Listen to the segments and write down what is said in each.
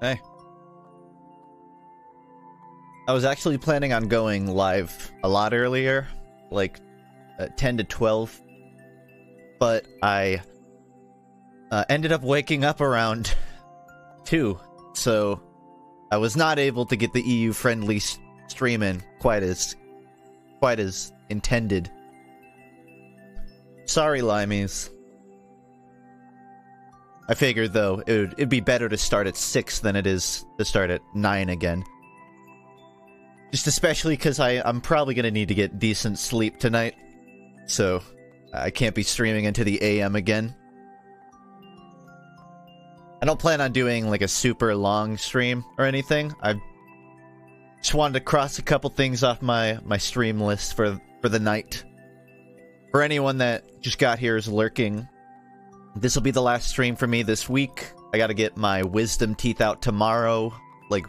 Hey. I was actually planning on going live a lot earlier, like 10 to 12, but I ended up waking up around 2, so I was not able to get the EU-friendly stream in quite as intended. Sorry, Limeys. I figured, though, it'd be better to start at 6 than it is to start at 9 again. Just especially because I'm probably going to need to get decent sleep tonight. So, I can't be streaming into the AM again. I don't plan on doing, like, a super long stream or anything. I just wanted to cross a couple things off my stream list for the night. For anyone that just got here as lurking, this will be the last stream for me this week. I gotta get my wisdom teeth out tomorrow, like,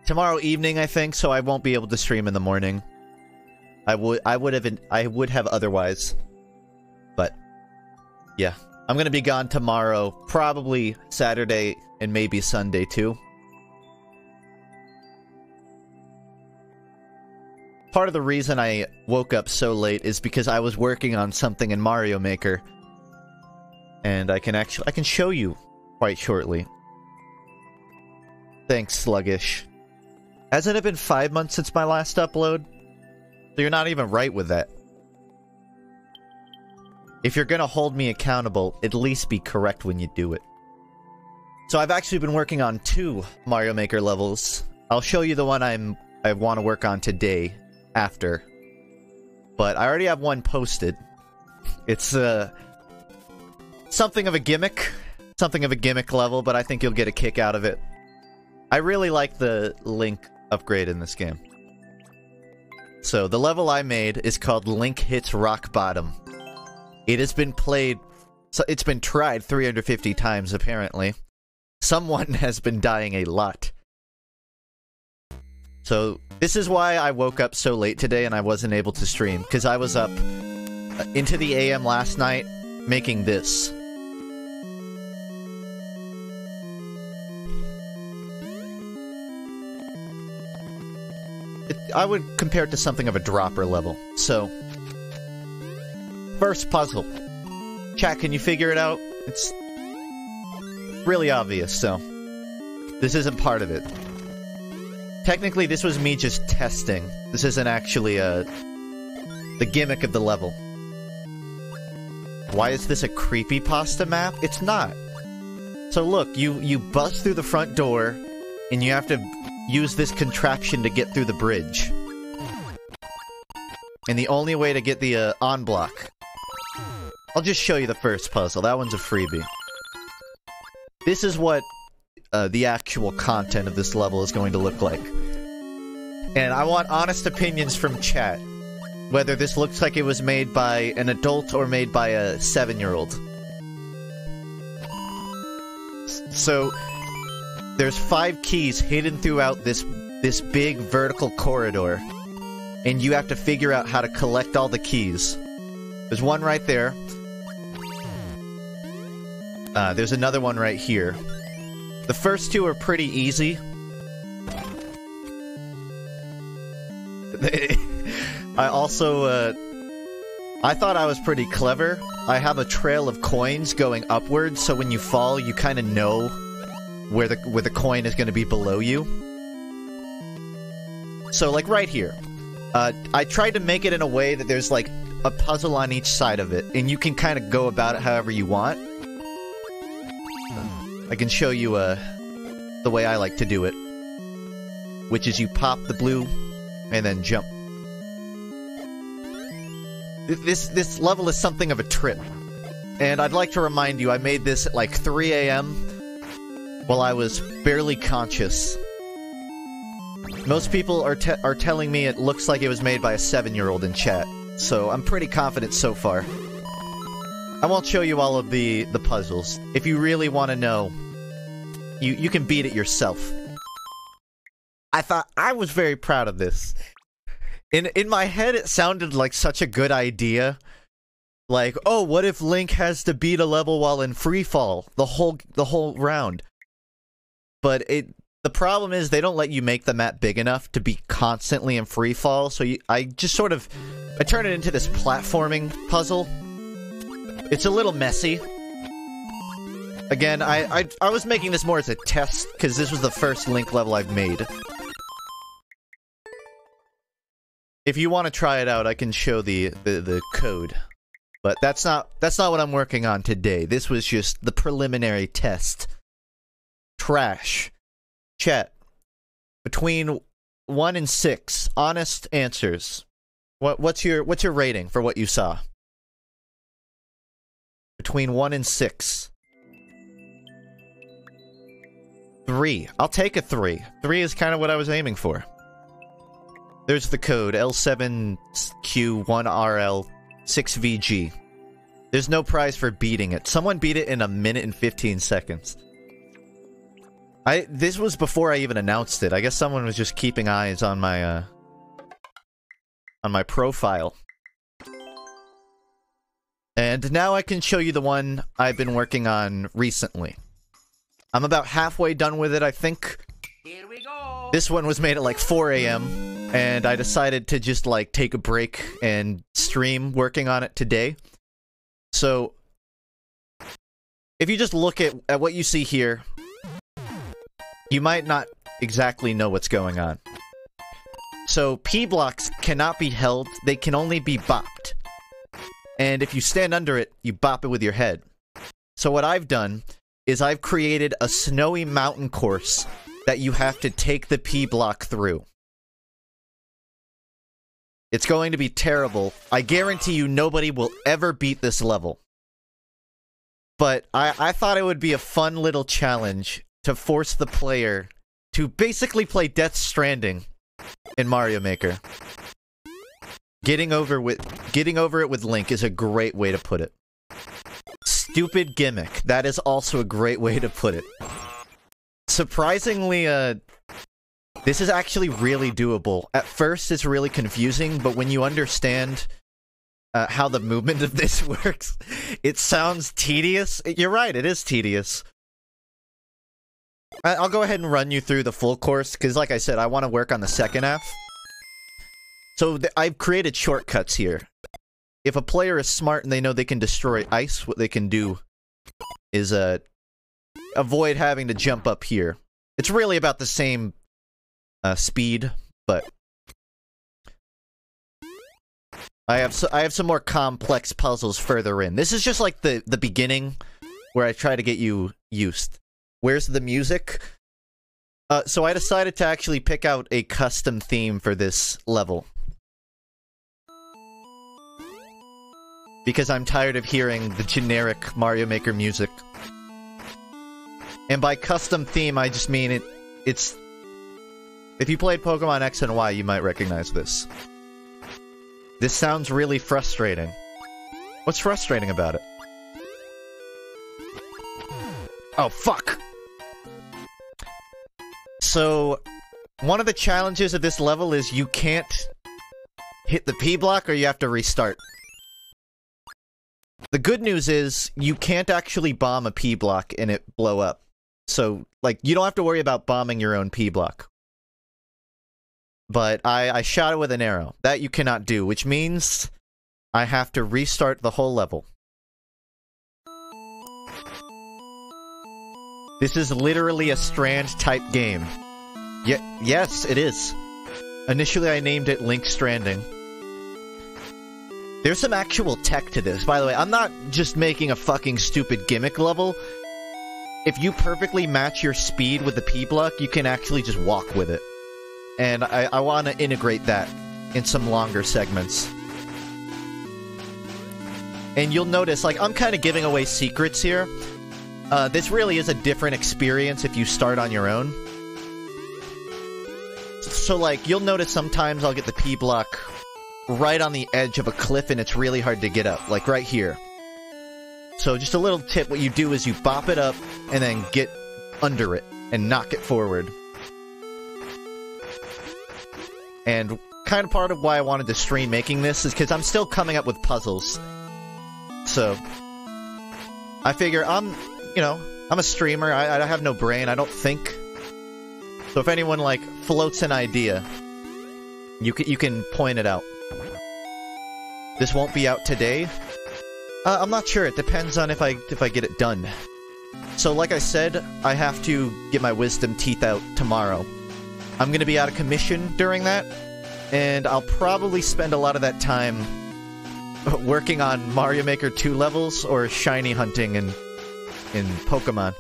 tomorrow evening, I think, so I won't be able to stream in the morning. I would have otherwise. But, yeah. I'm gonna be gone tomorrow, probably Saturday, and maybe Sunday, too. Part of the reason I woke up so late is because I was working on something in Mario Maker. And I can show you quite shortly. Thanks, Sluggish. Hasn't it been 5 months since my last upload? So you're not even right with that. If you're gonna hold me accountable, at least be correct when you do it. So I've actually been working on 2 Mario Maker levels. I'll show you the one I want to work on today, after. But I already have one posted. It's, something of a gimmick. Something of a gimmick level, but I think you'll get a kick out of it. I really like the Link upgrade in this game. So, the level I made is called Link Hits Rock Bottom. It has been played... So it's been tried 350 times, apparently. Someone has been dying a lot. So, this is why I woke up so late today and I wasn't able to stream. Because I was up into the AM last night making this. I would compare it to something of a dropper level. So, first puzzle. Chat, can you figure it out? It's really obvious, so this isn't part of it. Technically, this was me just testing. This isn't actually the gimmick of the level. Why is this a creepypasta map? It's not. So look, you bust through the front door, and you have to use this contraption to get through the bridge. And the only way to get the on block. I'll just show you the first puzzle. That one's a freebie. This is what the actual content of this level is going to look like. And I want honest opinions from chat. Whether this looks like it was made by an adult or made by a 7-year-old. So, there's 5 keys hidden throughout this big vertical corridor. And you have to figure out how to collect all the keys. There's one right there. There's another one right here. The first 2 are pretty easy. I also, I thought I was pretty clever. I have a trail of coins going upwards, so when you fall, you kind of know where the coin is going to be below you. So, like, right here. I tried to make it in a way that there's, like, a puzzle on each side of it, and you can kind of go about it however you want. I can show you, the way I like to do it. Which is you pop the blue, and then jump. This level is something of a trip. And I'd like to remind you, I made this at like 3 AM while I was barely conscious. Most people are telling me it looks like it was made by a 7-year-old in chat, so I'm pretty confident so far. I won't show you all of the puzzles. If you really want to know, you can beat it yourself. I was very proud of this. In my head, it sounded like such a good idea. Like, oh, what if Link has to beat a level while in free fall the whole round? but the problem is they don't let you make the map big enough to be constantly in free fall, so I just sort of... I turn it into this platforming puzzle. It's a little messy. Again, I was making this more as a test, because this was the first Link level I've made. If you want to try it out, I can show the code. But that's not what I'm working on today. This was just the preliminary test. Trash. Chat. Between 1 and 6, honest answers. What's your rating for what you saw? Between 1 and 6. 3. I'll take a 3. 3 is kind of what I was aiming for. There's the code, L7Q1RL6VG. There's no prize for beating it. Someone beat it in 1 minute and 15 seconds. This was before I even announced it. I guess someone was just keeping eyes on my profile. And now I can show you the one I've been working on recently. I'm about halfway done with it, I think. Here we go. This one was made at like 4 AM, and I decided to just like take a break and stream working on it today. So, if you just look at what you see here, you might not exactly know what's going on. So, P-blocks cannot be held, they can only be bopped. And if you stand under it, you bop it with your head. So what I've done is I've created a snowy mountain course that you have to take the P-block through. It's going to be terrible. I guarantee you nobody will ever beat this level. But I thought it would be a fun little challenge to force the player to basically play Death Stranding in Mario Maker. Getting over it with Link is a great way to put it. Stupid gimmick. That is also a great way to put it. Surprisingly, this is actually really doable. At first, it's really confusing, but when you understand how the movement of this works, it sounds tedious. You're right, it is tedious. I'll go ahead and run you through the full course, because like I said, I want to work on the second half. So I've created shortcuts here. If a player is smart and they know they can destroy ice, what they can do is avoid having to jump up here. It's really about the same speed, but I have some more complex puzzles further in. This is just like the beginning where I try to get you used. Where's the music? So I decided to actually pick out a custom theme for this level. Because I'm tired of hearing the generic Mario Maker music. And by custom theme, I just mean it's... If you played Pokemon X and Y, you might recognize this. This sounds really frustrating. What's frustrating about it? Oh, fuck! So, one of the challenges of this level is you can't hit the P-block or you have to restart. The good news is, you can't actually bomb a P-block and it blow up. So, like, you don't have to worry about bombing your own P-block. But I shot it with an arrow. That you cannot do, which means I have to restart the whole level. This is literally a Strand-type game. Yes, it is. Initially, I named it Link Stranding. There's some actual tech to this. By the way, I'm not just making a fucking stupid gimmick level. If you perfectly match your speed with the P-block, you can actually just walk with it. And I want to integrate that in some longer segments. And you'll notice, like, I'm kind of giving away secrets here. This really is a different experience if you start on your own. So, like, you'll notice sometimes I'll get the P-block right on the edge of a cliff and it's really hard to get up, like right here. So just a little tip, what you do is you bop it up and then get under it and knock it forward. And kind of part of why I wanted to stream making this is because I'm still coming up with puzzles. So I figure I'm a streamer, I have no brain, I don't think So if anyone, like, floats an idea, you can point it out. This won't be out today? I'm not sure. It depends on if I get it done. So like I said, I have to get my wisdom teeth out tomorrow. I'm gonna be out of commission during that, and I'll probably spend a lot of that time working on Mario Maker 2 levels or shiny hunting in Pokemon.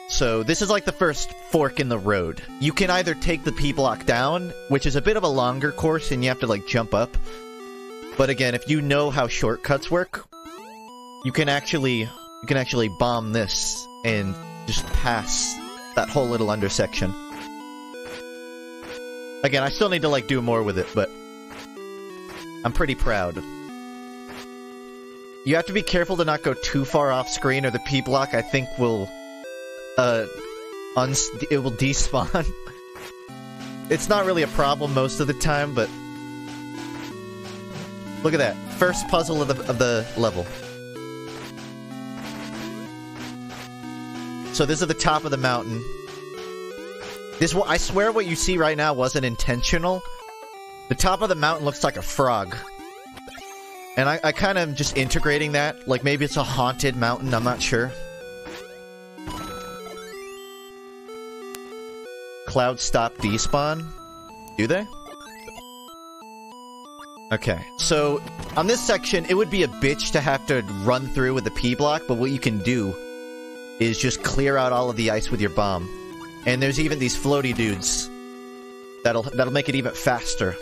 So this is like the first fork in the road. You can either take the P-block down, which is a bit of a longer course and you have to like jump up. But again, if you know how shortcuts work, you can actually bomb this and just pass that whole little undersection. Again, I still need to like do more with it, but I'm pretty proud. You have to be careful to not go too far off screen or the P-block I think will it will despawn. It's not really a problem most of the time, but look at that. First puzzle of the level. So this is the top of the mountain. I swear what you see right now wasn't intentional. The top of the mountain looks like a frog. And I kind of am just integrating that. Like maybe it's a haunted mountain, I'm not sure. Clouds stop despawn? Do they? Okay, so on this section, it would be a bitch to have to run through with the P-block, but what you can do is just clear out all of the ice with your bomb. And there's even these floaty dudes that'll make it even faster.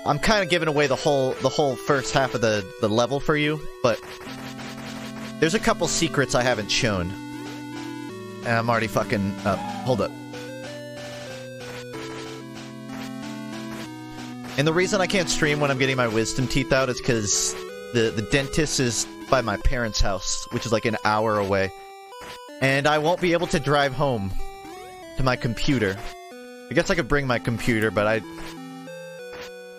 I'm kind of giving away the whole first half of the level for you, but there's a couple secrets I haven't shown. And I'm already fucking up. Hold up. And the reason I can't stream when I'm getting my wisdom teeth out is because the dentist is by my parents' house, which is like an hour away. And I won't be able to drive home to my computer. I guess I could bring my computer, but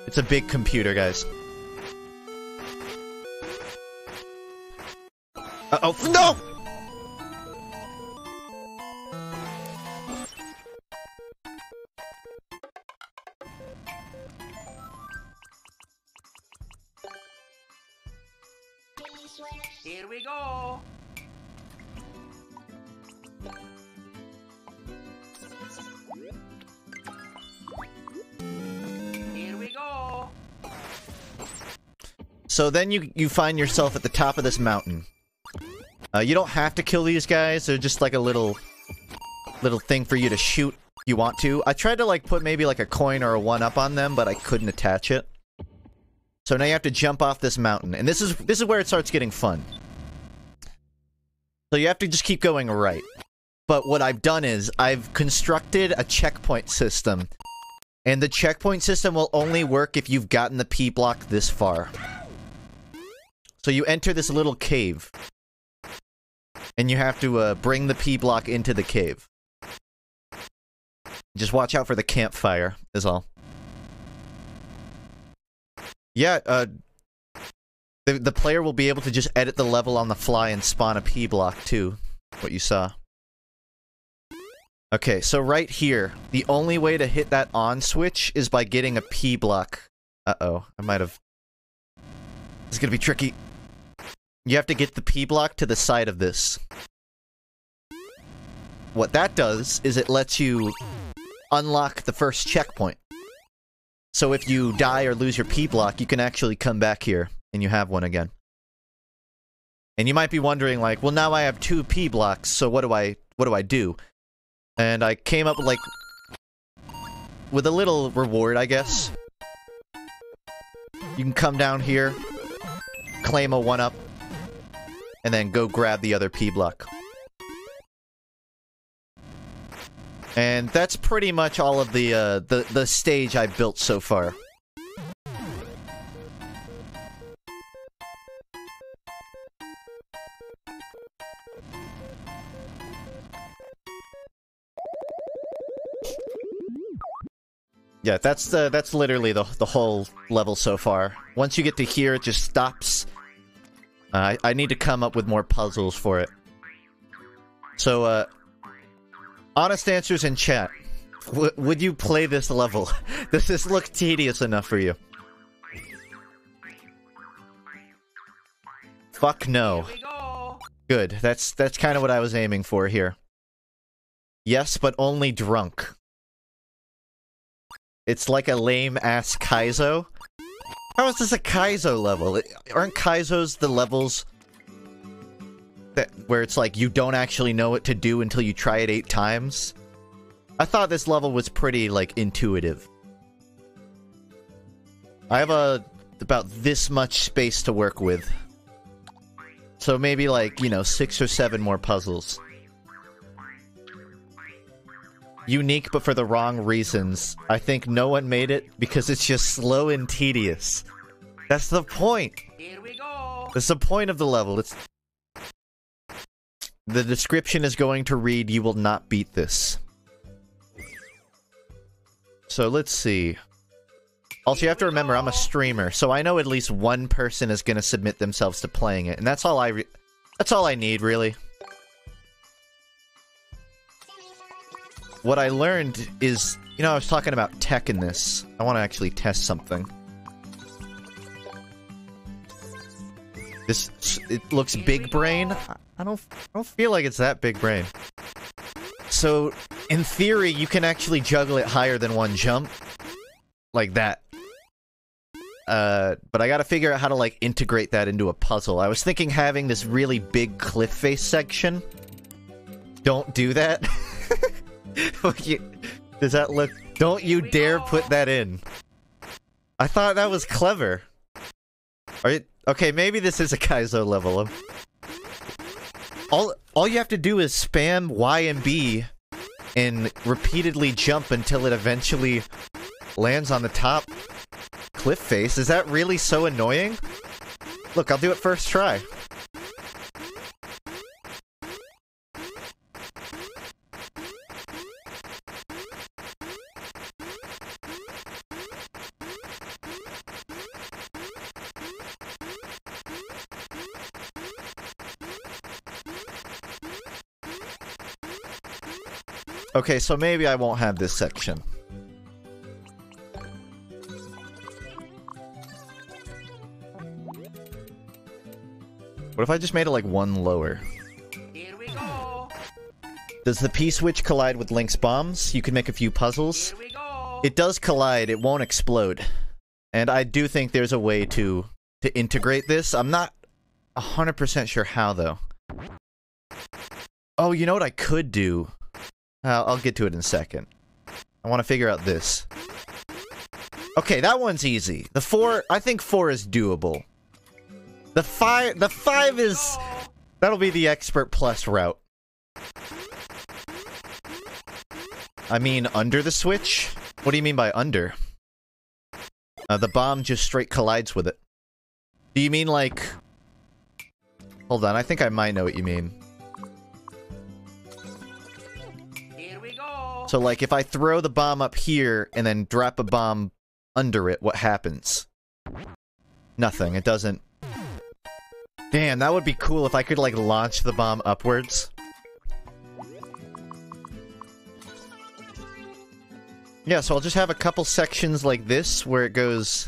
it's a big computer, guys. Uh-oh. No! Here we go! Here we go! So then you find yourself at the top of this mountain. You don't have to kill these guys, they're just like a little thing for you to shoot if you want to. I tried to like put maybe like a coin or a 1-up on them, but I couldn't attach it. So now you have to jump off this mountain, and this is where it starts getting fun. So you have to just keep going right. But what I've done is, I've constructed a checkpoint system. And the checkpoint system will only work if you've gotten the P-block this far. So you enter this little cave. And you have to bring the P-block into the cave. Just watch out for the campfire, is all. Yeah, the player will be able to just edit the level on the fly and spawn a P-block too, what you saw. Okay, so right here, the only way to hit that on switch is by getting a P-block. Uh-oh, I might have... This is gonna be tricky. You have to get the P-block to the side of this. What that does is it lets you unlock the first checkpoint. So if you die or lose your P-block, you can actually come back here, and you have one again. And you might be wondering, like, well, now I have 2 P-blocks, so what do I do? And I came up, like, with a little reward, I guess. You can come down here, claim a 1-up, and then go grab the other P-block. And that's pretty much all of the stage I built so far. Yeah, that's literally the whole level so far. Once you get to here, it just stops. I need to come up with more puzzles for it. So, honest answers in chat. Would you play this level? Does this look tedious enough for you? Fuck no. Good. That's kind of what I was aiming for here. Yes, but only drunk. It's like a lame-ass Kaizo. How is this a Kaizo level? Aren't Kaizos the levels where it's like you don't actually know what to do until you try it 8 times? I thought this level was pretty, like, intuitive. I have about this much space to work with. So maybe, like, you know, 6 or 7 more puzzles. Unique, but for the wrong reasons. I think no one made it because it's just slow and tedious. That's the point. Here we go. That's the point of the level. The description is going to read, "You will not beat this." So let's see. Also, you have to remember, I'm a streamer, so I know at least one person is going to submit themselves to playing it, and that's all I need, really. What I learned is, you know, I was talking about tech in this. I want to actually test something. It looks big brain. I don't feel like it's that big brain. So, in theory, you can actually juggle it higher than one jump. Like that. But I gotta figure out how to, like, integrate that into a puzzle. I was thinking having this really big cliff face section. Don't do that. Does that look... Don't you dare put that in. I thought that was clever. Are you... Okay, maybe this is a Kaizo level. All you have to do is spam Y and B and repeatedly jump until it eventually lands on the top cliff face. Is that really so annoying? Look, I'll do it first try. Okay, so maybe I won't have this section. What if I just made it like 1 lower? Here we go. Does the P-switch collide with Link's bombs? You can make a few puzzles. Here we go. It does collide, it won't explode. And I do think there's a way to integrate this. I'm not 100% sure how, though. Oh, you know what I could do? I'll get to it in a second. I want to figure out this. Okay, that one's easy. The 4, I think 4 is doable. The 5 is... That'll be the Expert Plus route. I mean, under the switch? What do you mean by under? The bomb just straight collides with it. Do you mean like... Hold on, I think I might know what you mean. So, like, if I throw the bomb up here and then drop a bomb under it, what happens? Nothing. It doesn't... Damn, that would be cool if I could, like, launch the bomb upwards. Yeah, so I'll just have a couple sections like this where it goes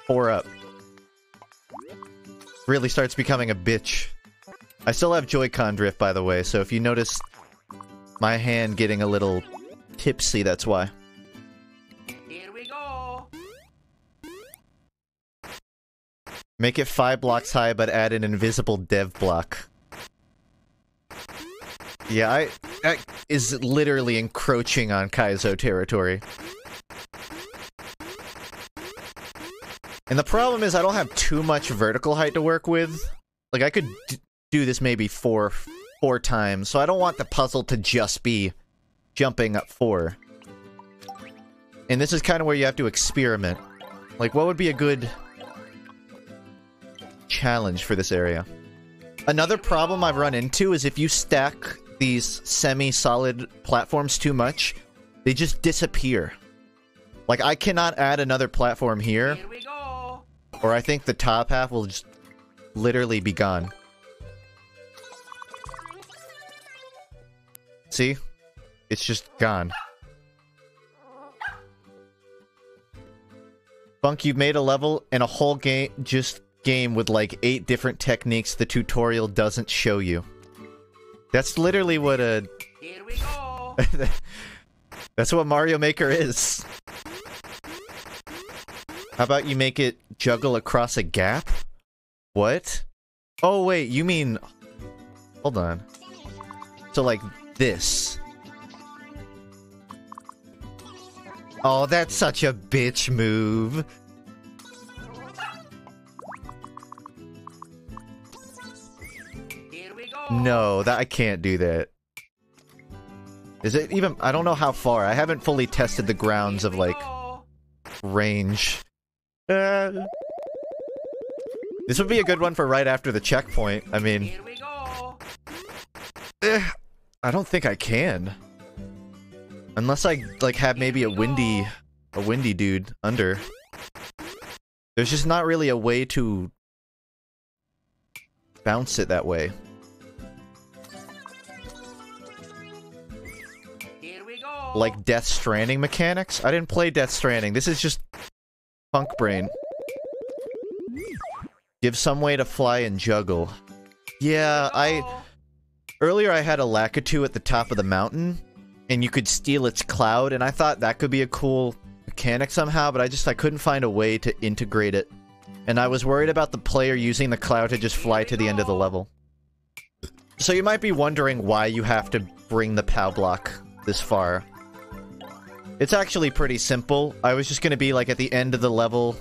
4 up. Really starts becoming a bitch. I still have Joy-Con drift, by the way, so if you notice... my hand getting a little tipsy, that's why. Here we go. Make it 5 blocks high, but add an invisible dev block. Yeah, that is literally encroaching on Kaizo territory. And the problem is I don't have too much vertical height to work with. Like, I could do this maybe 4 times, so I don't want the puzzle to just be jumping up 4. And this is kind of where you have to experiment. Like, what would be a good challenge for this area? Another problem I've run into is if you stack these semi-solid platforms too much, they just disappear. Like, I cannot add another platform here, Here we go. or I think the top half will literally be gone. See? It's just gone. Funk, you've made a level and a whole game with like 8 different techniques the tutorial doesn't show you. That's literally what a... Here we go. That's what Mario Maker is. How about you make it juggle across a gap? What? Oh wait, you mean... Hold on. So like this. Oh, that's such a bitch move. Here we go. No, I can't do that. Is it even... I don't know how far. I haven't fully tested the grounds of, like, range. This would be a good one for right after the checkpoint. I mean... Here we go. I don't think I can. Unless I, like, have maybe a windy dude under. There's just not really a way to bounce it that way. Here we go. Like Death Stranding mechanics? I didn't play Death Stranding. This is just Funk Brain. Give some way to fly and juggle. Yeah, earlier I had a Lakitu at the top of the mountain, and you could steal its cloud, and I thought that could be a cool mechanic somehow, but I couldn't find a way to integrate it. And I was worried about the player using the cloud to just fly to the end of the level. So you might be wondering why you have to bring the POW block this far. It's actually pretty simple. I was just gonna be like at the end of the level,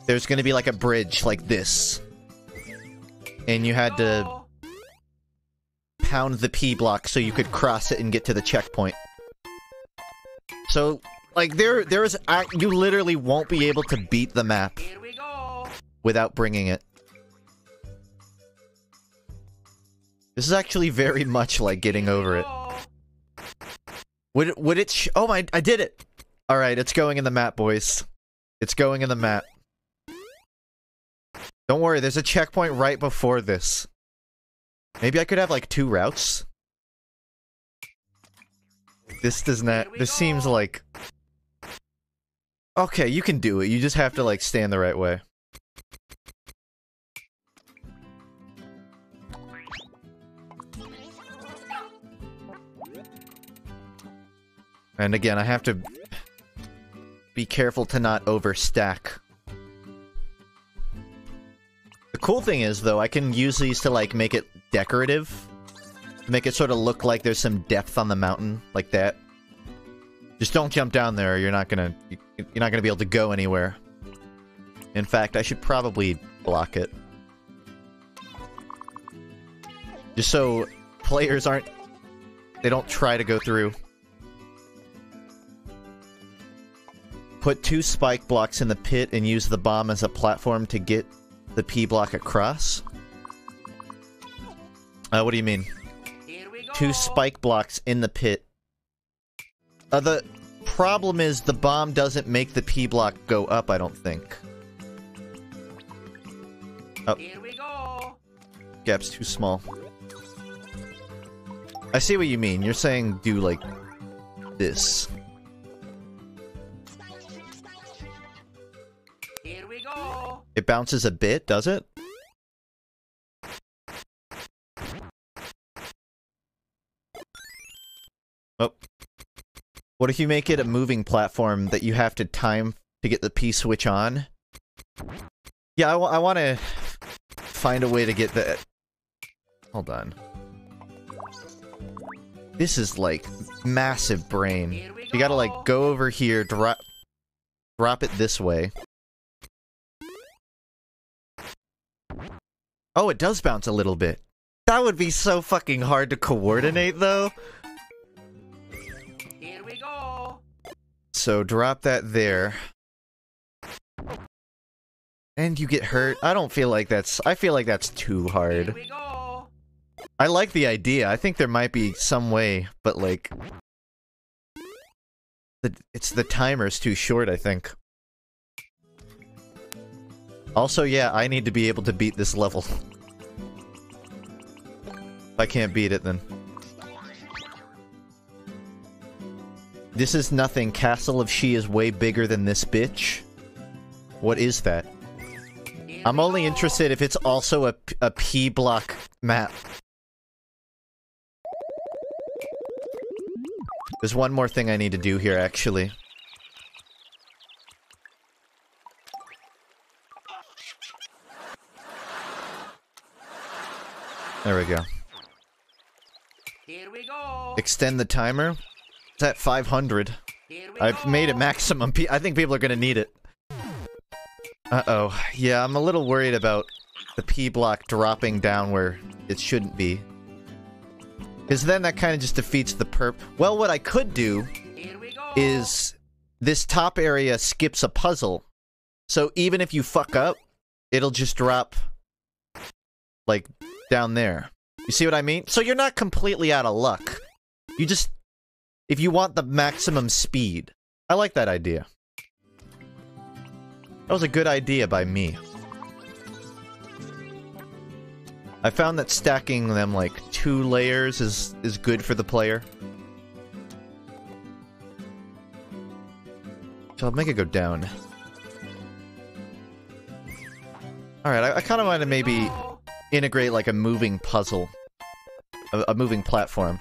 there's gonna be like a bridge like this. And you had to pound the P block so you could cross it and get to the checkpoint. So, like, you literally won't be able to beat the map Here we go. without bringing it. This is actually very much like getting over it. Would it oh my, I did it! Alright, it's going in the map, boys. It's going in the map. Don't worry, there's a checkpoint right before this. Maybe I could have, like, 2 routes? This does not... This seems like... Okay, you can do it. You just have to, like, stand the right way. And again, I have to be careful to not overstack. The cool thing is, though, I can use these to, like, make it decorative. To make it sort of look like there's some depth on the mountain, like that. Just don't jump down there, or you're not gonna be able to go anywhere. In fact, I should probably block it. Just so players they don't try to go through. Put 2 spike blocks in the pit and use the bomb as a platform to get the P block across. What do you mean? Here we go. 2 spike blocks in the pit. The problem is the bomb doesn't make the P block go up, I don't think. Oh. Here we go. Gap's too small. I see what you mean. You're saying do, like, this. Here we go. It bounces a bit, does it? Oh. What if you make it a moving platform that you have to time to get the P switch on? Yeah, I want to find a way to get that. Hold on. This is, like, massive brain. You gotta, like, go over here, drop it this way. Oh, it does bounce a little bit. That would be so fucking hard to coordinate, though. Here we go. So, drop that there. And you get hurt. I feel like that's too Here hard. we go. I like the idea. I think there might be some way, but, like... the timer's too short, I think. Also, yeah, I need to be able to beat this level. If I can't beat it, then... This is nothing. Castle of She is way bigger than this bitch. What is that? I'm only interested if it's also a P block map. There's one more thing I need to do here, actually. There we go. Here we go. Extend the timer. It's at 500. I've made it maximum. I think people are gonna need it. Uh-oh. Yeah, I'm a little worried about the P block dropping down where it shouldn't be. Because then that kind of just defeats the perp. Well, what I could do is this top area skips a puzzle. So even if you fuck up, it'll just drop, like, down there. You see what I mean? So you're not completely out of luck. You just... If you want the maximum speed. I like that idea. That was a good idea by me. I found that stacking them like 2 layers is good for the player. So I'll make it go down. Alright, I kind of want to maybe integrate like a moving puzzle. A moving platform.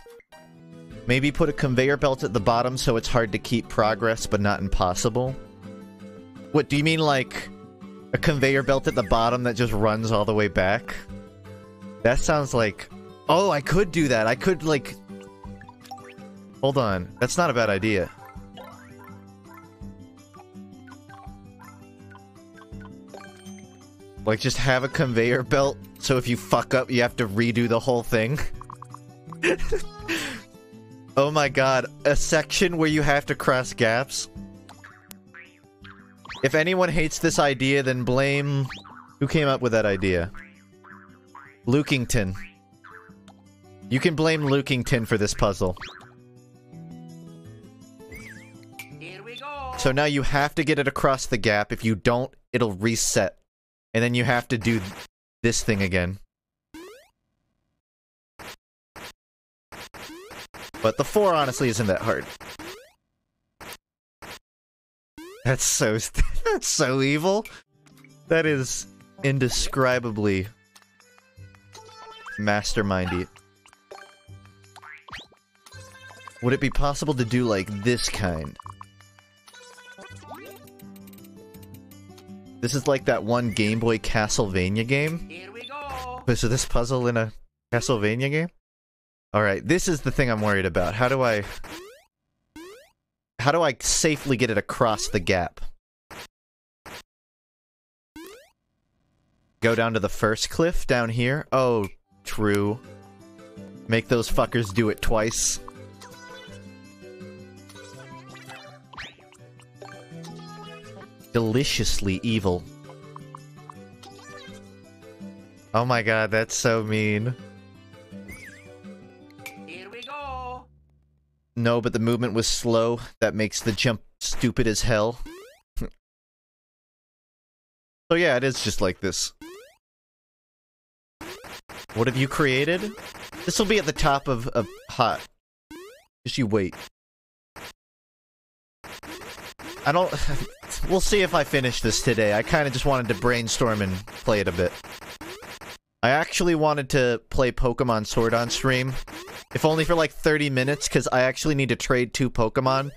Maybe put a conveyor belt at the bottom so it's hard to keep progress but not impossible. What, do you mean like a conveyor belt at the bottom that just runs all the way back? That sounds like... Oh, I could do that. I could, like... Hold on. That's not a bad idea. Like, just have a conveyor belt, so if you fuck up, you have to redo the whole thing. Oh my god. A section where you have to cross gaps? If anyone hates this idea, then blame... Who came up with that idea? Lukington. You can blame Lukington for this puzzle. Here we go. So now you have to get it across the gap. If you don't, it'll reset. And then you have to do this thing again. But the 4 honestly isn't that hard. That's so that's so evil. That is indescribably mastermindy. Would it be possible to do like this kind? This is like that one Game Boy Castlevania game. Here we go. So this puzzle in a Castlevania game? Alright, this is the thing I'm worried about. How do I safely get it across the gap? Go down to the first cliff down here? Oh, true. Make those fuckers do it twice. Deliciously evil. Oh my god, that's so mean. Here we go. No, but the movement was slow. That makes the jump stupid as hell. So yeah, it is just like this. What have you created? This will be at the top of hot. Just you wait. I don't... We'll see if I finish this today. I kind of just wanted to brainstorm and play it a bit. I actually wanted to play Pokemon Sword on stream. If only for like 30 minutes, because I actually need to trade 2 Pokemon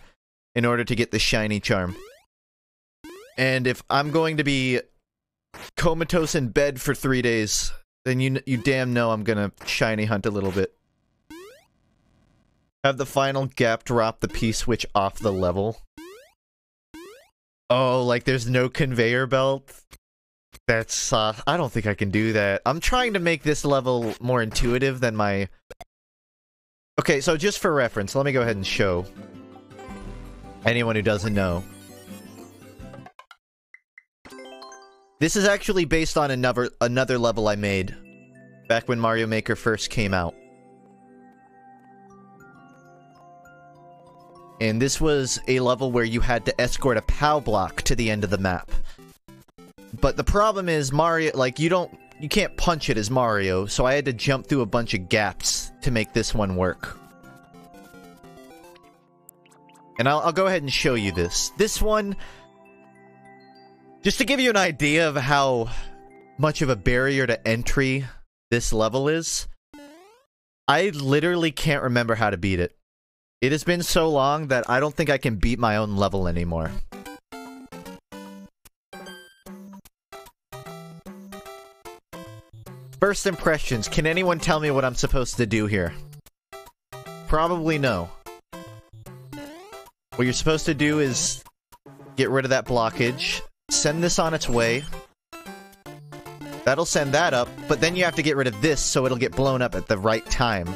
in order to get the shiny charm. And if I'm going to be comatose in bed for 3 days, then you damn know I'm gonna shiny hunt a little bit. Have the final gap drop the P-switch off the level. Oh, like there's no conveyor belt? That's, I don't think I can do that. I'm trying to make this level more intuitive than my... Okay, so just for reference, let me go ahead and show anyone who doesn't know. This is actually based on another level I made back when Mario Maker first came out. And this was a level where you had to escort a POW block to the end of the map. But the problem is Mario, like, you can't punch it as Mario, so I had to jump through a bunch of gaps to make this one work. And I'll go ahead and show you this. This one, just to give you an idea of how much of a barrier to entry this level is, I literally can't remember how to beat it. It has been so long that I don't think I can beat my own level anymore. First impressions, can anyone tell me what I'm supposed to do here? Probably no. What you're supposed to do is get rid of that blockage, send this on its way. That'll send that up, but then you have to get rid of this so it'll get blown up at the right time.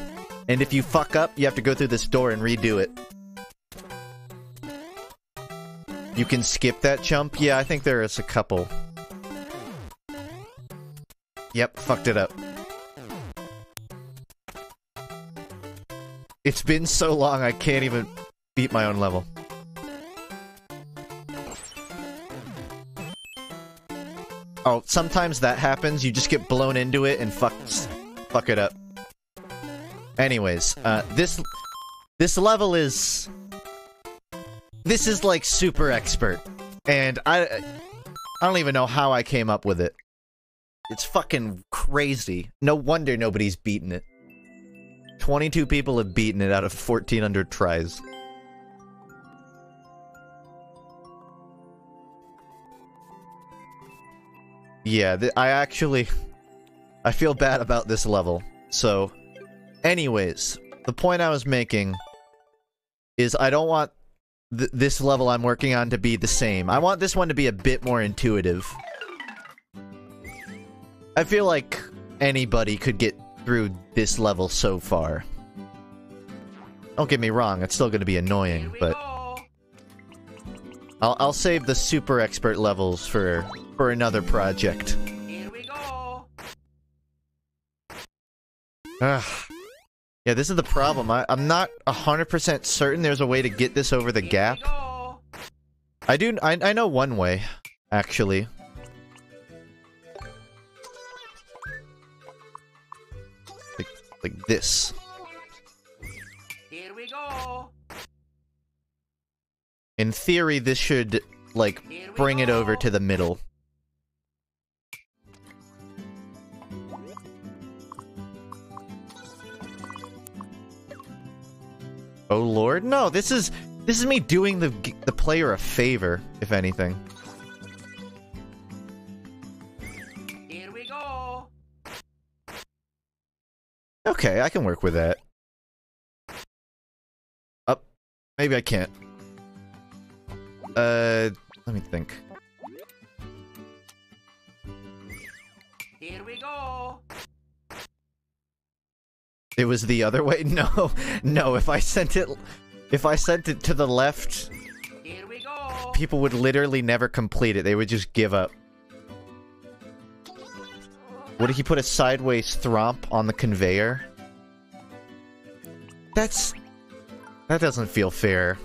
And if you fuck up, you have to go through this door and redo it. You can skip that jump? Yeah, I think there is a couple. Yep, fucked it up. It's been so long I can't even beat my own level. Oh, sometimes that happens, you just get blown into it and fuck it up. Anyways, this level is... This is like super expert. And I don't even know how I came up with it. It's fucking crazy. No wonder nobody's beaten it. 22 people have beaten it out of 1,400 tries. Yeah, I feel bad about this level. So, anyways, the point I was making is I don't want this level I'm working on to be the same. I want this one to be a bit more intuitive. I feel like anybody could get through this level so far. Don't get me wrong, it's still going to be annoying, but I'll save the super expert levels for another project. Here we go. Ugh. Yeah, this is the problem. I'm not 100% certain there's a way to get this over the gap. I know one way, actually. Like this. Here we go. In theory, this should, like, bring it over to the middle. Oh lord, no, this is me doing the player a favor, if anything. Here we go. Okay, I can work with that. Up. Maybe I can't. Let me think. Here we go. It was the other way? No. No, if I sent it to the left, Here we go. people would literally never complete it. They would just give up. What if you put a sideways thwomp on the conveyor? That doesn't feel fair.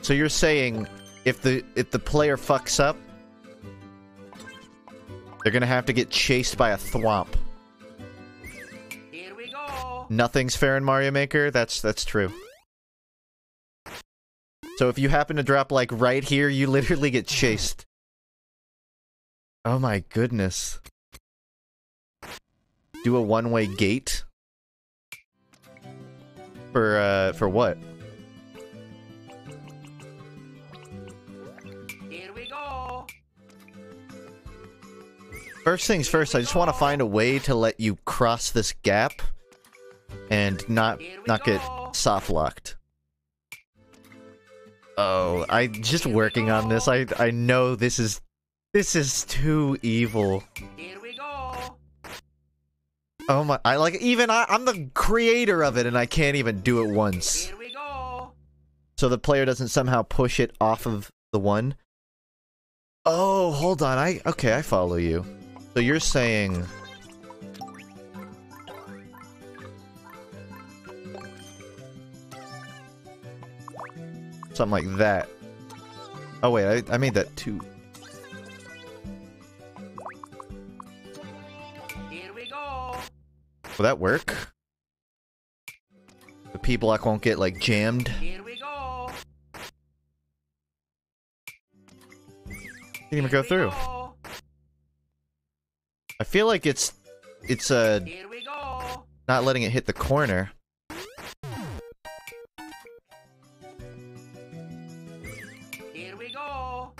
So you're saying if the player fucks up, they're gonna have to get chased by a thwomp. Here we go. Nothing's fair in Mario Maker? That's true. So if you happen to drop, like, right here, you literally get chased. Oh my goodness. Do a one-way gate? For what? Here we go. First things first, I just want to find a way to let you cross this gap and not get soft-locked. Oh, I'm just working on this. I know this is too evil. Here we go. Oh my, I'm the creator of it and I can't even do it once. Here we go. So the player doesn't somehow push it off of the one? Oh, hold on, okay, I follow you. So you're saying... something like that. Oh wait, I made that too Here we go. Will that work? The P block won't get, like, jammed? Here we go. Didn't even go through. I feel like it's Here we go. not letting it hit the corner. Here we go.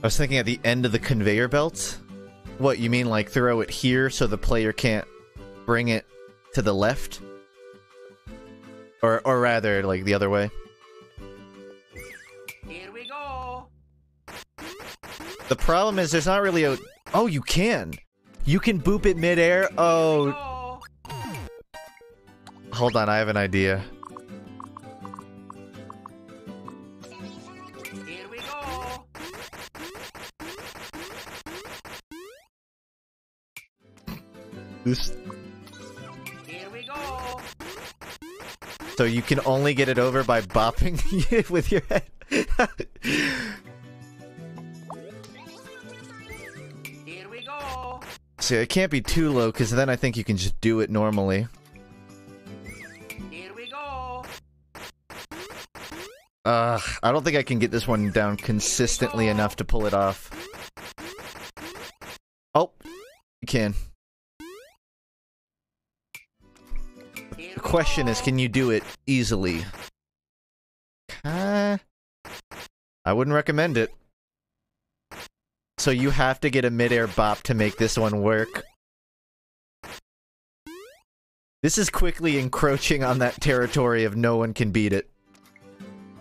I was thinking at the end of the conveyor belt. What, you mean like throw it here so the player can't bring it to the left? Or rather, like the other way? Here we go. The problem is there's not really a... Oh, you can! You can boop it midair? Oh... Hold on, I have an idea. Here we go. This... Here we go. So you can only get it over by bopping it with your head? Here we go. See, it can't be too low, because then I think you can just do it normally. Here we go. I don't think I can get this one down consistently enough to pull it off. Oh, you can. The question is, can you do it easily? I wouldn't recommend it. So you have to get a mid-air bop to make this one work. This is quickly encroaching on that territory of no one can beat it.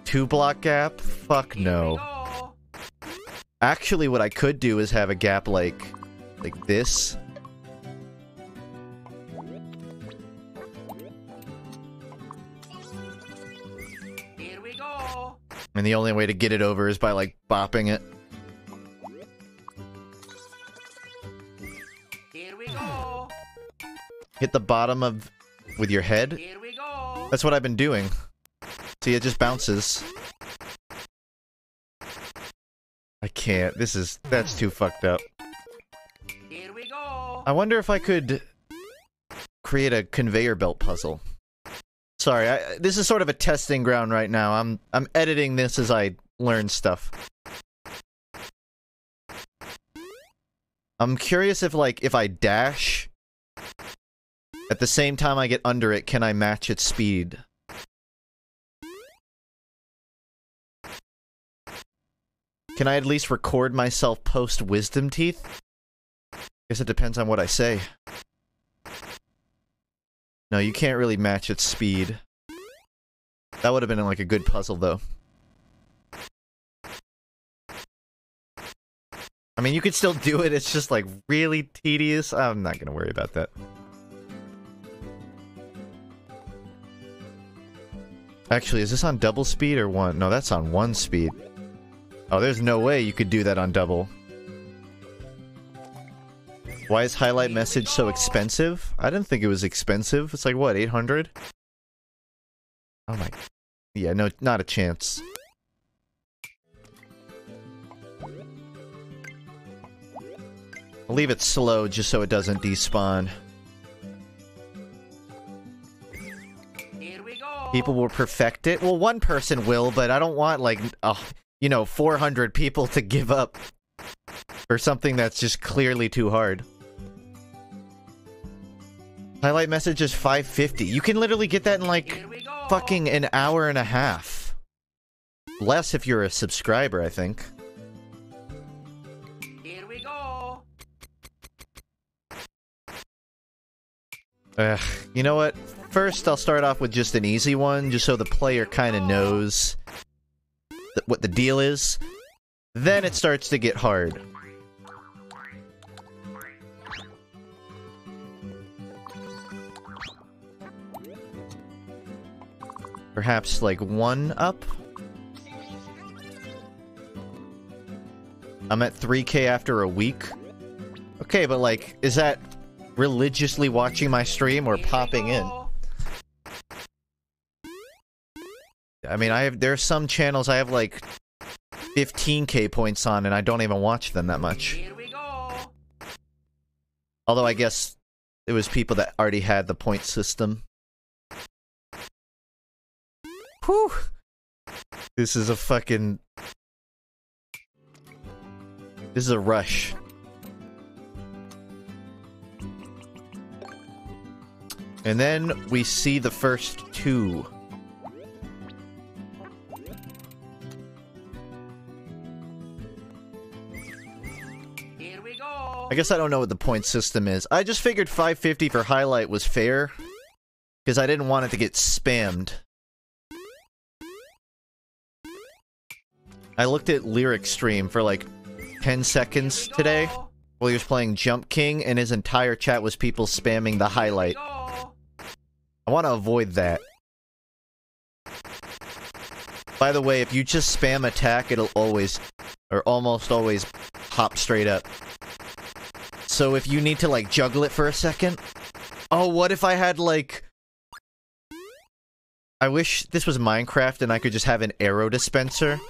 2-block gap? Fuck no. Actually, what I could do is have a gap like this. Here we go. And the only way to get it over is by, like, bopping it. Here we go. Hit the bottom of... with your head? Here we go. That's what I've been doing. See, it just bounces. I can't. That's too fucked up. Here we go. I wonder if I could create a conveyor belt puzzle. Sorry, this is sort of a testing ground right now. I'm editing this as I learn stuff. I'm curious if, like, if I dash at the same time I get under it, can I match its speed? Can I at least record myself post wisdom teeth? Guess it depends on what I say. No, you can't really match its speed. That would have been like a good puzzle, though. I mean, you could still do it, it's just like really tedious. I'm not gonna worry about that. Actually, is this on double speed or one? No, that's on one speed. Oh, there's no way you could do that on double. Why is highlight message so expensive? I didn't think it was expensive. It's like, what, 800? Oh my... Yeah, no, not a chance. I'll leave it slow just so it doesn't despawn. Here we go. People will perfect it. Well, one person will, but I don't want, like, you know, 400 people to give up for something that's just clearly too hard. Highlight message is 550. You can literally get that in, like, fucking an hour and a half. Less if you're a subscriber, I think. Here we go. You know what? First, I'll start off with just an easy one, just so the player kind of knows what the deal is. Then it starts to get hard. Perhaps, like, 1 up? I'm at 3K after a week? Okay, but, like, is that religiously watching my stream or popping in? I mean, there are some channels I have, like, 15k points on, and I don't even watch them that much. Here we go. Although I guess it was people that already had the point system. Whew! This is a fucking... This is a rush. And then we see the first two. Here we go. I guess I don't know what the point system is. I just figured 550 for highlight was fair, because I didn't want it to get spammed. I looked at Lyric stream for like 10 seconds today while he was playing Jump King, and his entire chat was people spamming the highlight. I want to avoid that. By the way, if you just spam attack, it'll always, or almost always, hop straight up. So if you need to, like, juggle it for a second... Oh, what if I had, like... I wish this was Minecraft and I could just have an arrow dispenser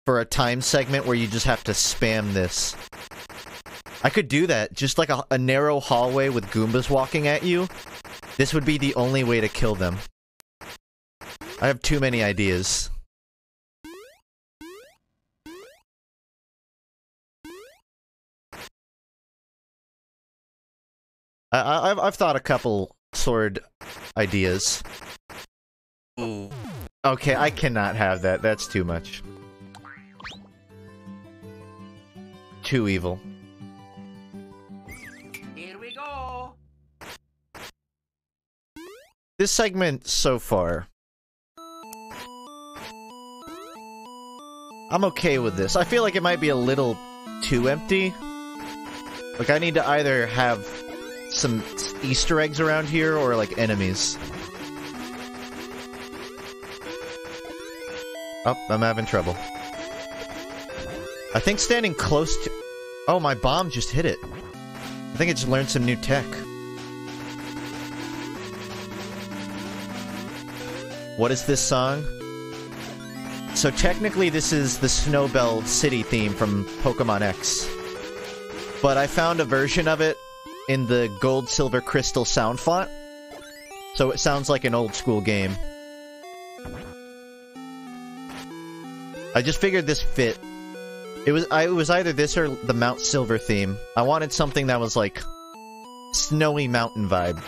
for a time segment where you just have to spam this. I could do that, just like a narrow hallway with Goombas walking at you. This would be the only way to kill them. I have too many ideas. I've thought a couple sword ideas. Ooh. Okay, I cannot have that. That's too much. Too evil. Here we go. This segment so far, I'm okay with this. I feel like it might be a little too empty. Like, I need to either have some Easter eggs around here or, like, enemies. Oh, I'm having trouble. I think standing close to... Oh, my bomb just hit it. I think it just learned some new tech. What is this song? So technically this is the Snowbell City theme from Pokemon X. But I found a version of it in the Gold, Silver, Crystal sound font. So it sounds like an old school game. I just figured this fit. It was either this or the Mount Silver theme. I wanted something that was like snowy mountain vibe.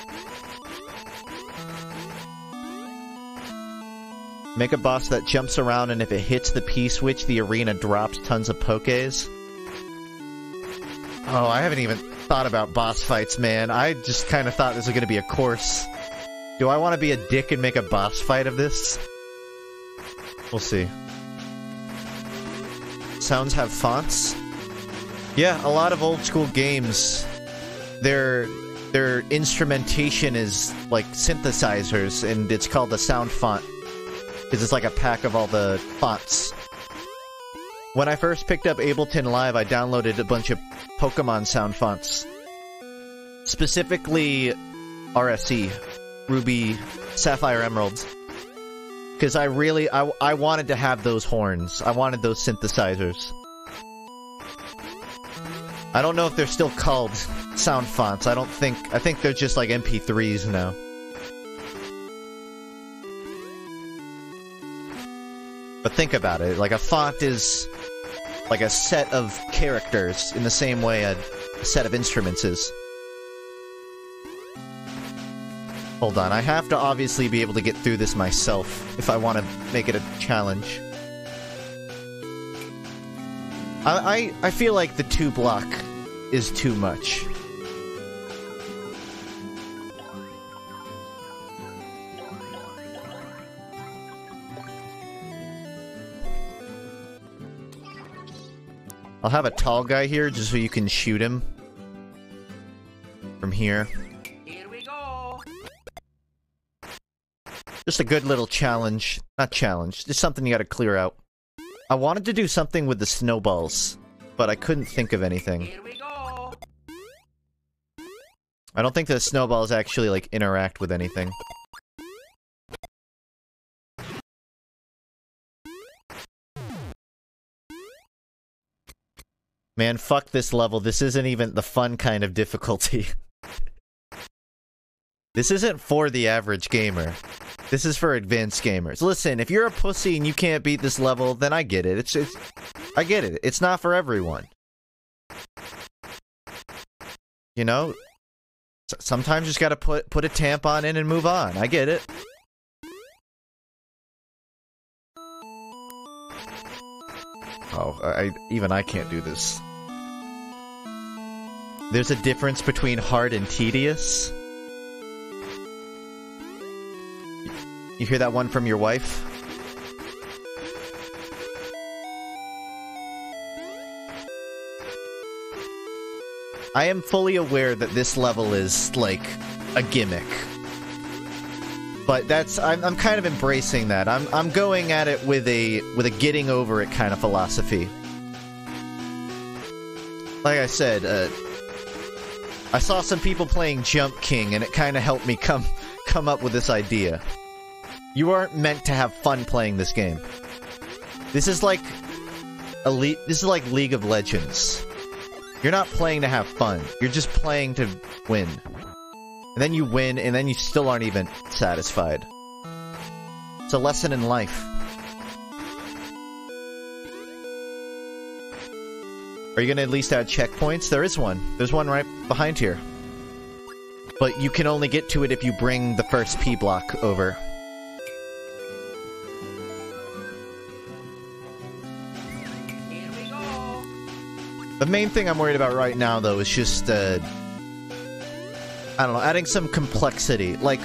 Make a boss that jumps around, and if it hits the P-switch, the arena drops tons of Pokés. Oh, I haven't even thought about boss fights, man. I just kind of thought this was going to be a course. Do I want to be a dick and make a boss fight of this? We'll see. Sounds have fonts? Yeah, a lot of old school games, their instrumentation is like synthesizers, and it's called the sound font. Because it's like a pack of all the fonts. When I first picked up Ableton Live, I downloaded a bunch of Pokemon sound fonts. Specifically, RSE. Ruby, Sapphire, Emerald. Because I wanted to have those horns. I wanted those synthesizers. I don't know if they're still called sound fonts. I think they're just like MP3s now. But think about it, like a font is like a set of characters in the same way a set of instruments is. Hold on, I have to obviously be able to get through this myself if I want to make it a challenge. I feel like the 2 block is too much. I'll have a tall guy here just so you can shoot him from here. Here we go. Just a good little challenge. Not challenge, just something you gotta clear out. I wanted to do something with the snowballs, but I couldn't think of anything. Here we go. I don't think the snowballs actually, like, interact with anything. Man, fuck this level. This isn't even the fun kind of difficulty. This isn't for the average gamer. This is for advanced gamers. Listen, if you're a pussy and you can't beat this level, then I get it. I get it. It's not for everyone. You know? Sometimes you just gotta put a tampon in and move on. I get it. Oh, even I can't do this. There's a difference between hard and tedious. You hear that one from your wife? I am fully aware that this level is, like, a gimmick. But I'm kind of embracing that. I'm going at it with a getting over it kind of philosophy. Like I said, I saw some people playing Jump King, and it kind of helped me come up with this idea. You aren't meant to have fun playing this game. This is like League of Legends. You're not playing to have fun. You're just playing to win. And then you win, and then you still aren't even satisfied. It's a lesson in life. Are you gonna at least add checkpoints? There is one. There's one right behind here. But you can only get to it if you bring the first P block over. The main thing I'm worried about right now, though, is just, I don't know, adding some complexity. Like,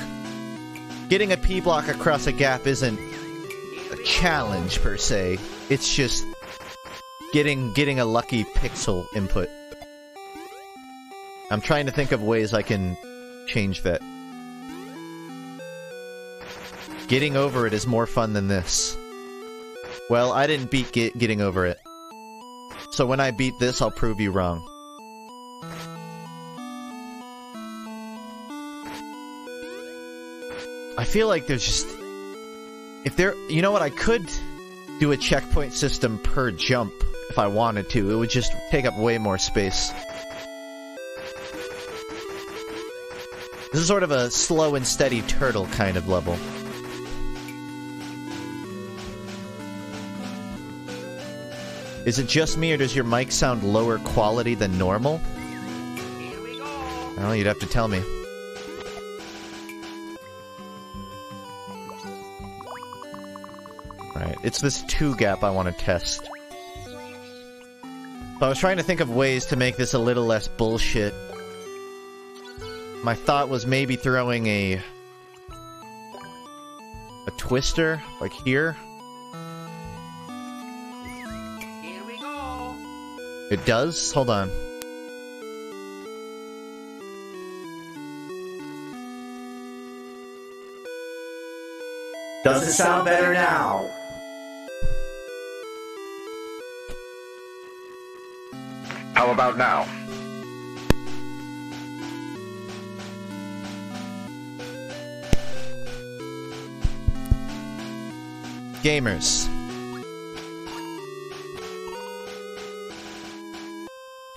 getting a P-block across a gap isn't a challenge, per se. It's just getting a lucky pixel input. I'm trying to think of ways I can change that. Getting over it is more fun than this. Well, I didn't beat getting over it. So when I beat this, I'll prove you wrong. I feel like there's just... You know what, I could do a checkpoint system per jump if I wanted to. It would just take up way more space. This is sort of a slow and steady turtle kind of level. Is it just me, or does your mic sound lower quality than normal? Here we go. Well, you'd have to tell me. Right, it's this 2 gap I want to test. So I was trying to think of ways to make this a little less bullshit. My thought was maybe throwing a twister, like here. It does? Hold on. Does it sound better now? How about now? Gamers.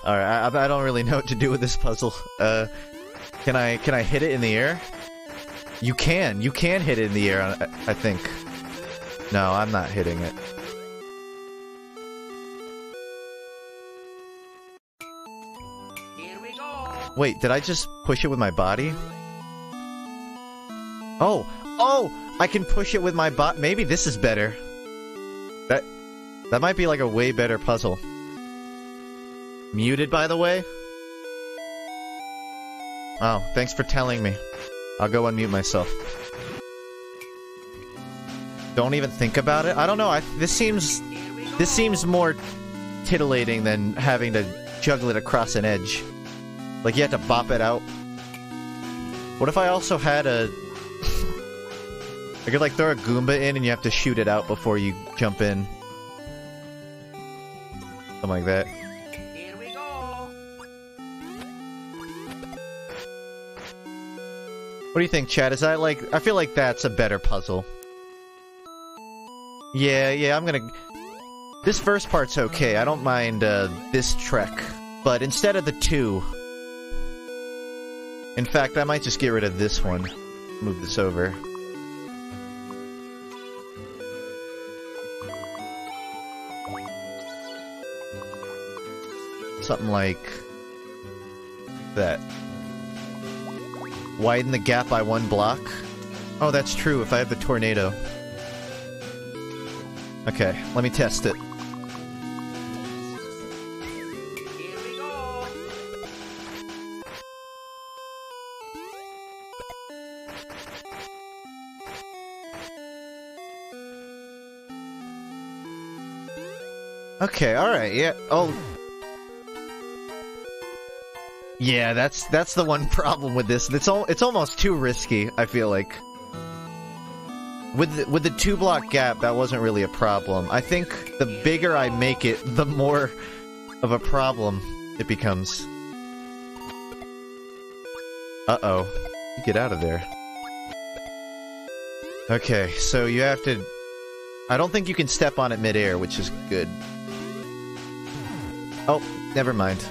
Alright, I don't really know what to do with this puzzle. Can I hit it in the air? You can hit it in the air, I think. No, I'm not hitting it. Here we go. Wait, did I just push it with my body? Oh! I can push it with my bot. Maybe this is better. That might be like a way better puzzle. Muted, by the way? Oh, thanks for telling me. I'll go unmute myself. Don't even think about it? I don't know, this seems more titillating than having to juggle it across an edge. Like you have to bop it out. What if I also had a... I could like throw a Goomba in and you have to shoot it out before you jump in. Something like that. Here we go. What do you think, Chad? Is that like... I feel like that's a better puzzle. Yeah, I'm gonna... This first part's okay. I don't mind this trek. But instead of the 2... In fact, I might just get rid of this one. Move this over. Something like... that. Widen the gap by 1 block. Oh, that's true, if I have the tornado. Okay, let me test it. Here we go. Okay, alright, yeah. Oh. Yeah, that's the one problem with this. It's almost too risky, I feel like. With the 2-block gap, that wasn't really a problem. I think the bigger I make it, the more of a problem it becomes. Uh-oh. You get out of there. Okay, so you have to... I don't think you can step on it mid-air, which is good. Oh, never mind.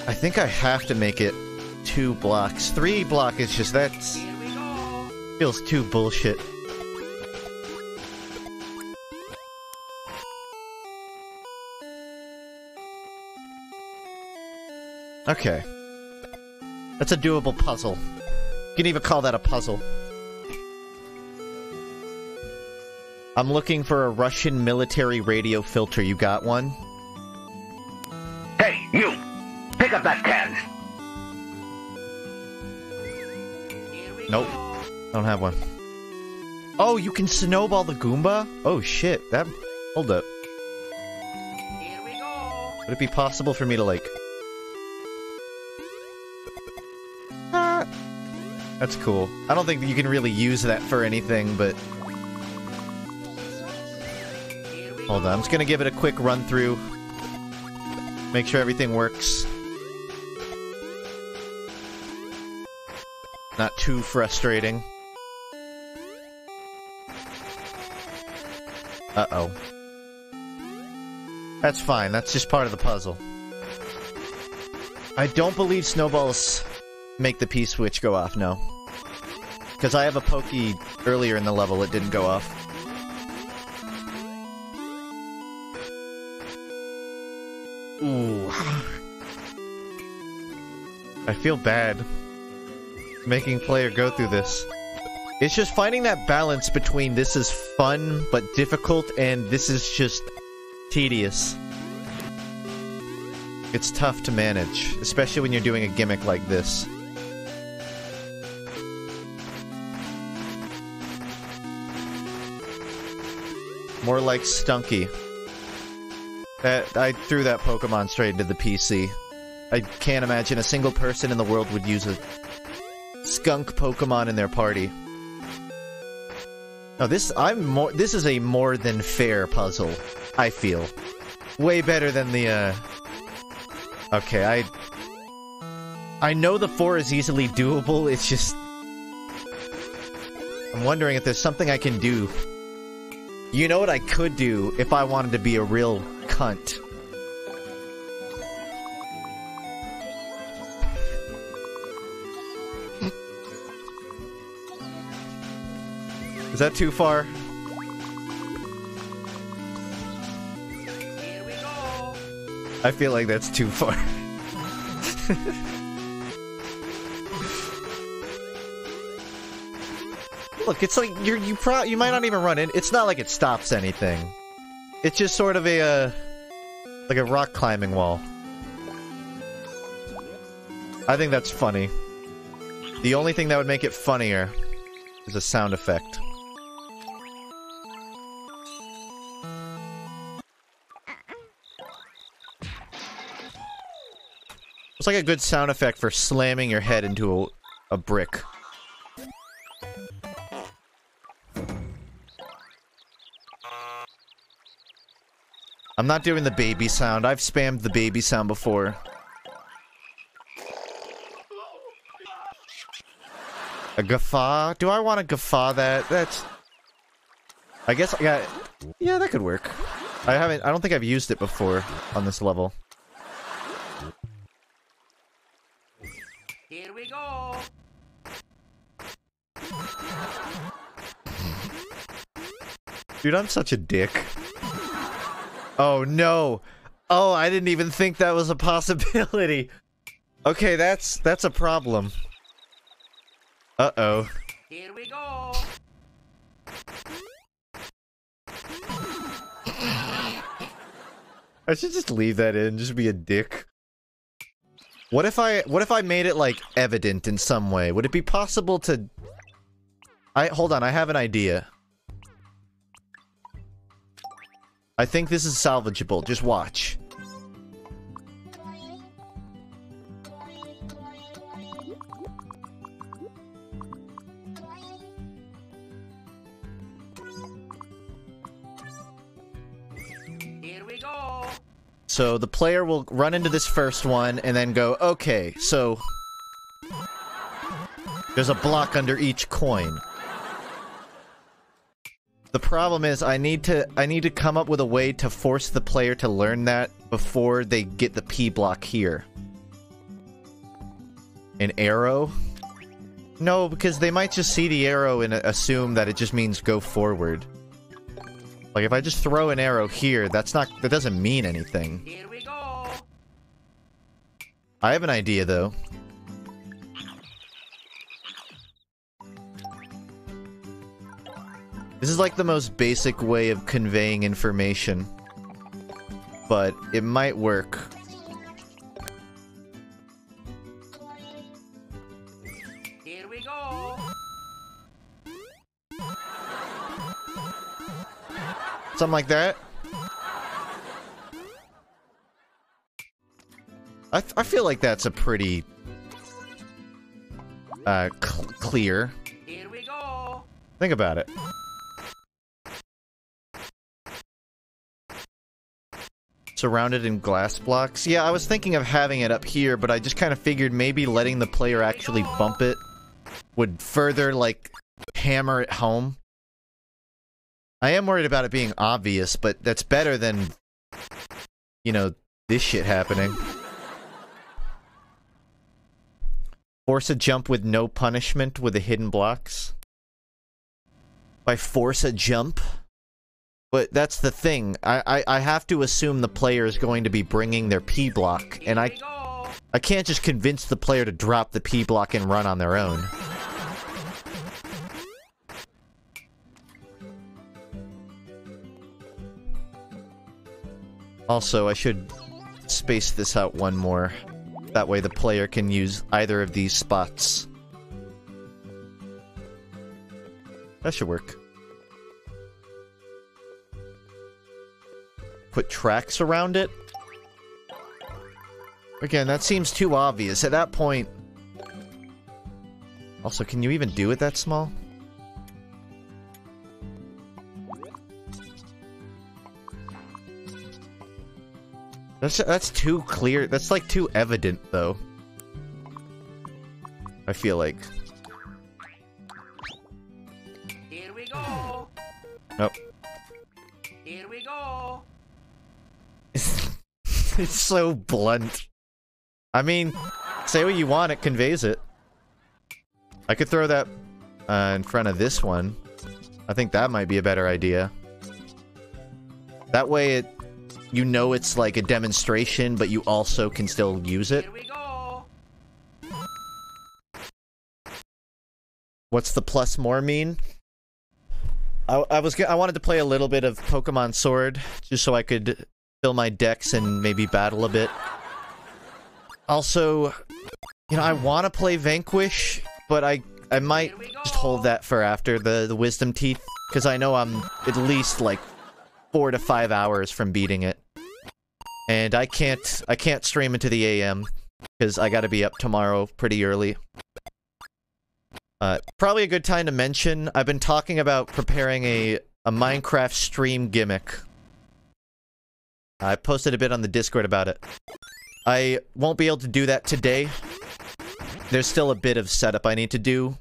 I think I have to make it 2 blocks. 3 block is just... that's... Here we go. feels too bullshit. Okay. That's a doable puzzle. You can even call that a puzzle. I'm looking for a Russian military radio filter. You got one? Hey, you! Pick up that can! Here we Nope. go. Don't have one. Oh, you can snowball the Goomba? Oh shit, that... hold up. Here we go. Would it be possible for me to, like... That's cool. I don't think that you can really use that for anything, but... Here we hold on, I'm just gonna give it a quick run-through. Make sure everything works. Not too frustrating. Uh-oh. That's fine, that's just part of the puzzle. I don't believe snowballs make the P-switch go off, no. Because I have a pokey earlier in the level, it didn't go off. Ooh. I feel bad making player go through this. It's just finding that balance between this is fun but difficult and this is just tedious. It's tough to manage, especially when you're doing a gimmick like this. More like Stunky. I threw that Pokemon straight into the PC. I can't imagine a single person in the world would use a skunk Pokemon in their party. No, this is a more than fair puzzle, I feel. Way better than the, okay, I know the 4 is easily doable, it's just... I'm wondering if there's something I can do. You know what I could do if I wanted to be a real cunt? Is that too far? Here we go. I feel like that's too far. Look, it's like you might not even run in. It's not like it stops anything. It's just sort of a like a rock climbing wall. I think that's funny. The only thing that would make it funnier is a sound effect. It's like a good sound effect for slamming your head into a brick. I'm not doing the baby sound. I've spammed the baby sound before. A guffaw? Do I want to guffaw that? That's... I guess I got... Yeah, that could work. I don't think I've used it before on this level. Here we go. Dude, I'm such a dick. Oh, no. Oh, I didn't even think that was a possibility. Okay, that's a problem. Uh-oh. Here we go. I should just leave that in, just be a dick. What if I made it, like, evident in some way? Would it be possible to... Hold on, I have an idea. I think this is salvageable, just watch. Here we go. So the player will run into this first one and then go, okay, so there's a block under each coin. The problem is I need to come up with a way to force the player to learn that before they get the P block here. An arrow? No, because they might just see the arrow and assume that it just means go forward. Like, if I just throw an arrow here, that doesn't mean anything. Here we go. I have an idea, though. This is like the most basic way of conveying information. But it might work. Here we go. Something like that. I feel like that's a pretty clear. Here we go. Think about it. Surrounded in glass blocks. Yeah, I was thinking of having it up here, but I just kind of figured maybe letting the player actually bump it would further, like, hammer it home. I am worried about it being obvious, but that's better than, you know, this shit happening. Force a jump with no punishment with the hidden blocks. By force a jump? But that's the thing. I have to assume the player is going to be bringing their P block, and I can't just convince the player to drop the P block and run on their own. Also, I should space this out one more. That way the player can use either of these spots. That should work. Put tracks around it? Again, that seems too obvious. At that point... Also, can you even do it that small? That's too clear. That's like too evident, though. I feel like. Here we go. Nope. Here we go. It's so blunt. I mean, say what you want, it conveys it. I could throw that in front of this one. I think that might be a better idea. That way you know it's like a demonstration, but you also can still use it. Here we go. What's the plus more mean? I wanted to play a little bit of Pokemon Sword, just so I could fill my decks and maybe battle a bit. Also, you know, I want to play Vanquish, but I might just hold that for after the Wisdom Teeth, because I know I'm at least like 4 to 5 hours from beating it. And I can't stream into the AM, because I gotta be up tomorrow pretty early. Probably a good time to mention, I've been talking about preparing a Minecraft stream gimmick. I posted a bit on the Discord about it. I won't be able to do that today. There's still a bit of setup I need to do.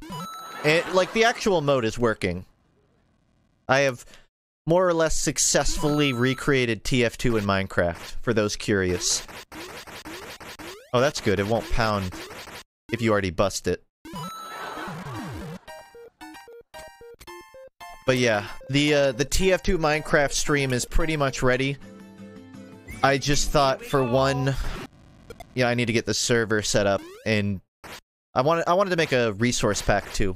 And, like, the actual mode is working. I have more or less successfully recreated TF2 in Minecraft, for those curious. Oh, that's good. It won't pound if you already bust it. But yeah, the TF2 Minecraft stream is pretty much ready. I just thought for one... Yeah, I need to get the server set up, and I wanted to make a resource pack too.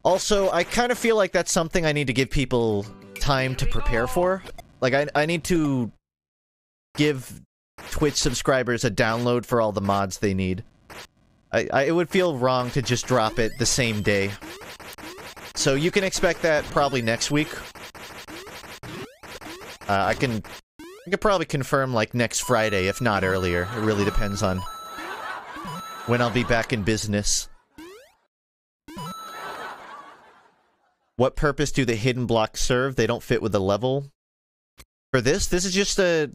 Also, I kind of feel like that's something I need to give people time to prepare for. Like, I need to give Twitch subscribers a download for all the mods they need. It would feel wrong to just drop it the same day. So you can expect that probably next week. I could probably confirm, like, next Friday, if not earlier. It really depends on when I'll be back in business. What purpose do the hidden blocks serve? They don't fit with the level. For this is just a...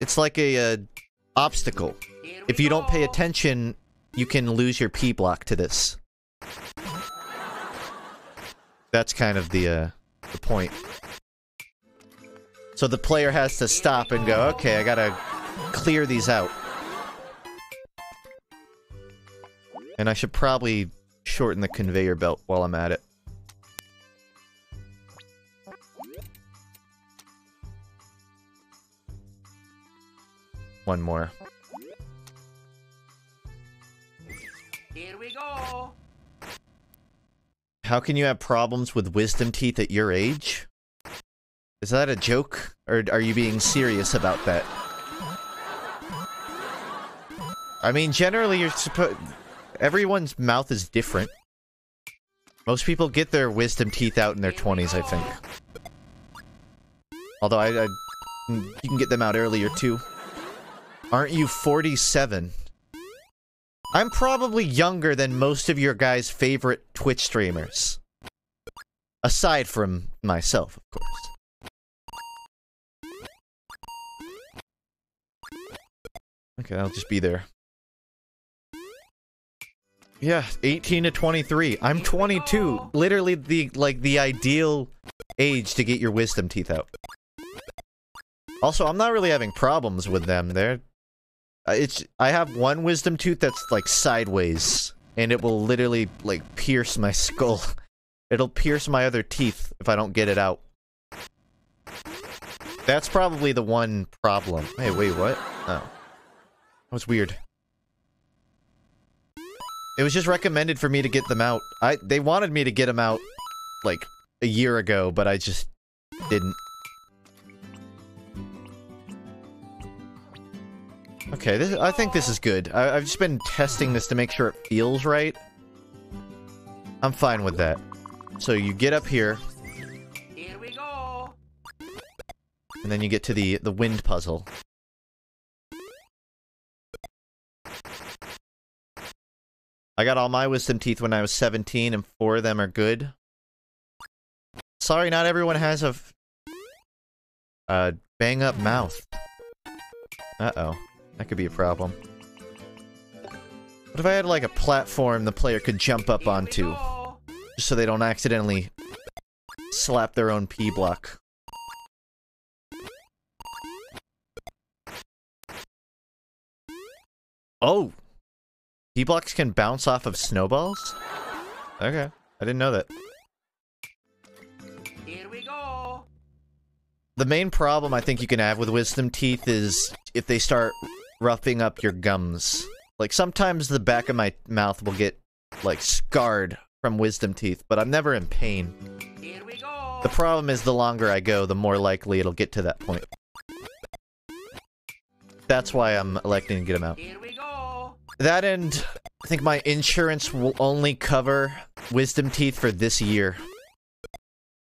It's like a obstacle. If you don't pay attention, you can lose your P block to this. That's kind of the point. So the player has to stop and go, okay, I gotta clear these out. And I should probably shorten the conveyor belt while I'm at it. One more. Here we go. How can you have problems with wisdom teeth at your age? Is that a joke? Or are you being serious about that? I mean, generally you're supposed... Everyone's mouth is different. Most people get their wisdom teeth out in their 20s, I think. Although you can get them out earlier, too. Aren't you 47? I'm probably younger than most of your guys' favorite Twitch streamers. Aside from myself, of course. Okay, I'll just be there. Yeah, 18 to 23. I'm 22. Literally the ideal age to get your wisdom teeth out. Also, I'm not really having problems with them. I have one wisdom tooth that's like sideways, and it will literally like pierce my skull. It'll pierce my other teeth if I don't get it out. That's probably the one problem. Hey, wait, what? Oh. That was weird. It was just recommended for me to get them out. They wanted me to get them out, like, a year ago, but I just didn't. Okay, I think this is good. I've just been testing this to make sure it feels right. I'm fine with that. So you get up here. Here we go. And then you get to the wind puzzle. I got all my wisdom teeth when I was 17, and 4 of them are good. Sorry, not everyone has a bang-up mouth. Uh-oh. That could be a problem. What if I had, like, a platform the player could jump up onto? Just so they don't accidentally slap their own P block. Oh! P blocks can bounce off of snowballs? Okay. I didn't know that. Here we go. The main problem I think you can have with wisdom teeth is if they start roughing up your gums. Like, sometimes the back of my mouth will get, like, scarred from wisdom teeth, but I'm never in pain. Here we go. The problem is the longer I go, the more likely it'll get to that point. That's why I'm electing to get them out. Here we go. That and I think my insurance will only cover wisdom teeth for this year.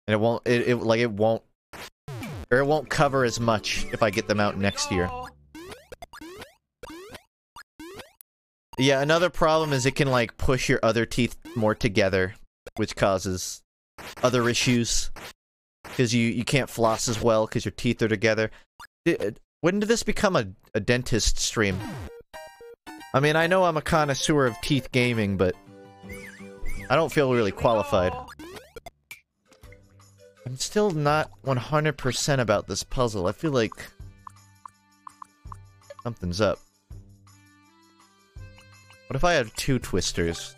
And it won't cover as much if I get them out next year. Yeah, another problem is it can, like, push your other teeth more together, which causes other issues. Because you can't floss as well because your teeth are together. When did this become a dentist stream? I mean, I know I'm a connoisseur of teeth gaming, but I don't feel really qualified. I'm still not 100% about this puzzle. I feel like something's up. What if I had 2 twisters?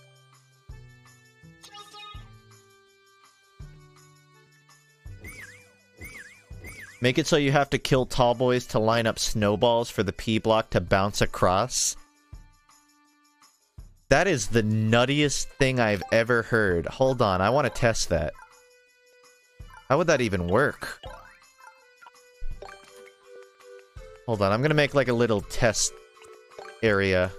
Make it so you have to kill tall boys to line up snowballs for the P block to bounce across. That is the nuttiest thing I've ever heard. Hold on, I want to test that. How would that even work? Hold on, I'm gonna make like a little test area.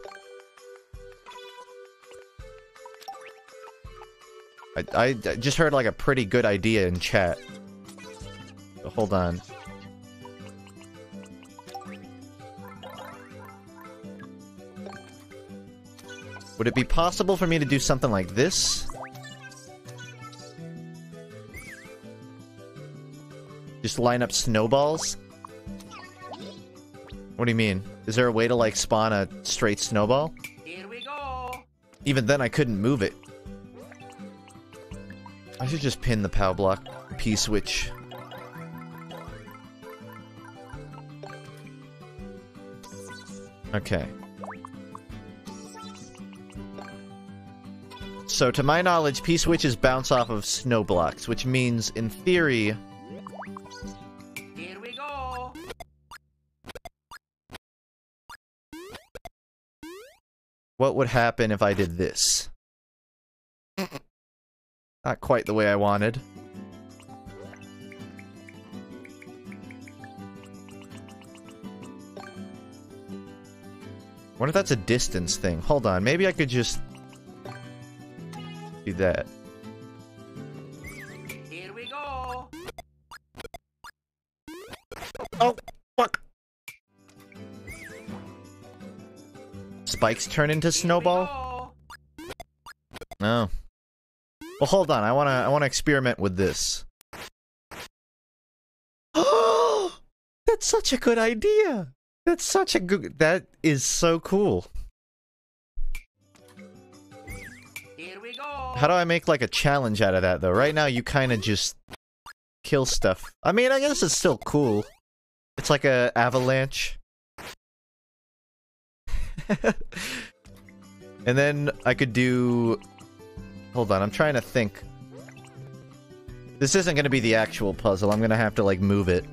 I just heard like a pretty good idea in chat. So hold on. Would it be possible for me to do something like this? Just line up snowballs? What do you mean? Is there a way to, like, spawn a straight snowball? Here we go. Even then, I couldn't move it. I should just pin the POW block P-switch. Okay. So, to my knowledge, P-switches bounce off of snow blocks, which means, in theory... Here we go. What would happen if I did this? Not quite the way I wanted. What if that's a distance thing? Hold on, maybe I could just... do that. Here we go. Oh, fuck! Spikes turn into snowball? No. Well, hold on. I wanna experiment with this. Oh, that's such a good idea. That's such a good. That is so cool. Here we go. How do I make like a challenge out of that though? Right now, you kind of just kill stuff. I mean, I guess it's still cool. It's like a avalanche. And then I could do... Hold on, I'm trying to think. This isn't going to be the actual puzzle. I'm going to have to, like, move it.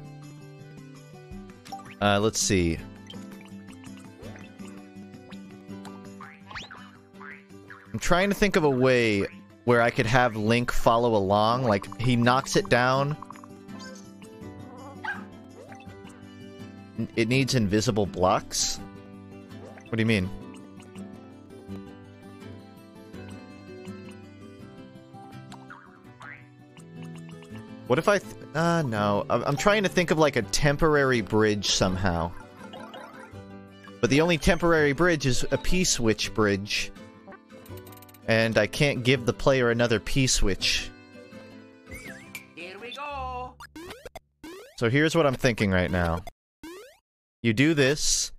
Let's see. I'm trying to think of a way where I could have Link follow along. Like, he knocks it down. It needs invisible blocks? What do you mean? What if I... no. I'm trying to think of, like, a temporary bridge somehow. But the only temporary bridge is a P-switch bridge. And I can't give the player another P-switch. Here we go. So here's what I'm thinking right now. You do this.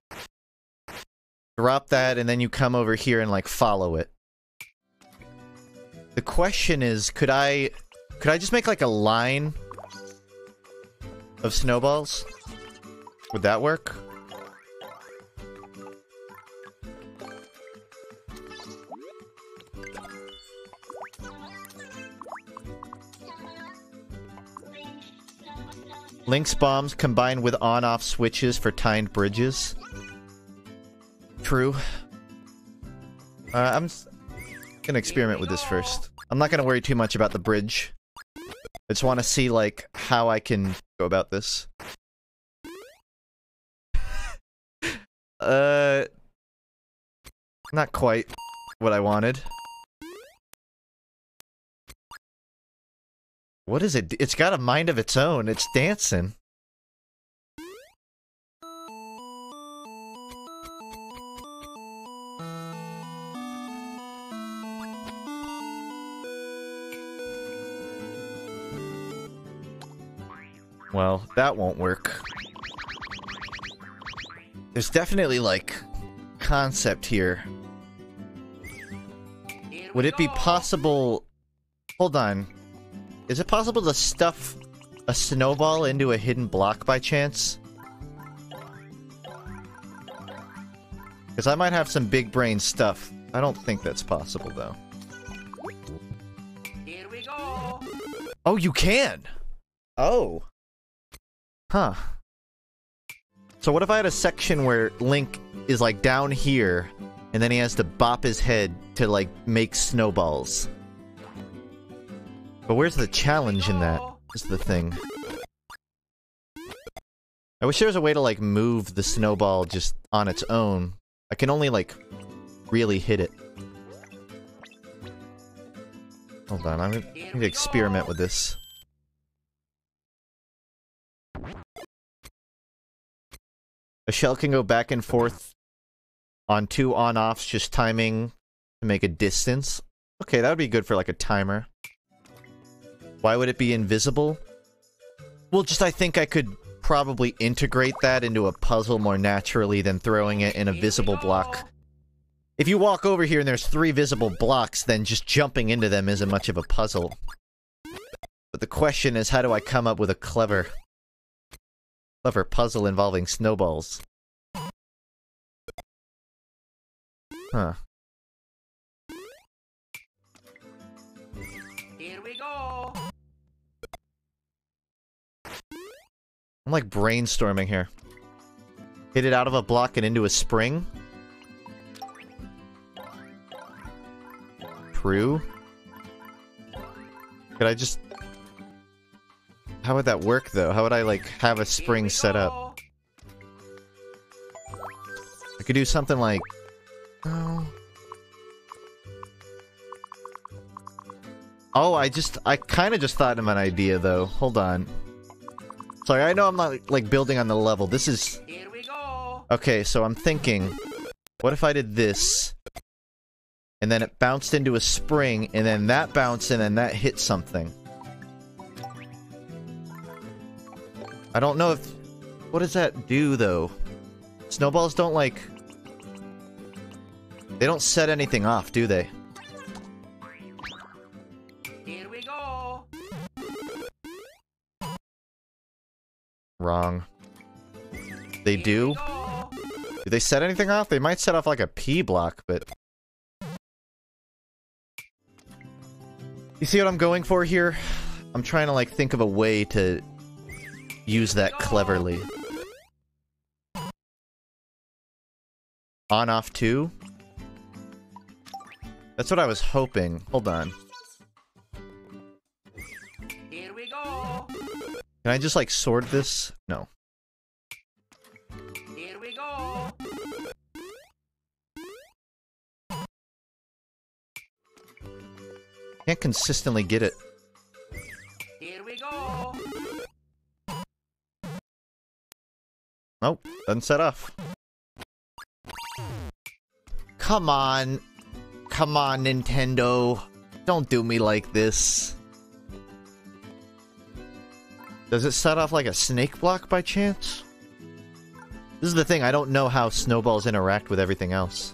Drop that, and then you come over here and, like, follow it. The question is, could I just make, like, a line of snowballs? Would that work? Link's bombs combined with on-off switches for timed bridges. True. I'm gonna experiment with this first. I'm not gonna worry too much about the bridge. I just want to see, like, how I can go about this. Not quite what I wanted. What is it? It's got a mind of its own. It's dancing. Well, that won't work. There's definitely, like, concept here. Would it be possible... Hold on. Is it possible to stuff a snowball into a hidden block by chance? Because I might have some big brain stuff. I don't think that's possible, though. Here we go. Oh, you can! Oh. Huh. So what if I had a section where Link is, like, down here, and then he has to bop his head to, like, make snowballs? But where's the challenge in that, is the thing. I wish there was a way to, like, move the snowball just on its own. I can only, like, really hit it. Hold on, I'm gonna need to experiment with this. A shell can go back and forth on 2 on-offs, just timing to make a distance. Okay, that would be good for, like, a timer. Why would it be invisible? Well, just I think I could probably integrate that into a puzzle more naturally than throwing it in a visible block. If you walk over here and there's 3 visible blocks, then just jumping into them isn't much of a puzzle. But the question is, how do I come up with a clever puzzle involving snowballs? Huh. Here we go. I'm like brainstorming here. Hit it out of a block and into a spring? True. Could I just... How would that work, though? How would I, like, have a spring set up? I could do something like... Oh... Oh, I kinda just thought of an idea, though. Hold on. Sorry, I know I'm not, like, building on the level. This is... Here we go. Okay, so I'm thinking... What if I did this? And then it bounced into a spring, and then that bounced, and then that hit something. I don't know if... What does that do, though? Snowballs don't, like... They don't set anything off, do they? Here we go. Wrong. They do? Do they set anything off? They might set off, like, a P block, but... You see what I'm going for here? I'm trying to, like, think of a way to use that cleverly. On-off 2? That's what I was hoping. Hold on. Here we go. Can I just, like, sword this? No. Here we go. Can't consistently get it. Here we go. Nope, doesn't set off. Come on. Come on, Nintendo. Don't do me like this. Does it set off like a snake block by chance? This is the thing, I don't know how snowballs interact with everything else.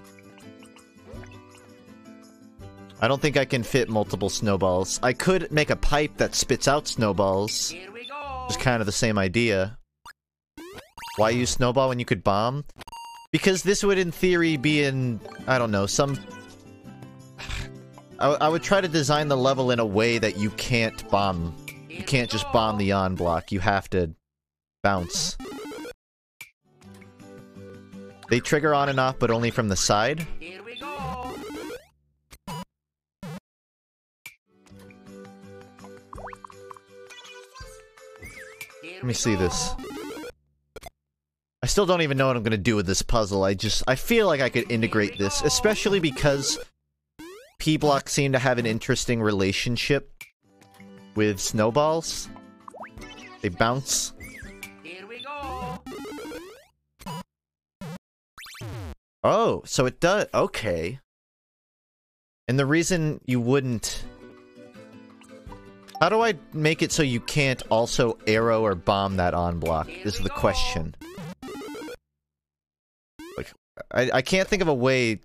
I don't think I can fit multiple snowballs. I could make a pipe that spits out snowballs. Here we go. Which is kind of the same idea. Why use snowball when you could bomb? Because this would, in theory, be in... I don't know, some... I would try to design the level in a way that you can't bomb. You can't just bomb the on block. You have to bounce. They trigger on and off, but only from the side. Here we go. Let me see this. I still don't even know what I'm gonna do with this puzzle. I feel like I could integrate this, especially because P-blocks seem to have an interesting relationship with snowballs. They bounce. Here we go. Oh, so it does. Okay. And the reason you wouldn't... How do I make it so you can't also arrow or bomb that on block? This is the question. Like, I can't think of a way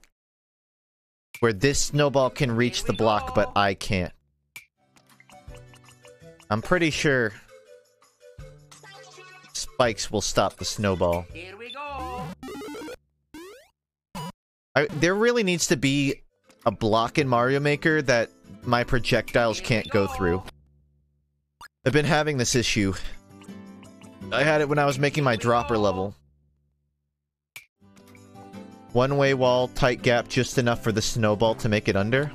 where this snowball can reach the block, but I can't. I'm pretty sure spikes will stop the snowball. Here we go. There really needs to be a block in Mario Maker that my projectiles can't go through. I've been having this issue. I had it when I was making my dropper level. One-way wall, tight gap, just enough for the snowball to make it under.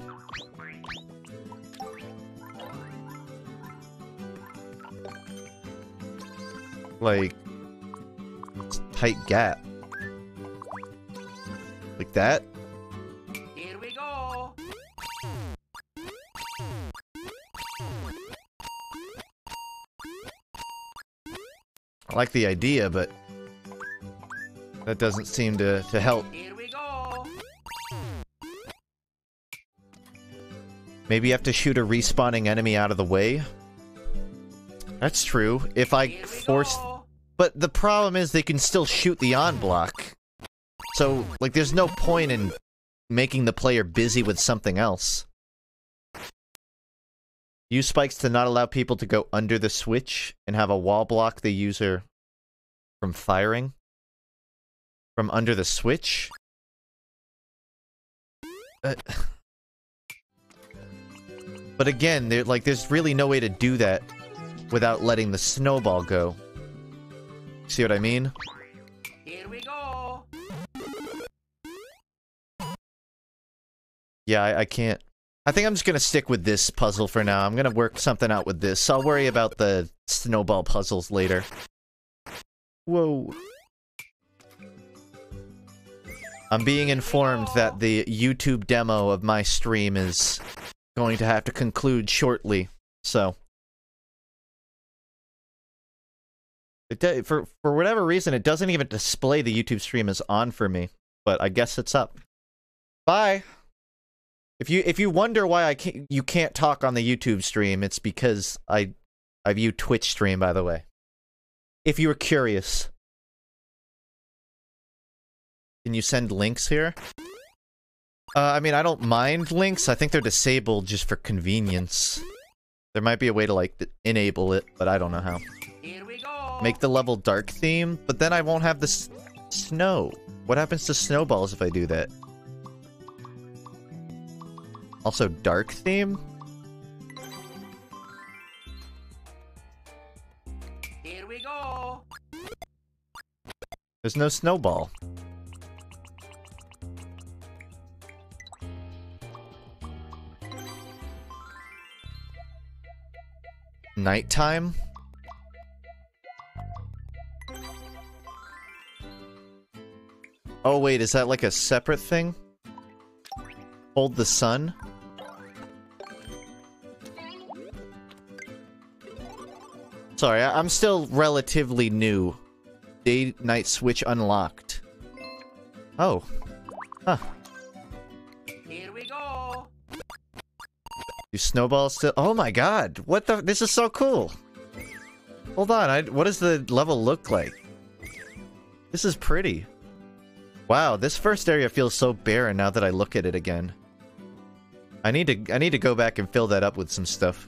Like, tight gap. Like that? Here we go. I like the idea, but that doesn't seem to help. Here we go. Maybe you have to shoot a respawning enemy out of the way? That's true. If I Here we force... go. But the problem is they can still shoot the on block. So, like, there's no point in making the player busy with something else. Use spikes to not allow people to go under the switch and have a wall block the user from firing. From under the switch? But again, there's really no way to do that without letting the snowball go. See what I mean? Here we go. Yeah, I can't. I think I'm just gonna stick with this puzzle for now. I'm gonna work something out with this. I'll worry about the snowball puzzles later. Whoa. I'm being informed that the YouTube demo of my stream is going to have to conclude shortly, so... For whatever reason, it doesn't even display the YouTube stream as on for me, but I guess it's up. Bye! If you wonder why you can't talk on the YouTube stream, it's because I view Twitch stream, by the way. If you were curious. Can you send links here? I mean, I don't mind links. I think they're disabled just for convenience. There might be a way to, like, enable it, but I don't know how. Here we go. Make the level dark theme, but then I won't have the snow. What happens to snowballs if I do that? Also, dark theme? Here we go. There's no snowball. Nighttime? Oh wait, is that like a separate thing? Hold the sun? Sorry, I'm still relatively new. Day-night switch unlocked. Oh. Huh. Here we go. Do snowballs still- Oh my god! What the- This is so cool! Hold on, what does the level look like? This is pretty. Wow, this first area feels so barren now that I look at it again. I need to go back and fill that up with some stuff.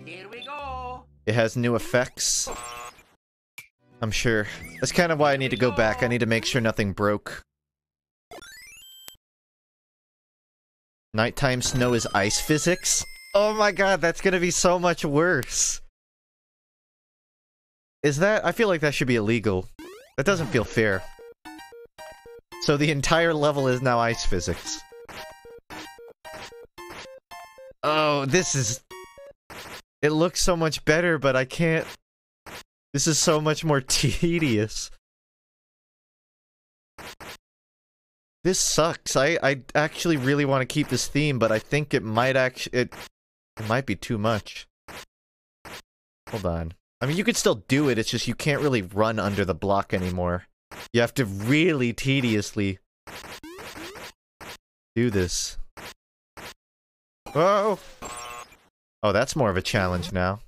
Here we go. It has new effects. I'm sure. That's kind of why I need to go back. I need to make sure nothing broke. Nighttime snow is ice physics? Oh my god, that's gonna be so much worse. Is that? I feel like that should be illegal. That doesn't feel fair. So the entire level is now ice physics. Oh, this is... It looks so much better, but I can't... This is so much more tedious. This sucks. I actually really want to keep this theme, but I think it might it might be too much. Hold on. I mean, you could still do it, it's just you can't really run under the block anymore. You have to really tediously do this. Whoa! Oh, that's more of a challenge now.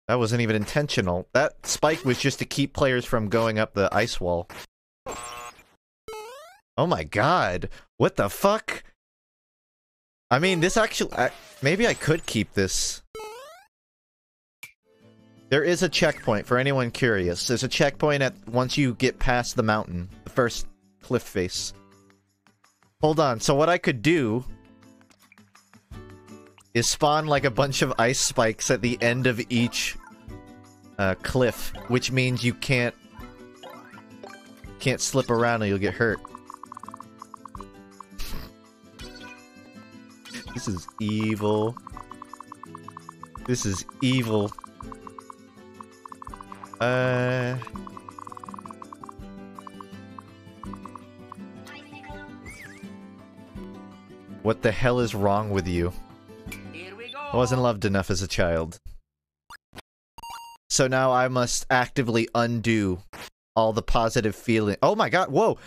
That wasn't even intentional. That spike was just to keep players from going up the ice wall. Oh my god! What the fuck? I mean, this actually... maybe I could keep this. There is a checkpoint for anyone curious. There's a checkpoint at once you get past the mountain, the first cliff face. Hold on. So what I could do is spawn like a bunch of ice spikes at the end of each cliff, which means you can't slip around or you'll get hurt. This is evil. This is evil. What the hell is wrong with you? Here we go. I wasn't loved enough as a child. So now I must actively undo all the positive feeling. Oh my god, whoa!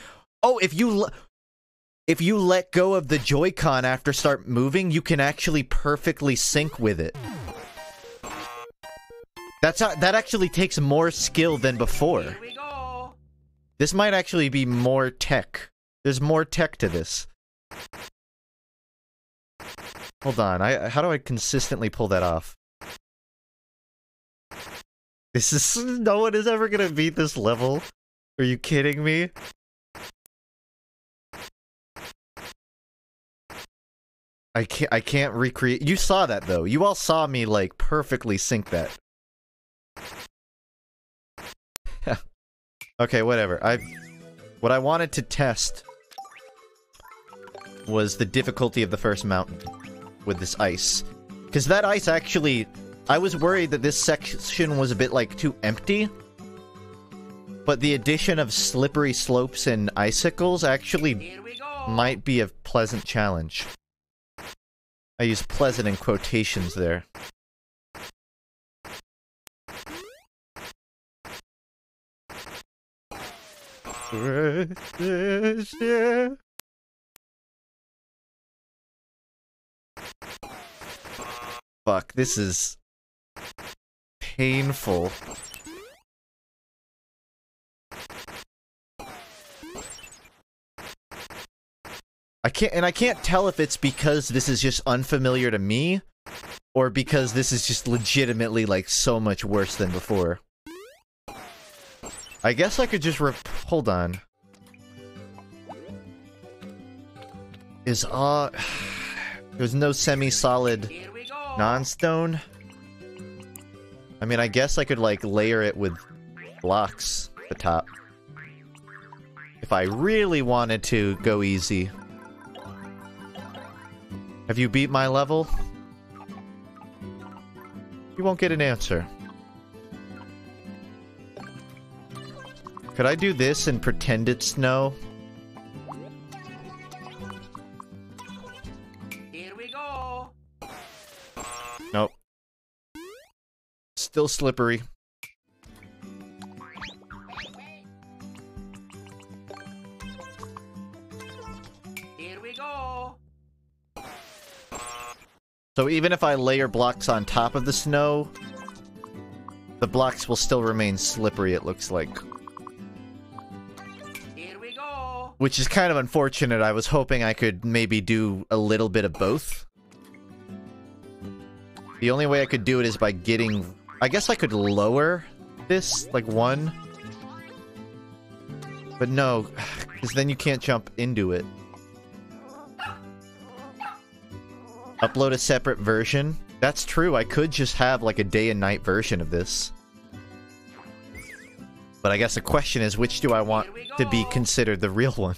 Oh, if you let go of the Joy-Con after start moving, you can actually perfectly sync with it. That actually takes more skill than before. Here we go. This might actually be more tech. There's more tech to this. Hold on, how do I consistently pull that off? This is... no one is ever gonna beat this level. Are you kidding me? I can't recreate... You saw that, though. You all saw me, like, perfectly sync that. Okay, whatever. What I wanted to test was the difficulty of the first mountain with this ice. Because that ice actually... I was worried that this section was a bit, like, too empty. But the addition of slippery slopes and icicles actually might be a pleasant challenge. I use pleasant in quotations there. Fuck, this is painful. I can't tell if it's because this is just unfamiliar to me, or because this is just legitimately, like, so much worse than before. I guess I could just hold on. There's no semi-solid non-stone? I mean, I guess I could, like, layer it with blocks at the top. If I really wanted to go easy. Have you beat my level? You won't get an answer. Could I do this and pretend it's snow? Here we go. Nope. Still slippery. Here we go. So even if I layer blocks on top of the snow, the blocks will still remain slippery, it looks like. Here we go. Which is kind of unfortunate. I was hoping I could maybe do a little bit of both. The only way I could do it is by getting... I guess I could lower this, like, one. But no, because then you can't jump into it. Upload a separate version? That's true, I could just have, like, a day and night version of this. But I guess the question is, which do I want to be considered the real one?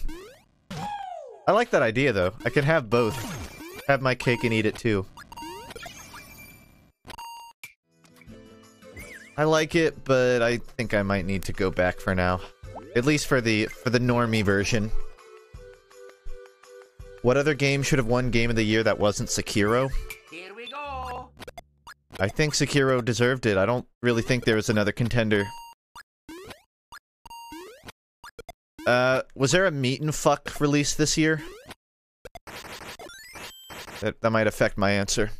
I like that idea, though. I can have both. Have my cake and eat it, too. I like it, but I think I might need to go back for now. At least for the normie version. What other game should have won Game of the Year that wasn't Sekiro? Here we go. I think Sekiro deserved it. I don't really think there was another contender. Was there a Meat and Fuck release this year? That might affect my answer.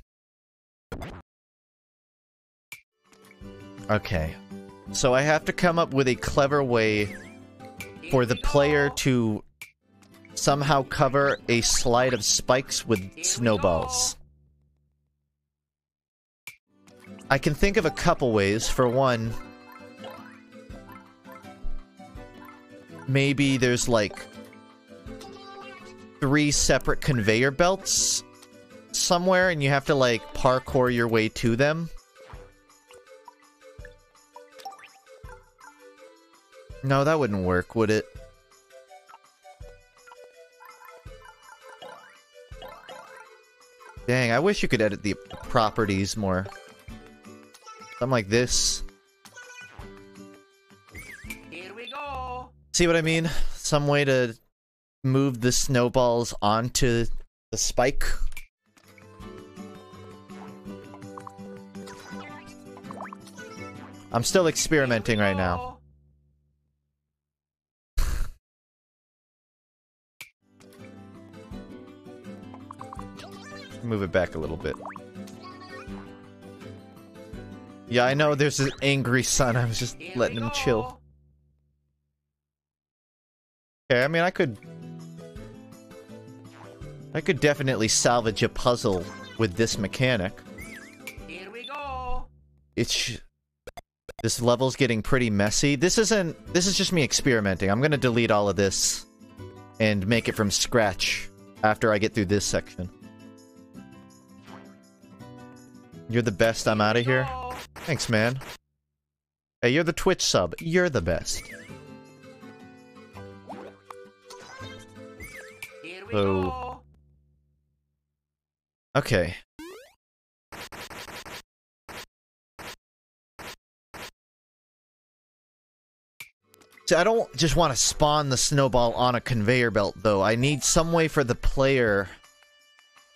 Okay. So I have to come up with a clever way for the player to somehow cover a slide of spikes with snowballs. I can think of a couple ways. For one, maybe there's like 3 separate conveyor belts somewhere and you have to like parkour your way to them. No, that wouldn't work, would it? Dang, I wish you could edit the properties more. Something like this. Here we go. See what I mean? Some way to move the snowballs onto the spike. I'm still experimenting right now. Move it back a little bit. Yeah, I know there's an angry son. I was just letting him chill. Okay, I mean, I could definitely salvage a puzzle with this mechanic. Here we go. This level's getting pretty messy. This is just me experimenting. I'm gonna delete all of this and make it from scratch after I get through this section. You're the best. I'm out of here. Thanks, man. Hey, you're the Twitch sub. You're the best. Here we go. Okay. See, I don't just want to spawn the snowball on a conveyor belt, though. I need some way for the player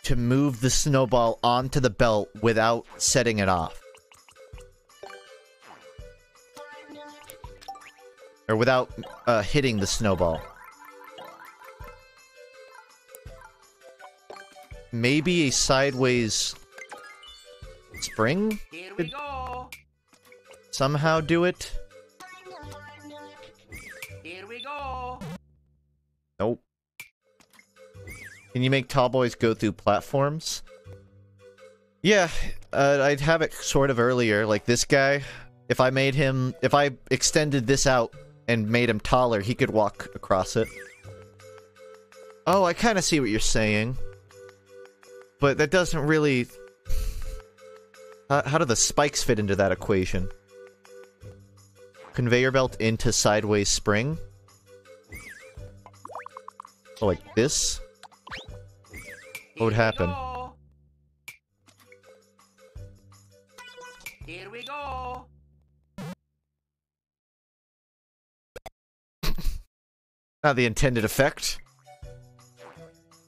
to move the snowball onto the belt without setting it off. Or without hitting the snowball. Maybe a sideways spring Here we go. somehow do it. Here we go. Nope. Can you make tall boys go through platforms? Yeah, I'd have it sort of earlier. Like this guy, if I extended this out and made him taller, he could walk across it. Oh, I kind of see what you're saying. But that doesn't really... How do the spikes fit into that equation? Conveyor belt into sideways spring? Oh, like this? What would happen? Here we go. Not the intended effect.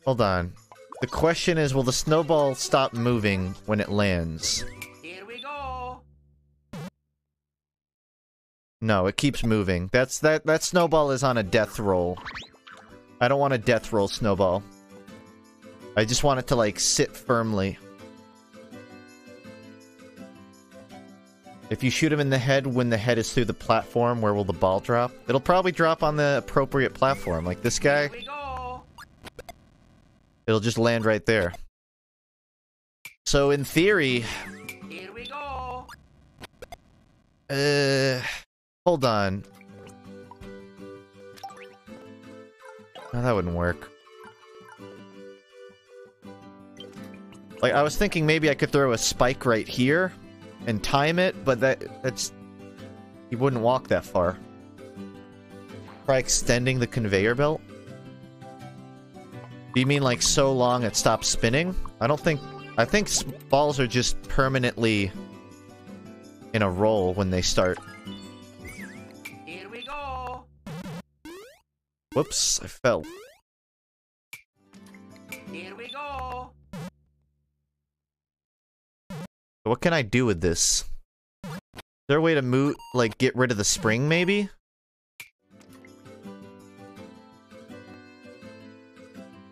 Hold on. The question is, will the snowball stop moving when it lands? Here we go. No, it keeps moving. That snowball is on a death roll. I don't want a death roll snowball. I just want it to, like, sit firmly. If you shoot him in the head when the head is through the platform, where will the ball drop? It'll probably drop on the appropriate platform. Like this guy. Here we go. It'll just land right there. So, in theory... Here we go. Hold on. No, that wouldn't work. Like, I was thinking maybe I could throw a spike right here and time it, but that's... He wouldn't walk that far. Try extending the conveyor belt? Do you mean like so long it stops spinning? I don't think... I think balls are just permanently in a roll when they start. Here we go. Whoops, I fell. Here we go. What can I do with this? Is there a way to move, like, get rid of the spring, maybe?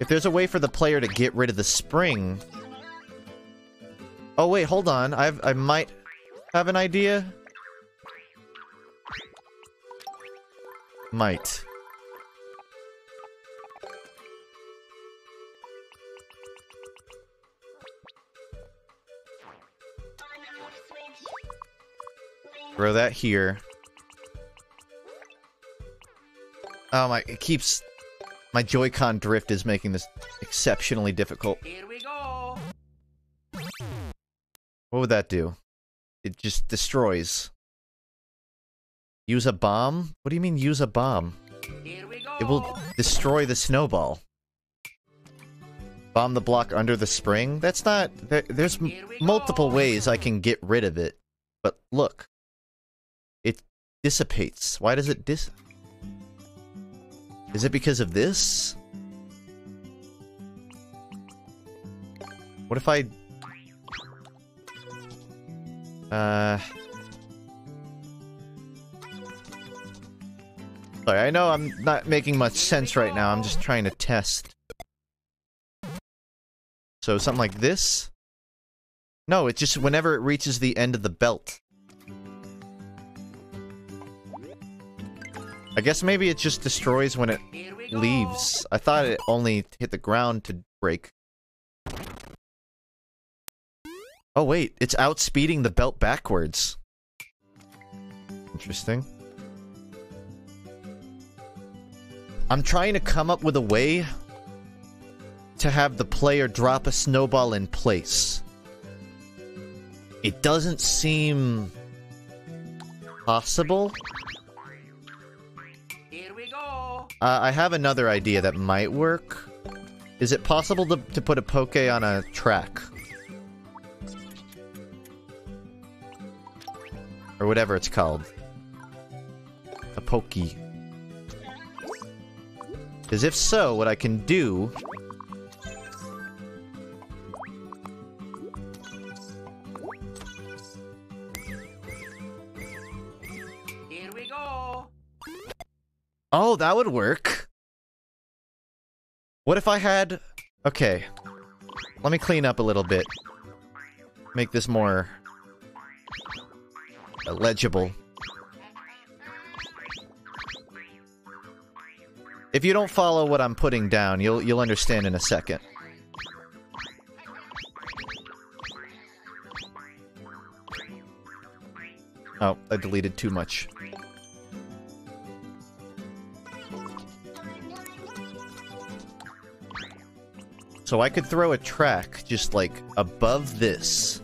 If there's a way for the player to get rid of the spring... Oh, wait, hold on. I might have an idea. Might. Throw that here. Oh my, it keeps... My Joy-Con drift is making this exceptionally difficult. Here we go. What would that do? It just destroys. Use a bomb? What do you mean use a bomb? Here we go. It will destroy the snowball. Bomb the block under the spring? That's not... There's multiple ways I can get rid of it. But look. It dissipates. Why does it Is it because of this? What if I... Sorry, I know I'm not making much sense right now. I'm just trying to test. So something like this? No, it's just whenever it reaches the end of the belt. I guess maybe it just destroys when it leaves. I thought it only hit the ground to break. Oh wait, it's outspeeding the belt backwards. Interesting. I'm trying to come up with a way to have the player drop a snowball in place. It doesn't seem possible. Here we go. I have another idea that might work. Is it possible to put a poke on a track? Or whatever it's called. A pokey. Because if so, what I can do... Here we go. Oh, that would work. What if I had... Okay. Let me clean up a little bit. Make this more... legible. If you don't follow what I'm putting down, you'll understand in a second. Oh, I deleted too much. So I could throw a track just like above this.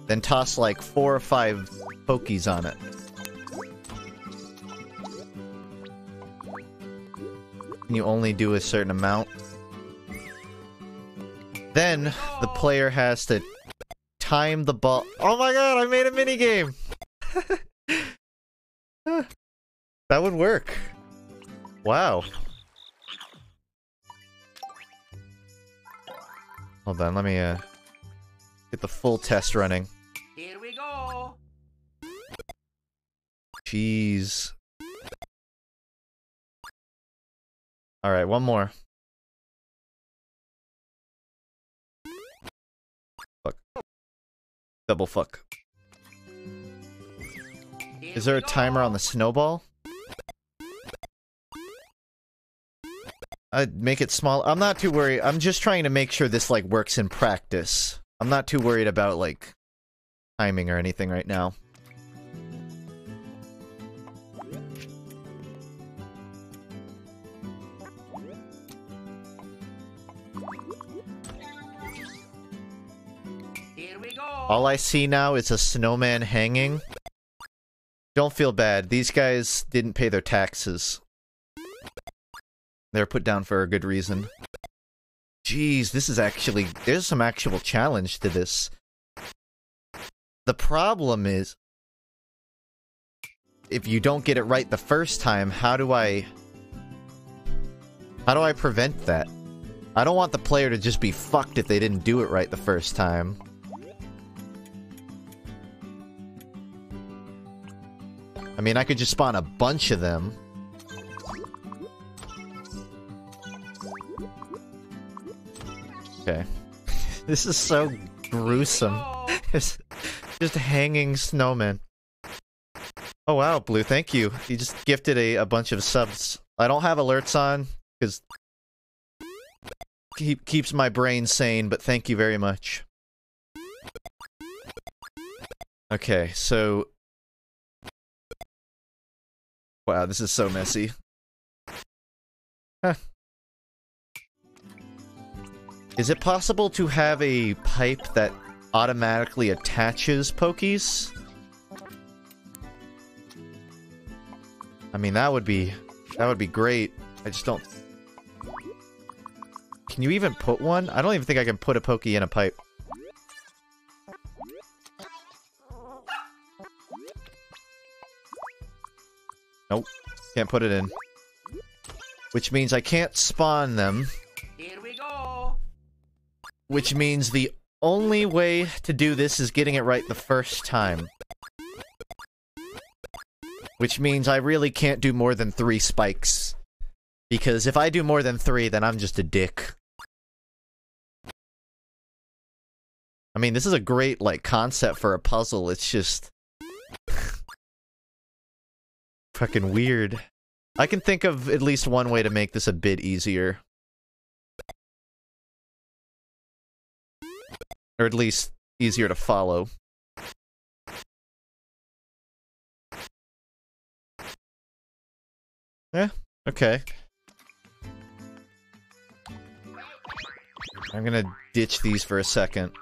Then toss like 4 or 5 pokies on it. Can you only do a certain amount? Then the player has to time the ball. Oh my god, I made a minigame! That would work. Wow. Hold on, let me get the full test running. Here we go. Jeez. Alright, one more. Fuck. Double fuck. Is there a timer on the snowball? I'd make it small. I'm not too worried. I'm just trying to make sure this, like, works in practice. I'm not too worried about, like, timing or anything right now. Here we go. All I see now is a snowman hanging. Don't feel bad. These guys didn't pay their taxes. They're put down for a good reason. Jeez, this is actually... There's some actual challenge to this. The problem is... If you don't get it right the first time, how do I prevent that? I don't want the player to just be fucked if they didn't do it right the first time. I mean, I could just spawn a bunch of them. Okay. This is so gruesome. It's just hanging snowmen. Oh wow, Blue, thank you. You just gifted a bunch of subs. I don't have alerts on, because... keeps my brain sane, but thank you very much. Okay, so... Wow, this is so messy. Huh. Is it possible to have a pipe that automatically attaches Pokies? I mean, that would be great. I just don't... Can you even put one? I don't even think I can put a Poke in a pipe. Nope. Can't put it in. Which means I can't spawn them. Here we go. Which means the only way to do this is getting it right the first time. Which means I really can't do more than 3 spikes. Because if I do more than 3, then I'm just a dick. I mean, this is a great, like, concept for a puzzle. It's just... fucking weird. I can think of at least one way to make this a bit easier. Or at least easier to follow. Yeah, okay. I'm gonna ditch these for a second.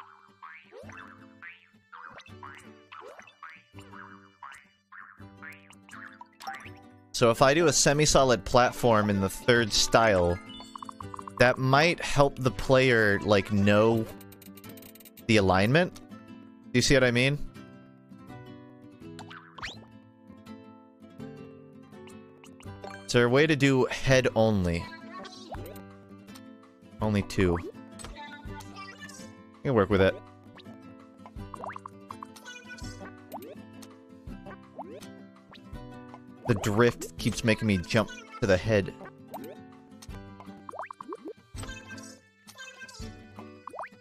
So if I do a semi-solid platform in the 3rd style, that might help the player, like, know the alignment? Do you see what I mean? Is there a way to do head only? Only 2. I can work with it. The drift keeps making me jump to the head.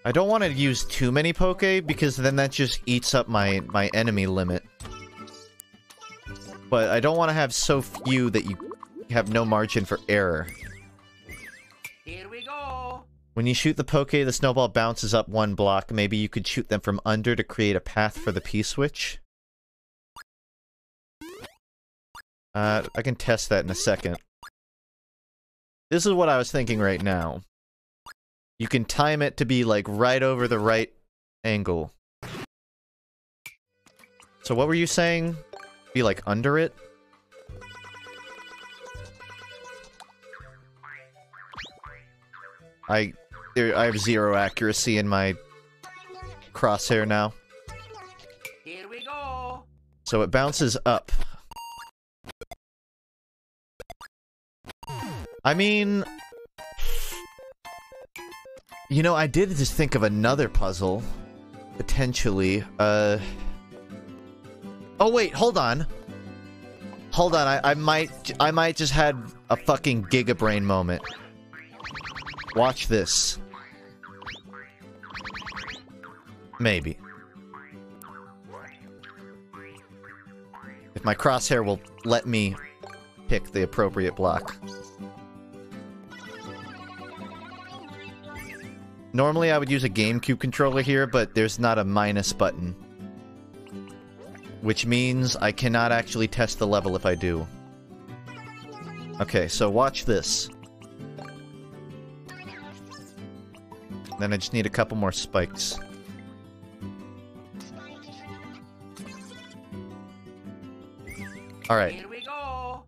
I don't want to use too many Poke, because then that just eats up my enemy limit. But I don't want to have so few that you have no margin for error. Here we go. When you shoot the Poke, the snowball bounces up 1 block. Maybe you could shoot them from under to create a path for the P-switch. I can test that in a second. This is what I was thinking right now. You can time it to be, like, right over the right angle. So what were you saying? Be, like, under it? I have 0 accuracy in my crosshair now. Here we go. So it bounces up. I mean... You know, I did just think of another puzzle. Potentially. Oh wait, hold on. Hold on, I might just had a fucking gigabrain moment. Watch this. Maybe. If my crosshair will let me pick the appropriate block. Normally I would use a GameCube controller here, but there's not a minus button. Which means I cannot actually test the level if I do. Okay, so watch this. Then I just need a couple more spikes. Alright. Here we go.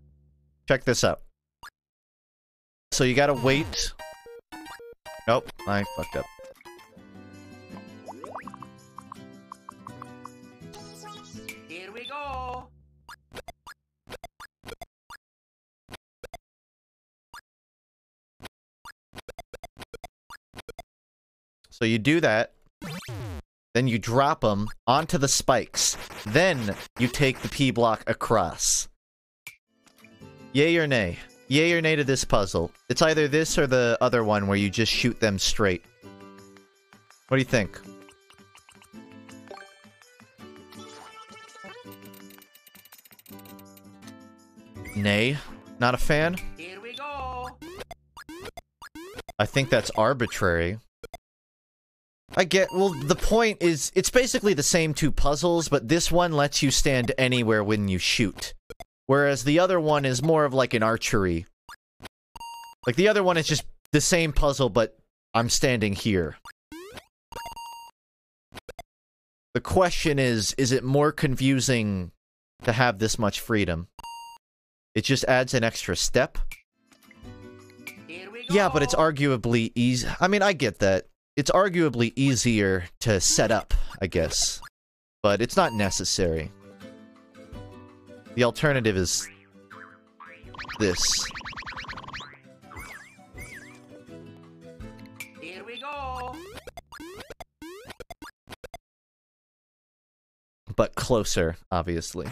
Check this out. So you gotta wait. Nope, I fucked up. Here we go. So you do that. Then you drop them onto the spikes. Then you take the P block across. Yay or nay? Yay or nay to this puzzle? It's either this or the other one where you just shoot them straight. What do you think? Nay? Not a fan? Here we go. I think that's arbitrary. I get, well, the point is, it's basically the same two puzzles, but this one lets you stand anywhere when you shoot. Whereas the other one is more of like an archery. Like, the other one is just the same puzzle, but I'm standing here. The question is it more confusing to have this much freedom? It just adds an extra step? Yeah, but it's arguably easy. I mean, I get that. It's arguably easier to set up, I guess. But it's not necessary. The alternative is this. Here we go. But closer, obviously.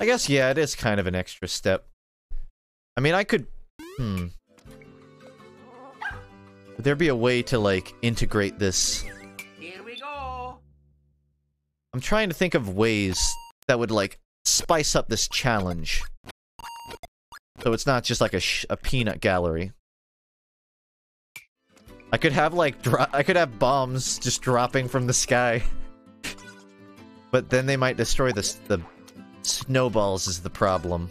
I guess, yeah, it is kind of an extra step. I mean, I could... Would there be a way to, like, integrate this? Here we go. I'm trying to think of ways that would, like, spice up this challenge. So it's not just like a peanut gallery. I could have, like, I could have bombs just dropping from the sky. But then they might destroy the snowballs is the problem.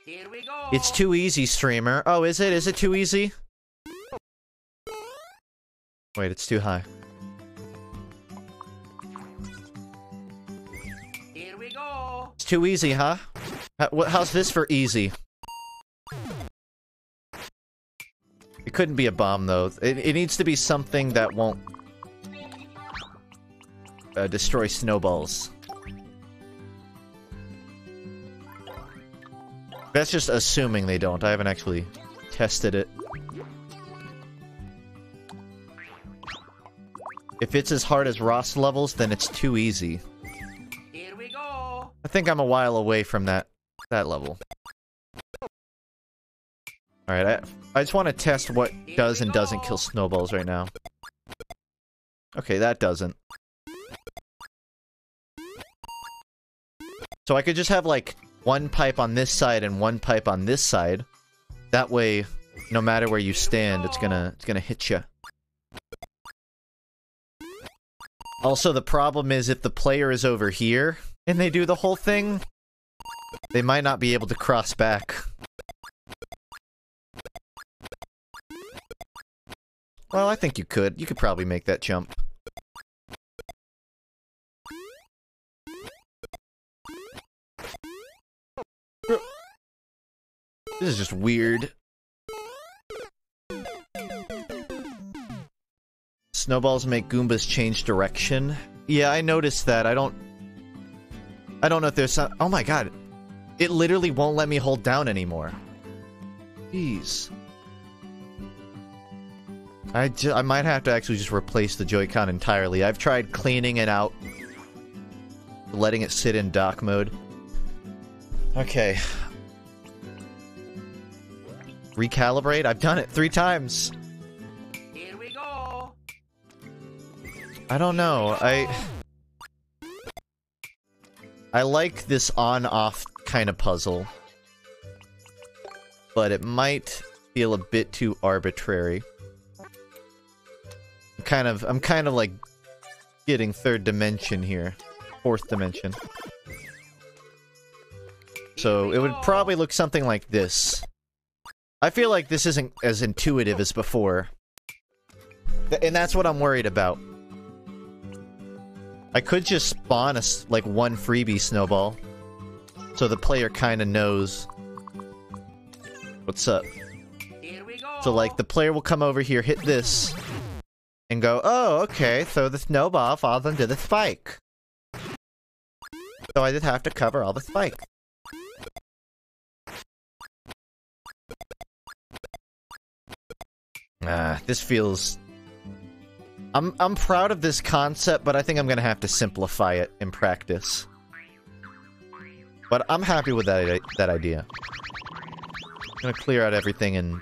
Here we go. It's too easy, streamer. Oh, is it? Is it too easy? Wait, it's too high. Here we go. It's too easy, huh? How's this for easy? It couldn't be a bomb, though. It needs to be something that won't destroy snowballs. That's just assuming they don't. I haven't actually tested it. If it's as hard as Ross levels, then it's too easy. Here we go. I think I'm a while away from that level. Alright, I just want to test what does and doesn't kill snowballs right now. Okay, that doesn't. So I could just have, like, one pipe on this side and one pipe on this side. That way, no matter where you stand, it's gonna hit you. Also, the problem is if the player is over here and they do the whole thing, they might not be able to cross back. Well, I think you could. You could probably make that jump. This is just weird. Snowballs make Goombas change direction. Yeah, I noticed that. I don't know if there's some... Oh my god. It literally won't let me hold down anymore. Jeez. I might have to actually just replace the Joy-Con entirely. I've tried cleaning it out. Letting it sit in dock mode. Okay. Recalibrate? I've done it 3 times. Here we go. I don't know. I like this on-off kind of puzzle. But it might feel a bit too arbitrary. I'm kind of like getting 3rd dimension here. 4th dimension. So it would probably look something like this. I feel like this isn't as intuitive as before. And that's what I'm worried about. I could just spawn like one freebie snowball. So the player kind of knows what's up. Here we go. So like the player will come over here, hit this, and go, oh, okay, so the snowball falls into the spike. So I just have to cover all the spike. This feels... I'm proud of this concept, but I think I'm gonna have to simplify it in practice. But I'm happy with that idea. I'm gonna clear out everything and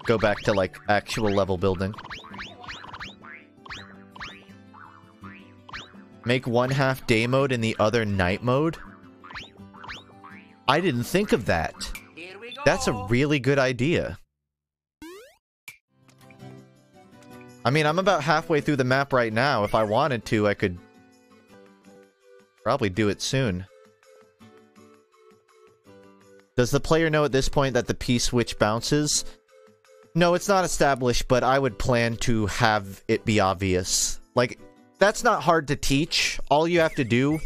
go back to, like, actual level building. Make one half day mode and the other night mode? I didn't think of that. Here we go. That's a really good idea. I mean, I'm about halfway through the map right now. If I wanted to, I could probably do it soon. Does the player know at this point that the P-switch bounces? No, it's not established, but I would plan to have it be obvious. Like, that's not hard to teach. All you have to do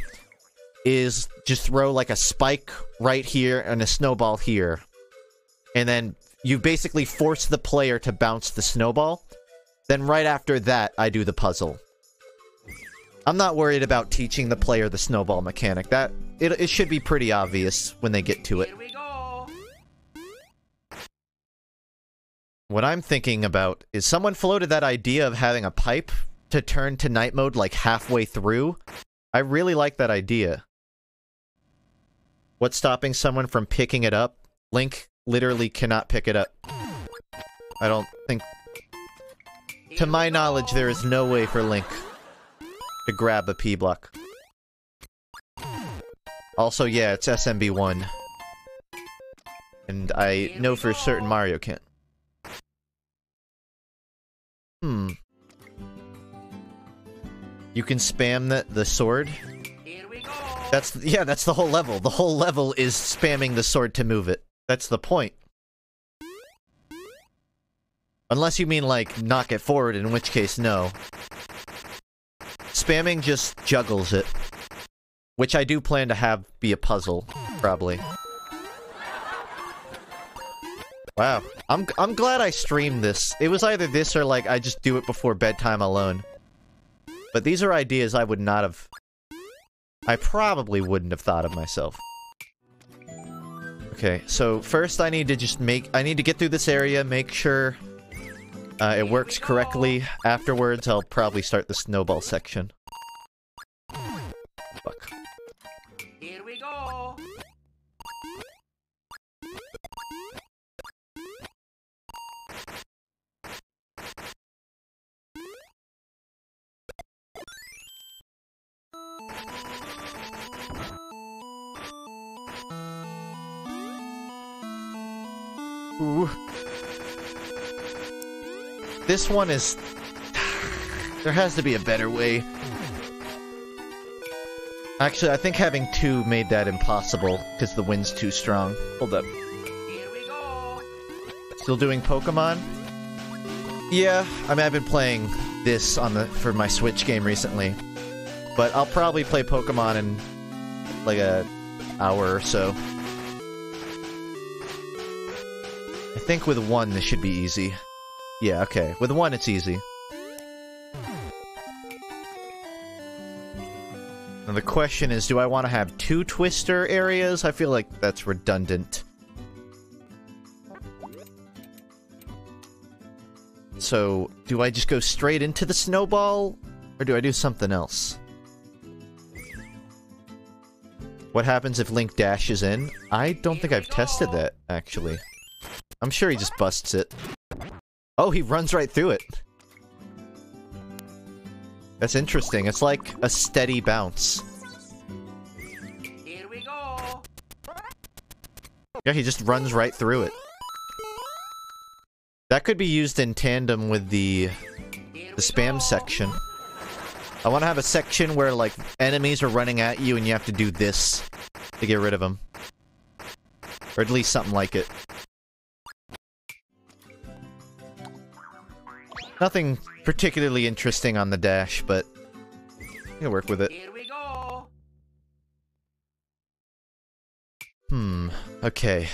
is just throw, like, a spike right here and a snowball here. And then you basically force the player to bounce the snowball. Then right after that, I do the puzzle. I'm not worried about teaching the player the snowball mechanic. It should be pretty obvious when they get to it. Here we go. What I'm thinking about is someone floated that idea of having a pipe to turn to night mode like halfway through. I really like that idea. What's stopping someone from picking it up? Link literally cannot pick it up. I don't think... To my knowledge, there is no way for Link to grab a P-block. Also, yeah, it's SMB1. And I know for certain Mario can't. You can spam the sword? Here we go. That's the whole level. The whole level is spamming the sword to move it. That's the point. Unless you mean, like, knock it forward, in which case, no. Spamming just juggles it. Which I do plan to have be a puzzle, probably. Wow. I'm glad I streamed this. It was either this or, like, I just do it before bedtime alone. But these are ideas I would not have... I probably wouldn't have thought of myself. Okay, so first I need to just I need to get through this area, make sure... it works correctly. Afterwards, I'll probably start the snowball section. Fuck. Here we go. Ooh. This one is... There has to be a better way. Actually, I think having two made that impossible, because the wind's too strong. Hold up. Here we go. Still doing Pokemon? Yeah, I mean, I've been playing this for my Switch game recently. But I'll probably play Pokemon in, like, an hour or so. I think with one, this should be easy. Yeah, okay. With one, it's easy. And the question is, do I want to have two twister areas? I feel like that's redundant. So, do I just go straight into the snowball? Or do I do something else? What happens if Link dashes in? I don't think I've tested that, actually. I'm sure he just busts it. Oh, he runs right through it. That's interesting. It's like a steady bounce. Here we go. Yeah, he just runs right through it. That could be used in tandem with the spam section. I want to have a section where, like, enemies are running at you and you have to do this to get rid of them. Or at least something like it. Nothing particularly interesting on the dash, but I can work with it. Here we go. Okay.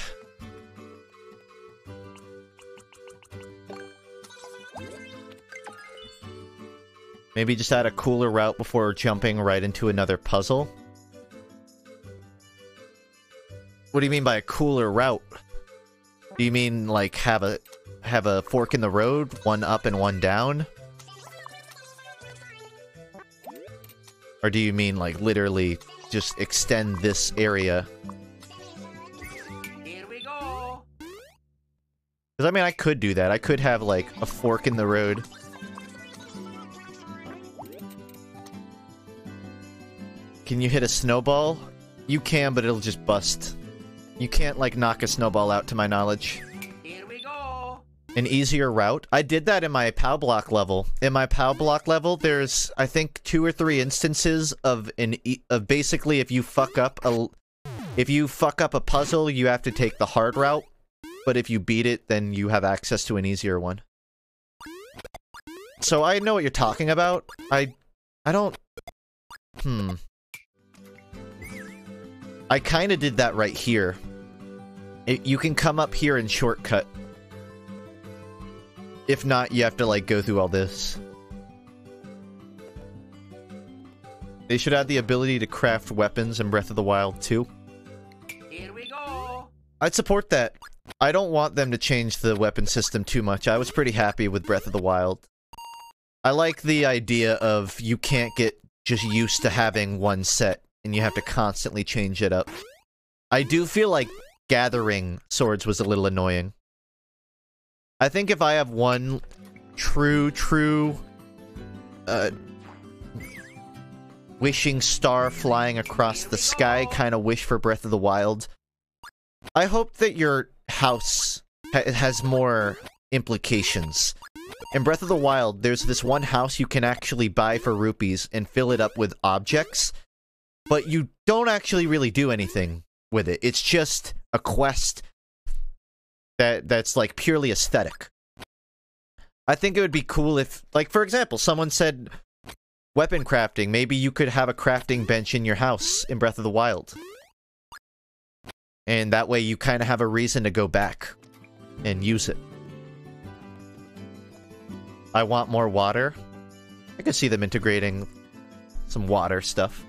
Maybe just add a cooler route before jumping right into another puzzle? What do you mean by a cooler route? Do you mean, like, have a fork in the road, one up and one down? Or do you mean, like, literally just extend this area? Here we go. Because, I mean, I could do that. I could have, like, a fork in the road. Can you hit a snowball? You can, but it'll just bust. You can't, like, knock a snowball out, to my knowledge. Here we go. An easier route? I did that in my POW block level. In my POW block level, there's, I think, 2 or 3 instances of basically if you fuck up a puzzle, you have to take the hard route. But if you beat it, then you have access to an easier one. So I know what you're talking about. I don't... I kinda did that right here. You can come up here and shortcut. If not, you have to, like, go through all this. They should add the ability to craft weapons in Breath of the Wild, too. Here we go. I'd support that. I don't want them to change the weapon system too much. I was pretty happy with Breath of the Wild. I like the idea of you can't get just used to having one set, and you have to constantly change it up. I do feel like gathering swords was a little annoying. I think if I have one true, wishing star flying across the sky kind of wish for Breath of the Wild, I hope that your house has more implications. In Breath of the Wild, there's this one house you can actually buy for rupees and fill it up with objects, but you don't actually really do anything with it. It's just a quest that's like purely aesthetic. I think it would be cool if, like, for example, someone said weapon crafting. Maybe you could have a crafting bench in your house in Breath of the Wild. And that way you kind of have a reason to go back and use it. I want more water. I could see them integrating some water stuff.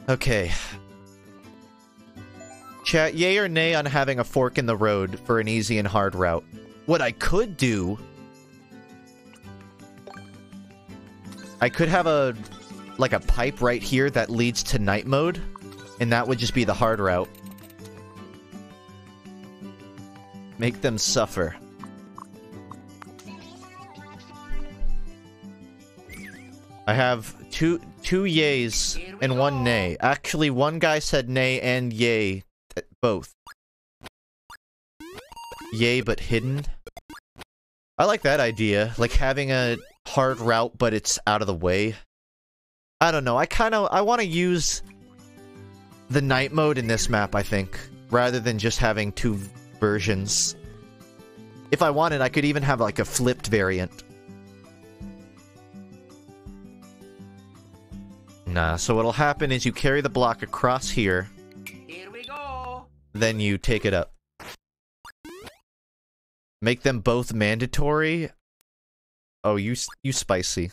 Okay. Chat, yay or nay on having a fork in the road for an easy and hard route? What I could do... I could have a pipe right here that leads to night mode, and that would just be the hard route. Make them suffer. I have two yays and one nay. Actually, one guy said nay and yay, both. Yay, but hidden. I like that idea, like having a hard route, but it's out of the way. I don't know, I want to use the night mode in this map, I think, rather than just having 2 versions. If I wanted, I could even have, like, a flipped variant. Nah, so what'll happen is you carry the block across here. Here we go. Then you take it up. Make them both mandatory? Oh, you spicy.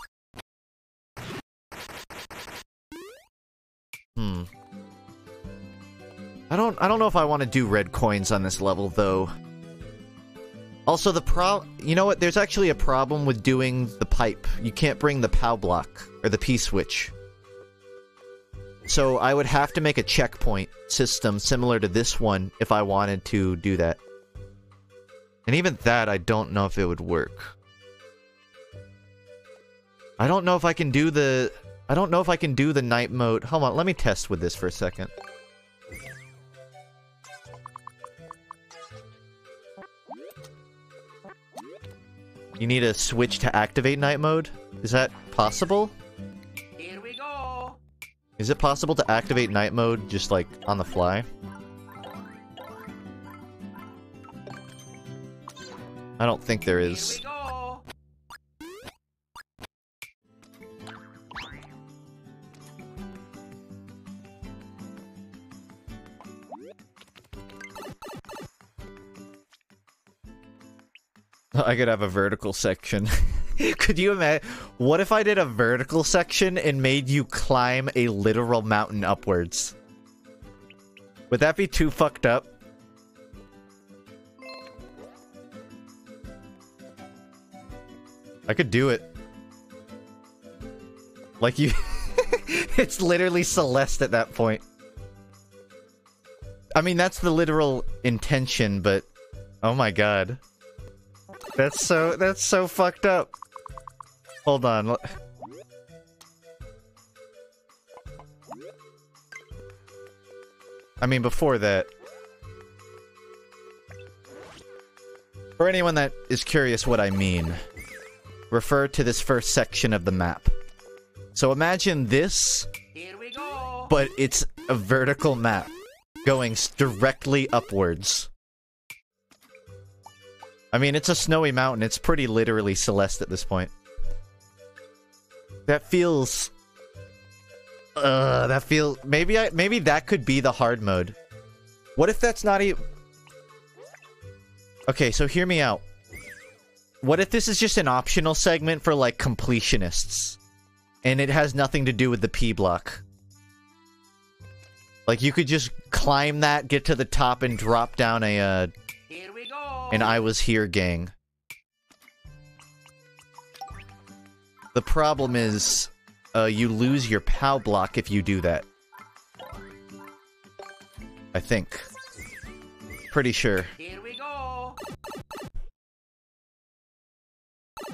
I don't know if I want to do red coins on this level, though. Also, you know what? There's actually a problem with doing the pipe. You can't bring the POW block, or the P-switch. So I would have to make a checkpoint system similar to this one if I wanted to do that. And even that, I don't know if it would work. I don't know if I can do the night mode. Hold on, let me test with this for a second. You need a switch to activate night mode? Is that possible? Here we go. Is it possible to activate night mode just, like, on the fly? I don't think there is. Here we go. I could have a vertical section. Could you imagine? What if I did a vertical section and made you climb a literal mountain upwards? Would that be too fucked up? I could do it. Like you... It's literally Celeste at that point. I mean, that's the literal intention, but... Oh my god. That's so fucked up. Hold on. I mean, before that... For anyone that is curious what I mean, refer to this first section of the map. So imagine this, Here we go. but it's a vertical map going directly upwards. I mean, it's a snowy mountain. It's pretty literally Celeste at this point. That feels... maybe that could be the hard mode. What if that's not even... Okay, so hear me out. What if this is just an optional segment for, like, completionists? And it has nothing to do with the P block? Like, you could just climb that, get to the top, and drop down a, Here we go. an I Was Here gang. The problem is, you lose your POW block if you do that. I think. Pretty sure. Here we go.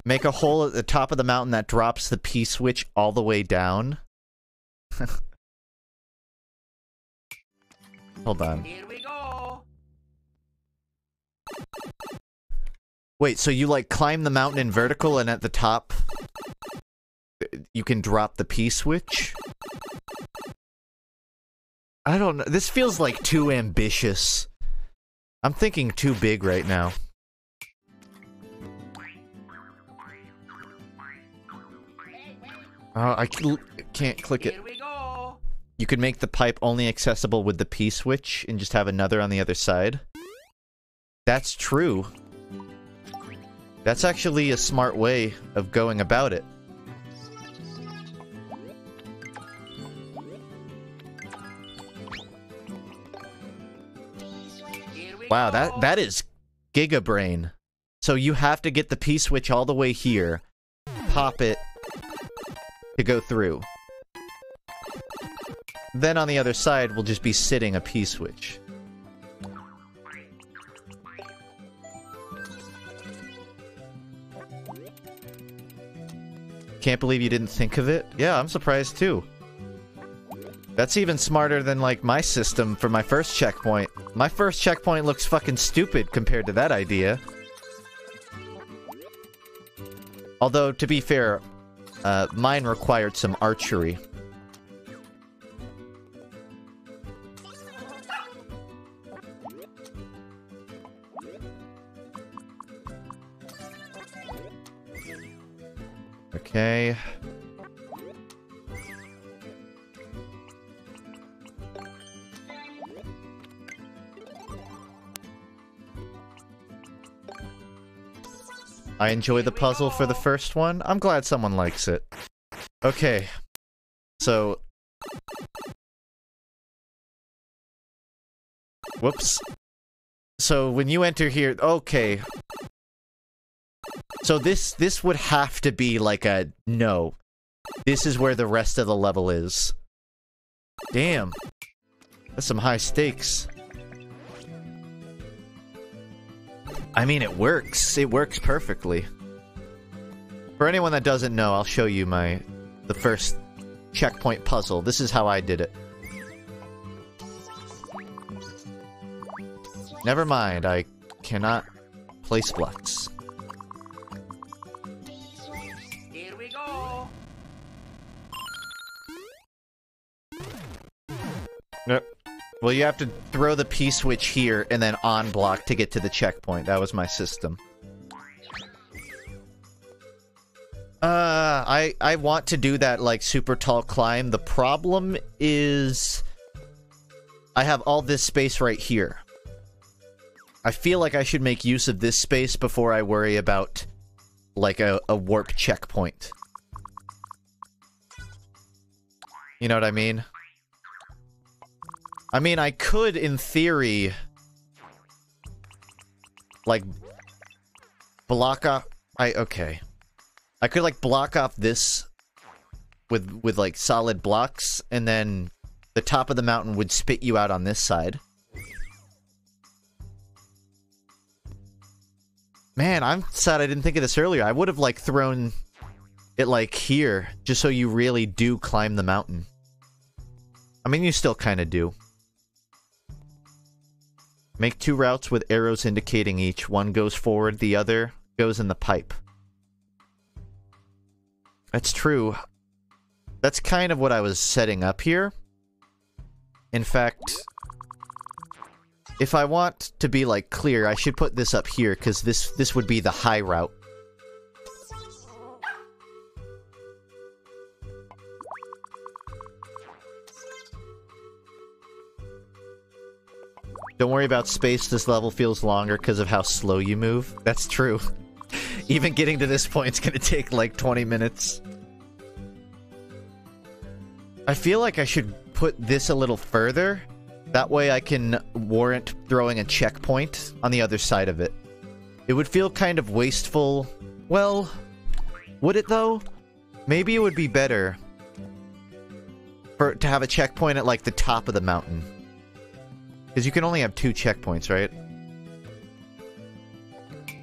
Make a hole at the top of the mountain that drops the P switch all the way down. Hold on. Here we go. Wait, so you, like, climb the mountain in vertical and at the top you can drop the P switch? I don't know. This feels like too ambitious. I'm thinking too big right now. I can't click it. Here we go. You could make the pipe only accessible with the P switch and just have another on the other side. That's true. That's actually a smart way of going about it. Here we Wow, go. that is Giga Brain. So you have to get the P switch all the way here, pop it to go through. Then on the other side will just be sitting a P switch. Can't believe you didn't think of it? Yeah, I'm surprised too. That's even smarter than, like, my system for my first checkpoint. My first checkpoint looks fucking stupid compared to that idea. Although, to be fair, mine required some archery. Okay. I enjoy the puzzle for the first one. I'm glad someone likes it. Okay. So... Whoops. So when you enter here... Okay. So this would have to be like a... No. This is where the rest of the level is. Damn. That's some high stakes. I mean, it works. It works perfectly. For anyone that doesn't know, I'll show you the first checkpoint puzzle. This is how I did it. Never mind, I cannot place blocks. Here we go. Nope. Well, you have to throw the P switch here and then on block to get to the checkpoint. That was my system. I want to do that, like, super tall climb. The problem is I have all this space right here. I feel like I should make use of this space before I worry about, like, a warp checkpoint. You know what I mean? I mean, I could, in theory, like, block off... Okay. I could, like, block off this with, like, solid blocks, and then the top of the mountain would spit you out on this side. Man, I'm sad I didn't think of this earlier. I would have, like, thrown it, like, here, just so you really do climb the mountain. I mean, you still kind of do. Make 2 routes with arrows indicating each. One goes forward, the other goes in the pipe. That's true. That's kind of what I was setting up here. In fact, if I want to be, like, clear, I should put this up here, because this would be the high route. Don't worry about space, this level feels longer because of how slow you move. That's true. Even getting to this point is gonna take like 20 minutes. I feel like I should put this a little further. That way I can warrant throwing a checkpoint on the other side of it. It would feel kind of wasteful. Well, would it though? Maybe it would be better to have a checkpoint at like the top of the mountain. Because you can only have 2 checkpoints, right?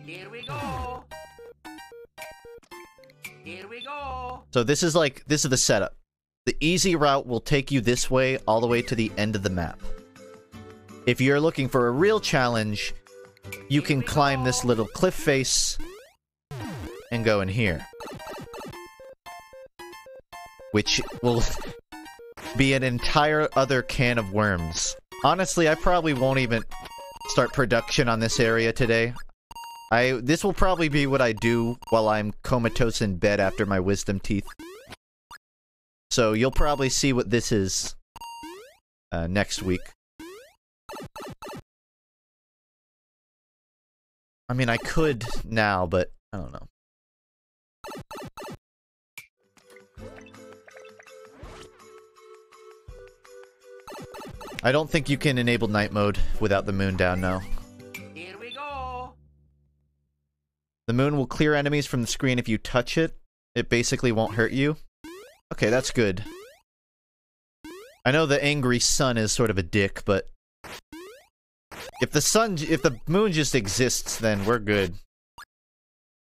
Here we go. Here we go. So this is the setup. The easy route will take you this way all the way to the end of the map. If you're looking for a real challenge, you can climb this little cliff face and go in here. Which will be an entire other can of worms. Honestly, I probably won't even start production on this area today. This will probably be what I do while I'm comatose in bed after my wisdom teeth. So you'll probably see what this is next week. I mean, I could now, but I don't know. I don't think you can enable night mode without the moon down now. Here we go. The moon will clear enemies from the screen if you touch it. It basically won't hurt you. Okay, that's good. I know the angry sun is sort of a dick, but if the moon just exists, then we're good.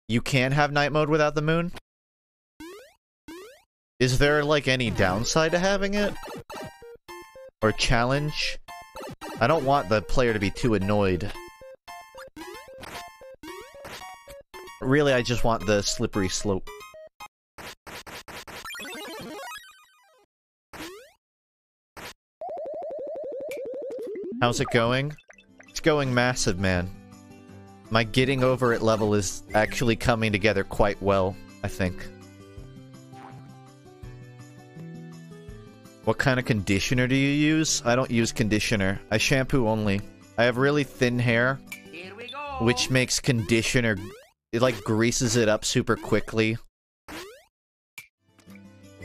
You can have night mode without the moon? Is there, like, any downside to having it? Or challenge? I don't want the player to be too annoyed. Really, I just want the slippery slope. How's it going? It's going massive, man. My getting over it level is actually coming together quite well, I think. What kind of conditioner do you use? I don't use conditioner. I shampoo only. I have really thin hair, Here we go. which makes conditioner... It, like, greases it up super quickly.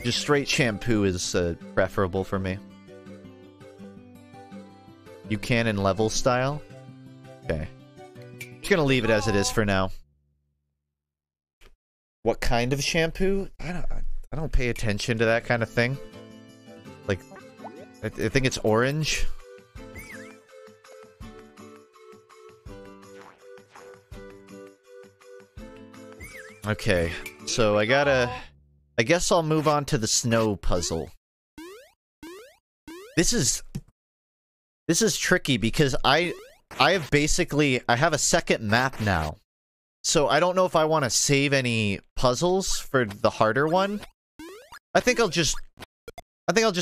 Just straight shampoo is preferable for me. You can in level style? Okay. Just gonna leave it as it is for now. What kind of shampoo? I don't pay attention to that kind of thing. Like, I think it's orange. Okay, so I guess I'll move on to the snow puzzle. This is tricky because I have a second map now. So I don't know if I want to save any puzzles for the harder one. I think I'll just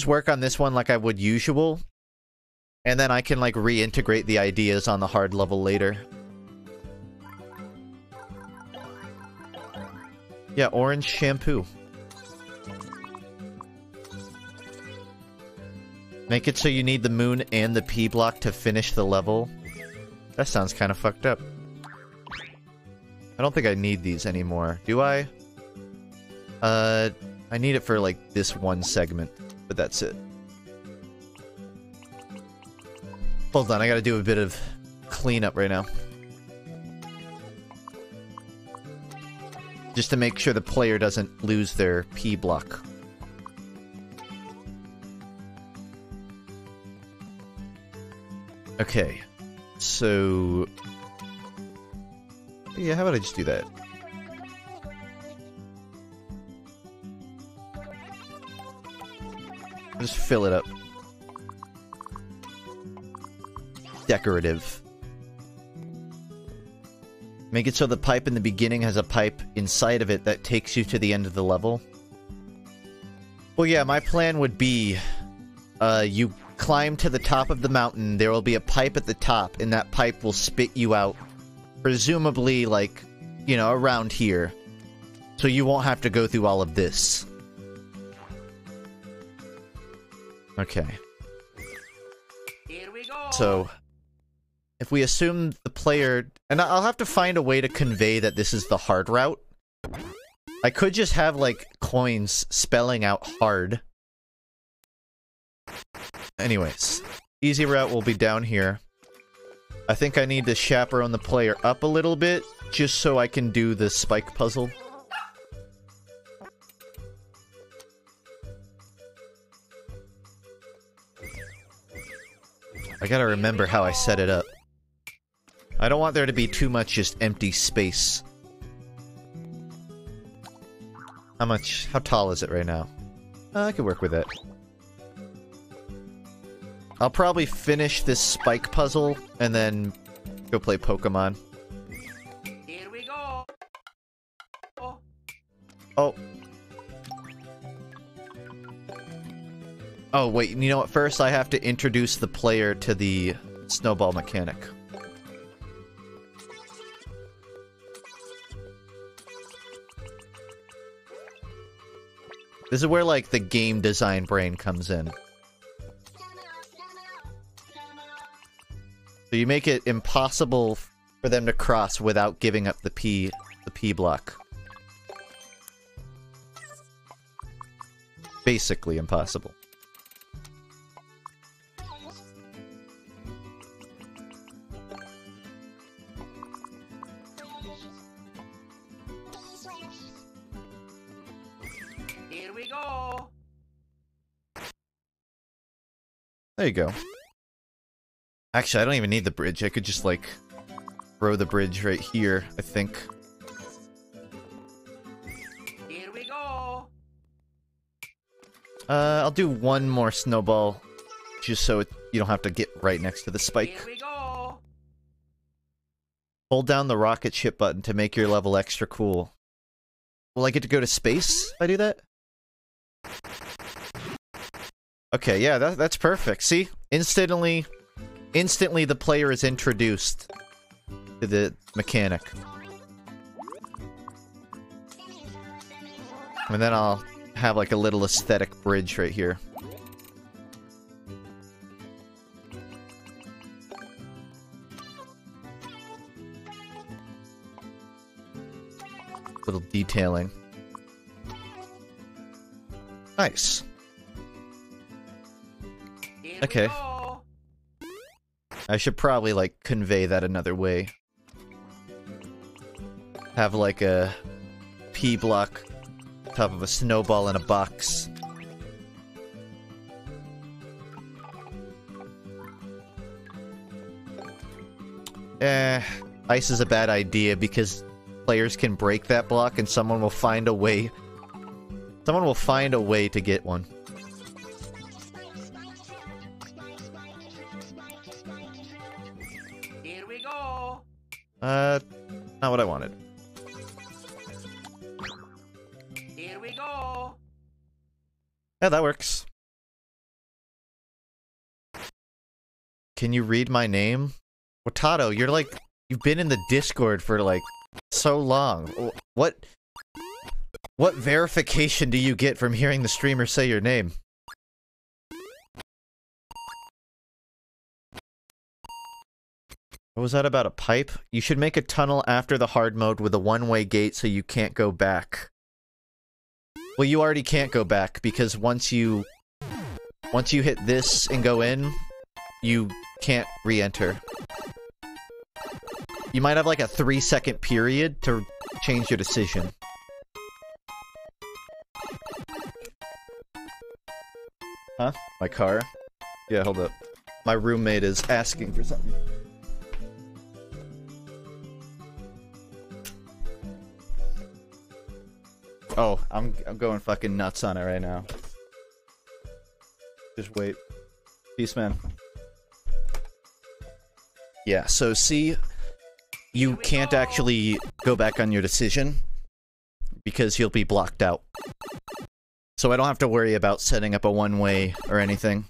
work on this one like I would usual. And then I can, like, reintegrate the ideas on the hard level later. Yeah, orange shampoo. Make it so you need the moon and the P block to finish the level. That sounds kind of fucked up. I don't think I need these anymore. Do I? I need it for, like, this one segment. But that's it. Hold on, I gotta do a bit of cleanup right now. Just to make sure the player doesn't lose their P block. Okay. So... yeah, how about I just do that? Just fill it up. Decorative. Make it so the pipe in the beginning has a pipe inside of it that takes you to the end of the level. Well, yeah, my plan would be, you climb to the top of the mountain, there will be a pipe at the top, and that pipe will spit you out. Presumably, like, you know, around here. So you won't have to go through all of this. Okay. Here we go. So, if we assume the player... And I'll have to find a way to convey that this is the hard route. I could just have, like, coins spelling out hard. Anyways, easy route will be down here. I think I need to chaperone the player up a little bit, just so I can do the spike puzzle. I gotta remember how I set it up. I don't want there to be too much just empty space. How tall is it right now? I could work with it. I'll probably finish this spike puzzle and then go play Pokemon. Here we go. Oh. Oh, wait, you know what? First, I have to introduce the player to the snowball mechanic. This is where, like, the game design brain comes in. So you make it impossible for them to cross without giving up the P block. Basically impossible. Here we go. There you go. Actually, I don't even need the bridge. I could just, like, throw the bridge right here, I think. Here we go. I'll do one more snowball, just so you don't have to get right next to the spike. Here we go. Hold down the rocket ship button to make your level extra cool. Will I get to go to space if I do that? Okay, yeah, that's perfect. See? Instantly the player is introduced to the mechanic. And then I'll have like a little aesthetic bridge right here. Little detailing. Nice. Here Okay. we go. I should probably, like, convey that another way. Have, like, a P block top of a snowball in a box. Ice is a bad idea because players can break that block and someone will find a way... Someone will find a way to get one. Here we go. Not what I wanted. Here we go. Yeah, that works. Can you read my name? Watato, you're like... You've been in the Discord for, like, so long. What verification do you get from hearing the streamer say your name? What was that about a pipe? You should make a tunnel after the hard mode with a one-way gate so you can't go back. Well, you already can't go back because once you hit this and go in, you can't re-enter. You might have like a 3-second period to change your decision. Huh? My car? Yeah, hold up. My roommate is asking for something. Oh, I'm going fucking nuts on it right now. Just wait. Peace, man. Yeah, so see, you can't actually go back on your decision because you'll be blocked out. So I don't have to worry about setting up a one-way or anything.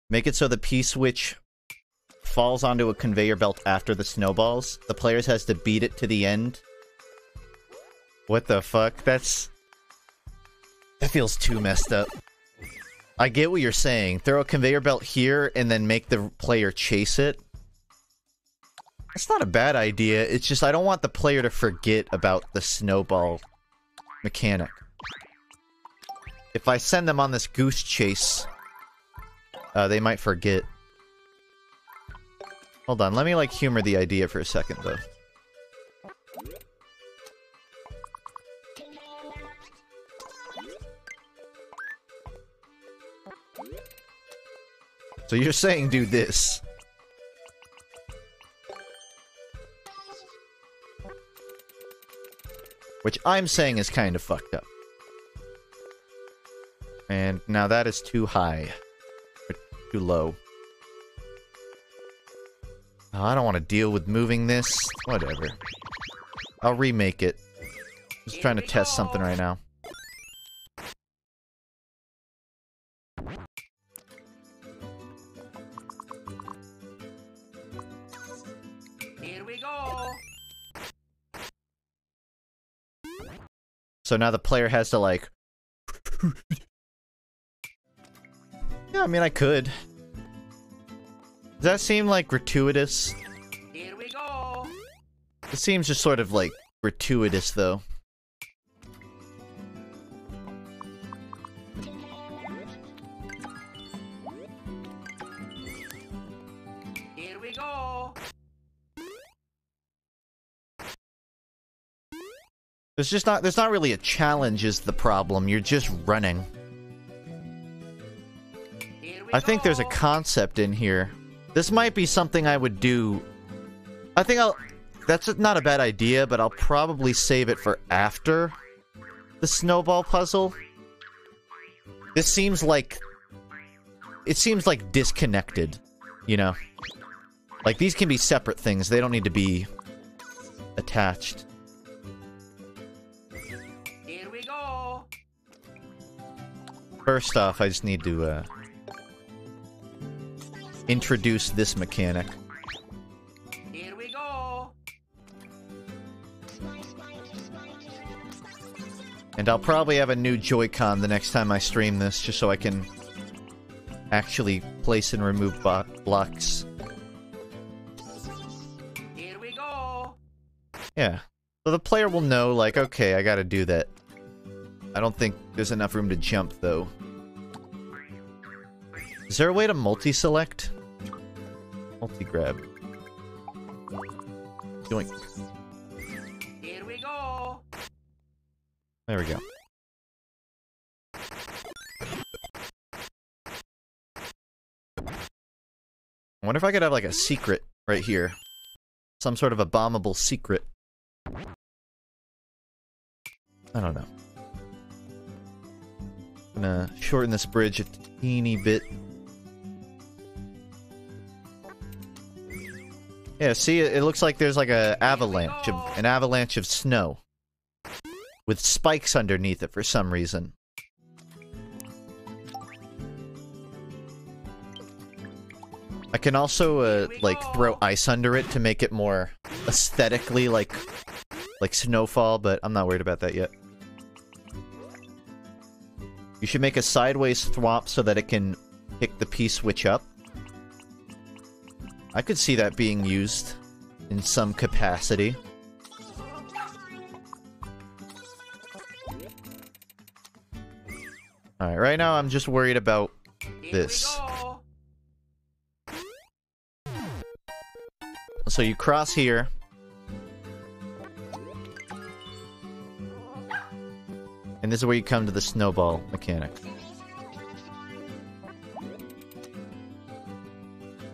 Make it so the P-switch falls onto a conveyor belt after the snowballs. The players has to beat it to the end. What the fuck? That feels too messed up. I get what you're saying. Throw a conveyor belt here and then make the player chase it. That's not a bad idea. It's just I don't want the player to forget about the snowball mechanic. If I send them on this goose chase, they might forget. Hold on, let me like humor the idea for a second though. So you're saying do this. Which I'm saying is kind of fucked up. And now that is too high. Or too low. Oh, I don't want to deal with moving this. Whatever. I'll remake it. Just trying to test something right now. Here we go. So now the player has to like... Yeah, I mean, I could. Does that seem like gratuitous? Here we go. It seems just sort of like gratuitous though. Here we go. There's not really a challenge is the problem. You're just running. I think there's a concept in here. This might be something I would do. I think that's not a bad idea, but I'll probably save it for after the snowball puzzle. This seems like... It seems like disconnected, you know? Like, these can be separate things. They don't need to be attached. Here we go. First off, I just need to, introduce this mechanic. Here we go. And I'll probably have a new Joy-Con the next time I stream this, just so I can actually place and remove blocks. Here we go. Yeah. So the player will know, like, okay, I gotta do that. I don't think there's enough room to jump, though. Is there a way to multi-select? Multi-grab. Doink. Here we go. There we go. I wonder if I could have, like, a secret right here. Some sort of abominable secret. I don't know. I'm gonna shorten this bridge a teeny bit. Yeah, see, it looks like there's like an avalanche of snow. With spikes underneath it for some reason. I can also, like, throw ice under it to make it more aesthetically like snowfall, but I'm not worried about that yet. You should make a sideways thwomp so that it can pick the P-switch up. I could see that being used in some capacity. Alright, right now I'm just worried about this. So you cross here. And this is where you come to the snowball mechanic.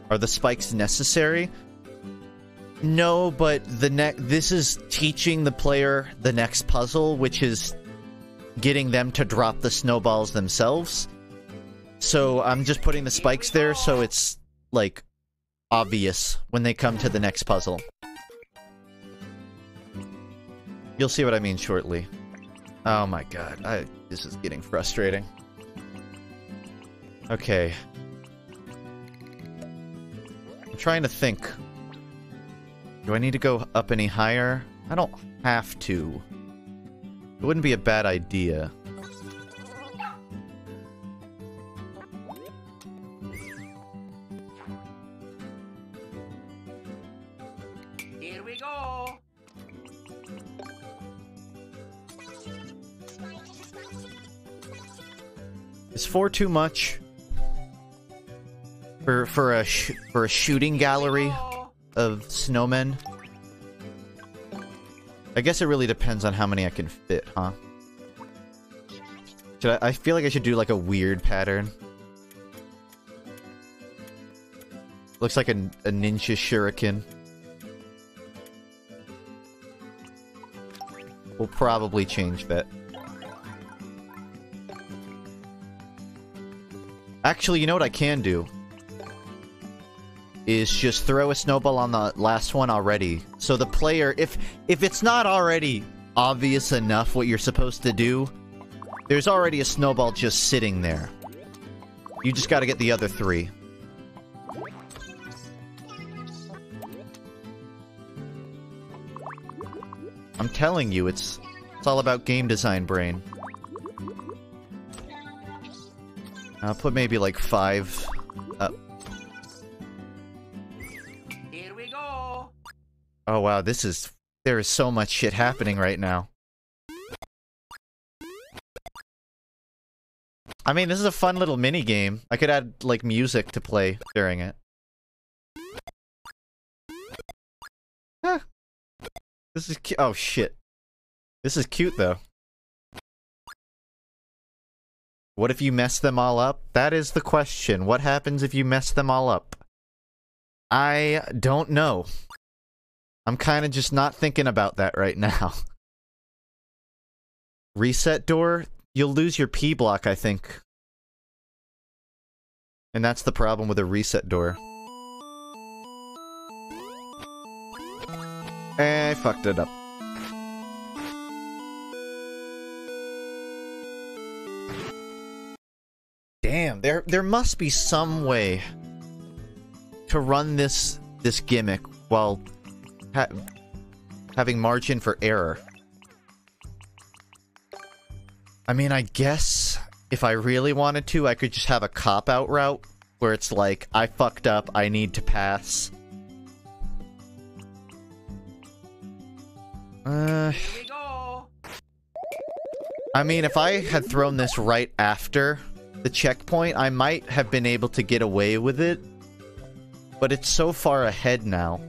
Are the spikes necessary? No, but this is teaching the player the next puzzle, which is getting them to drop the snowballs themselves. So I'm just putting the spikes there so it's, like, obvious when they come to the next puzzle. You'll see what I mean shortly. Oh my god, this is getting frustrating. Okay. I'm trying to think. Do I need to go up any higher? I don't have to. It wouldn't be a bad idea. Here we go. Is 4 too much? For a shooting gallery of snowmen? I guess it really depends on how many I can fit, huh? I feel like I should do like a weird pattern. Looks like a ninja shuriken. We'll probably change that. Actually, you know what I can do? Is just throw a snowball on the last one already. So the player, if it's not already obvious enough what you're supposed to do, there's already a snowball just sitting there. You just gotta get the other 3. I'm telling you, it's all about game design, brain. I'll put maybe like 5 up. Here we go. Oh wow, there is so much shit happening right now. I mean, this is a fun little mini game. I could add like music to play during it. Huh. This is oh shit. This is cute though. What if you mess them all up? That is the question. What happens if you mess them all up? I don't know. I'm kind of just not thinking about that right now. Reset door? You'll lose your P block, I think. And that's the problem with a reset door. I fucked it up. Damn, there must be some way to run this gimmick while having margin for error. I mean, I guess if I really wanted to, I could just have a cop-out route where it's like, I fucked up, I need to pass. Here we go. I mean, if I had thrown this right after the checkpoint, I might have been able to get away with it. But it's so far ahead now.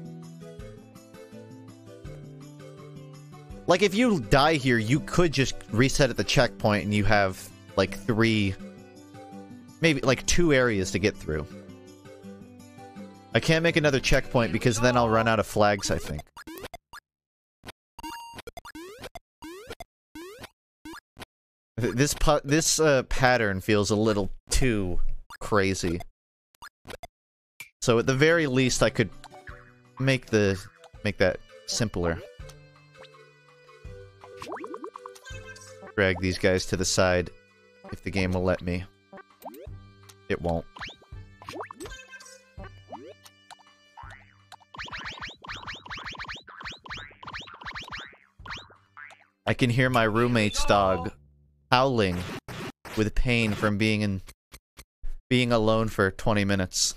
Like, if you die here, you could just reset at the checkpoint and you have, like, 3... maybe, like, 2 areas to get through. I can't make another checkpoint because then I'll run out of flags, I think. This pattern feels a little too crazy. So at the very least, I could make that simpler. Drag these guys to the side if the game will let me. It won't. I can hear my roommate's dog howling with pain from being alone for 20 minutes.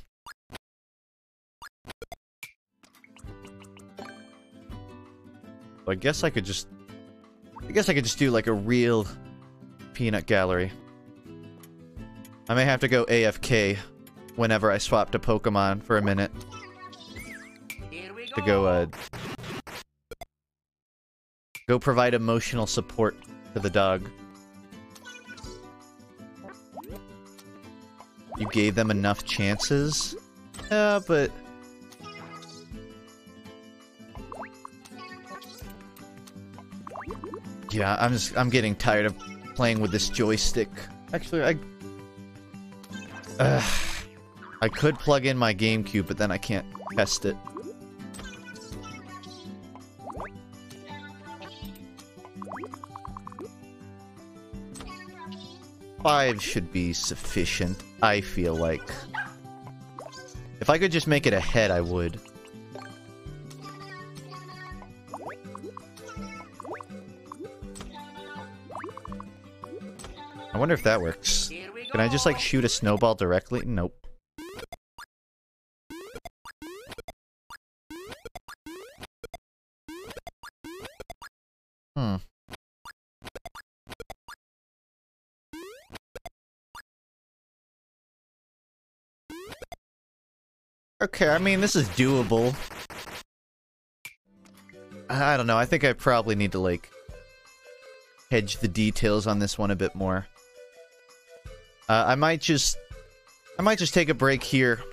I guess I could just do like a real peanut gallery. I may have to go AFK whenever I swap to Pokemon for a minute. Here we To go provide emotional support to the dog. You gave them enough chances? Yeah, but... yeah, I'm getting tired of playing with this joystick. Actually, I could plug in my GameCube, but then I can't test it. Five should be sufficient, I feel like. If I could just make it a head, I would. I wonder if that works. Can I just, like, shoot a snowball directly? Nope. Hmm. Okay, I mean, this is doable. I don't know, I think I probably need to, like, hedge the details on this one a bit more. I might just take a break here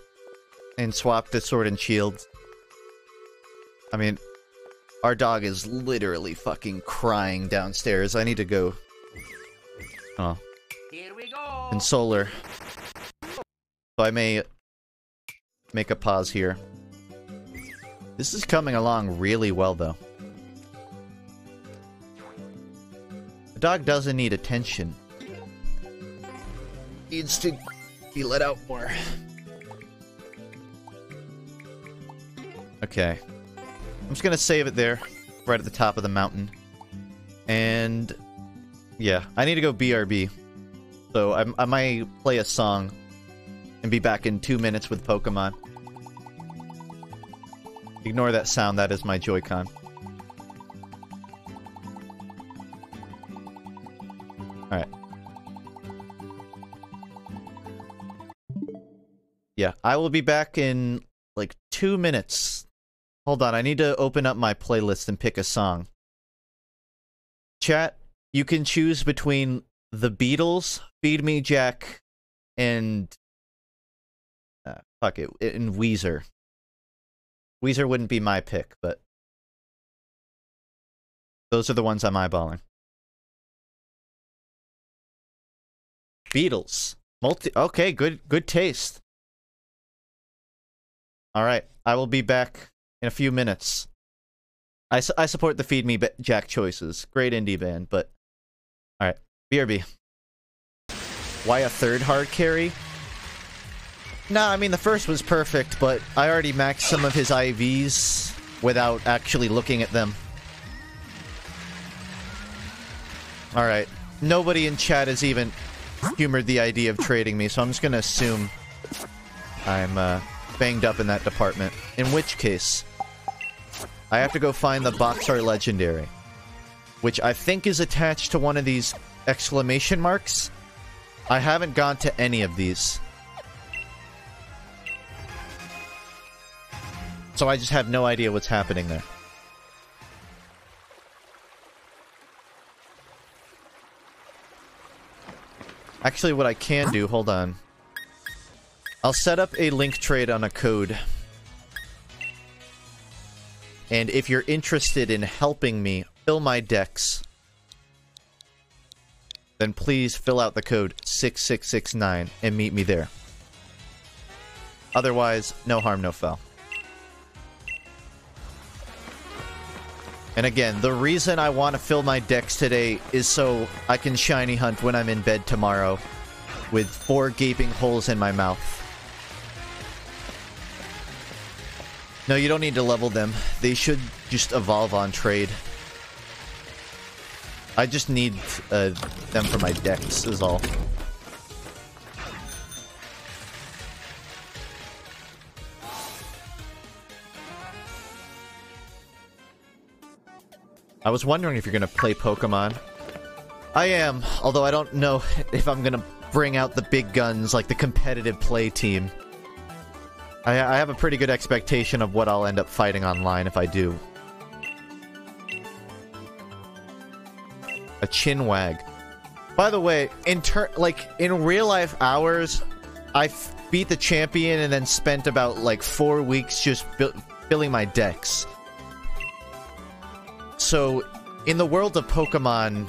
and swap the sword and shield. I mean, our dog is literally fucking crying downstairs. I need to go. Oh. Here we go. Console her. So I may make a pause here. This is coming along really well, though. The dog doesn't need attention. Needs to be let out more. Okay. I'm just gonna save it there, right at the top of the mountain. And yeah, I need to go BRB. So I might play a song and be back in 2 minutes with Pokemon. Ignore that sound, that is my Joy-Con. Alright. Yeah, I will be back in, like, 2 minutes. Hold on, I need to open up my playlist and pick a song. Chat, you can choose between The Beatles, Feed Me Jack, and... fuck it, and Weezer. Weezer wouldn't be my pick, but... those are the ones I'm eyeballing. Beatles. Okay, good taste. Alright, I will be back in a few minutes. I support the Feed Me Jack choices. Great indie band, but... alright, BRB. Why a third hard carry? Nah, I mean, the first was perfect, but I already maxed some of his IVs without actually looking at them. Alright, nobody in chat has even humored the idea of trading me, so I'm just gonna assume I'm banged up in that department. In which case, I have to go find the box art legendary, which I think is attached to one of these exclamation marks. I haven't gone to any of these, so I just have no idea what's happening there. Actually, what I can do, hold on. I'll set up a link trade on a code. And if you're interested in helping me fill my decks, then please fill out the code 6669 and meet me there. Otherwise, no harm, no foul. And again, the reason I want to fill my decks today is so I can shiny hunt when I'm in bed tomorrow with 4 gaping holes in my mouth. No, you don't need to level them. They should just evolve on trade. I just need them for my decks, is all. I was wondering if you're gonna play Pokemon. I am, although I don't know if I'm gonna bring out the big guns like the competitive play team. I have a pretty good expectation of what I'll end up fighting online if I do. A Chinwag. By the way, in real life hours, I beat the champion and then spent about like 4 weeks just filling my decks. So, in the world of Pokemon,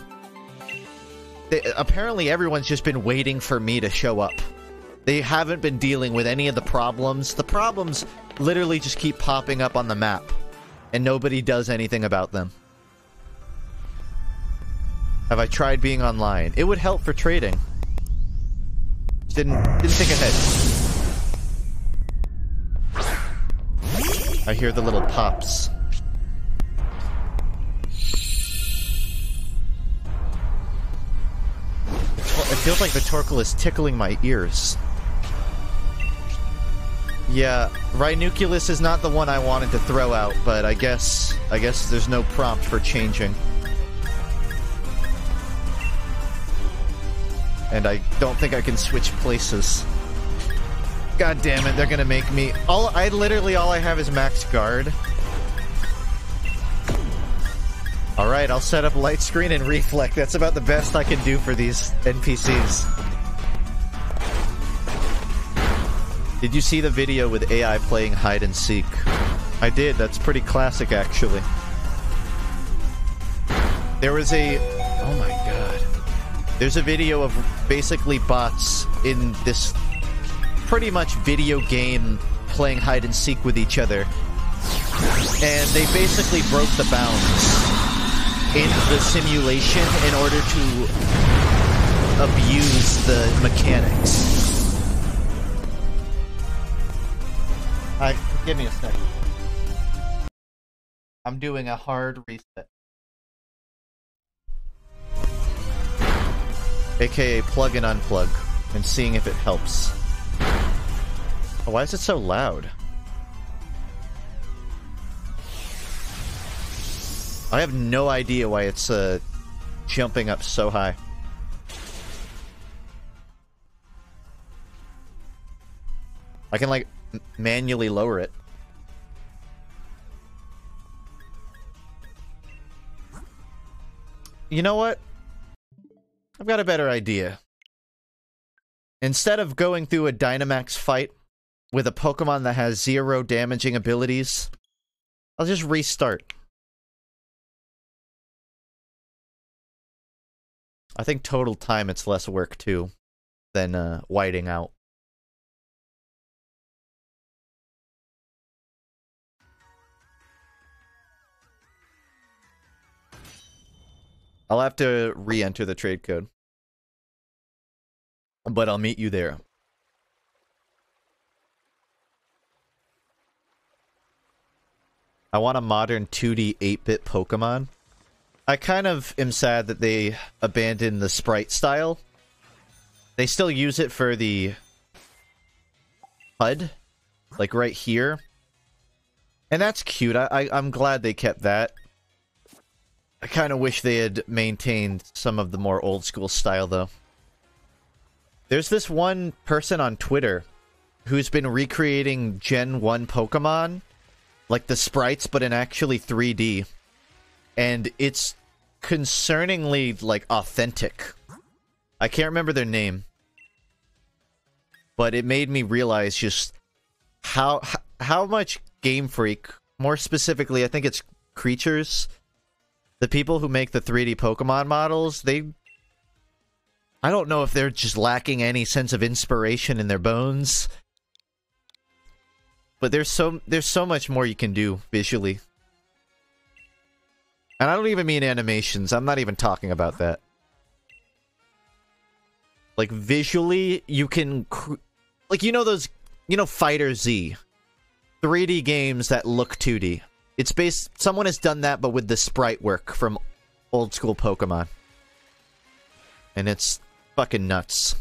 apparently everyone's just been waiting for me to show up. They haven't been dealing with any of the problems. The problems literally just keep popping up on the map, and nobody does anything about them. Have I tried being online? It would help for trading. Didn't think ahead. I hear the little pops. It feels like the Torkoal is tickling my ears. Yeah, Rhinuculus is not the one I wanted to throw out, but I guess there's no prompt for changing. And I don't think I can switch places. God damn it, they're gonna make me... All I have is max guard. Alright, I'll set up light screen and reflect. That's about the best I can do for these NPCs. Did you see the video with AI playing hide and seek? I did, that's pretty classic actually. There was a... Oh my god. There's a video of basically bots in this pretty much video game playing hide and seek with each other. And they basically broke the bounds in the simulation in order to abuse the mechanics. Give me a second. I'm doing a hard reset. AKA plug and unplug, and seeing if it helps. Oh, why is it so loud? I have no idea why it's jumping up so high. I can like manually lower it. You know what? I've got a better idea. Instead of going through a Dynamax fight with a Pokemon that has 0 damaging abilities, I'll just restart. I think total time it's less work too than whiting out. I'll have to re-enter the trade code. But I'll meet you there. I want a modern 2D 8-bit Pokemon. I kind of am sad that they abandoned the sprite style. They still use it for the HUD, like right here. And that's cute. I'm glad they kept that. I kind of wish they had maintained some of the more old school style, though. There's this one person on Twitter who's been recreating Gen 1 Pokemon, like the sprites, but in actually 3D. And it's concerningly, like, authentic. I can't remember their name. But it made me realize just how much Game Freak, more specifically, I think it's Creatures, the people who make the 3D Pokemon models, I don't know if they're just lacking any sense of inspiration in their bones. But there's so much more you can do visually. And I don't even mean animations. I'm not even talking about that. Like, visually, you can... Like, you know those... You know Fighter Z? 3D games that look 2D. It's based... Someone has done that, but with the sprite work from old school Pokemon. And it's fucking nuts.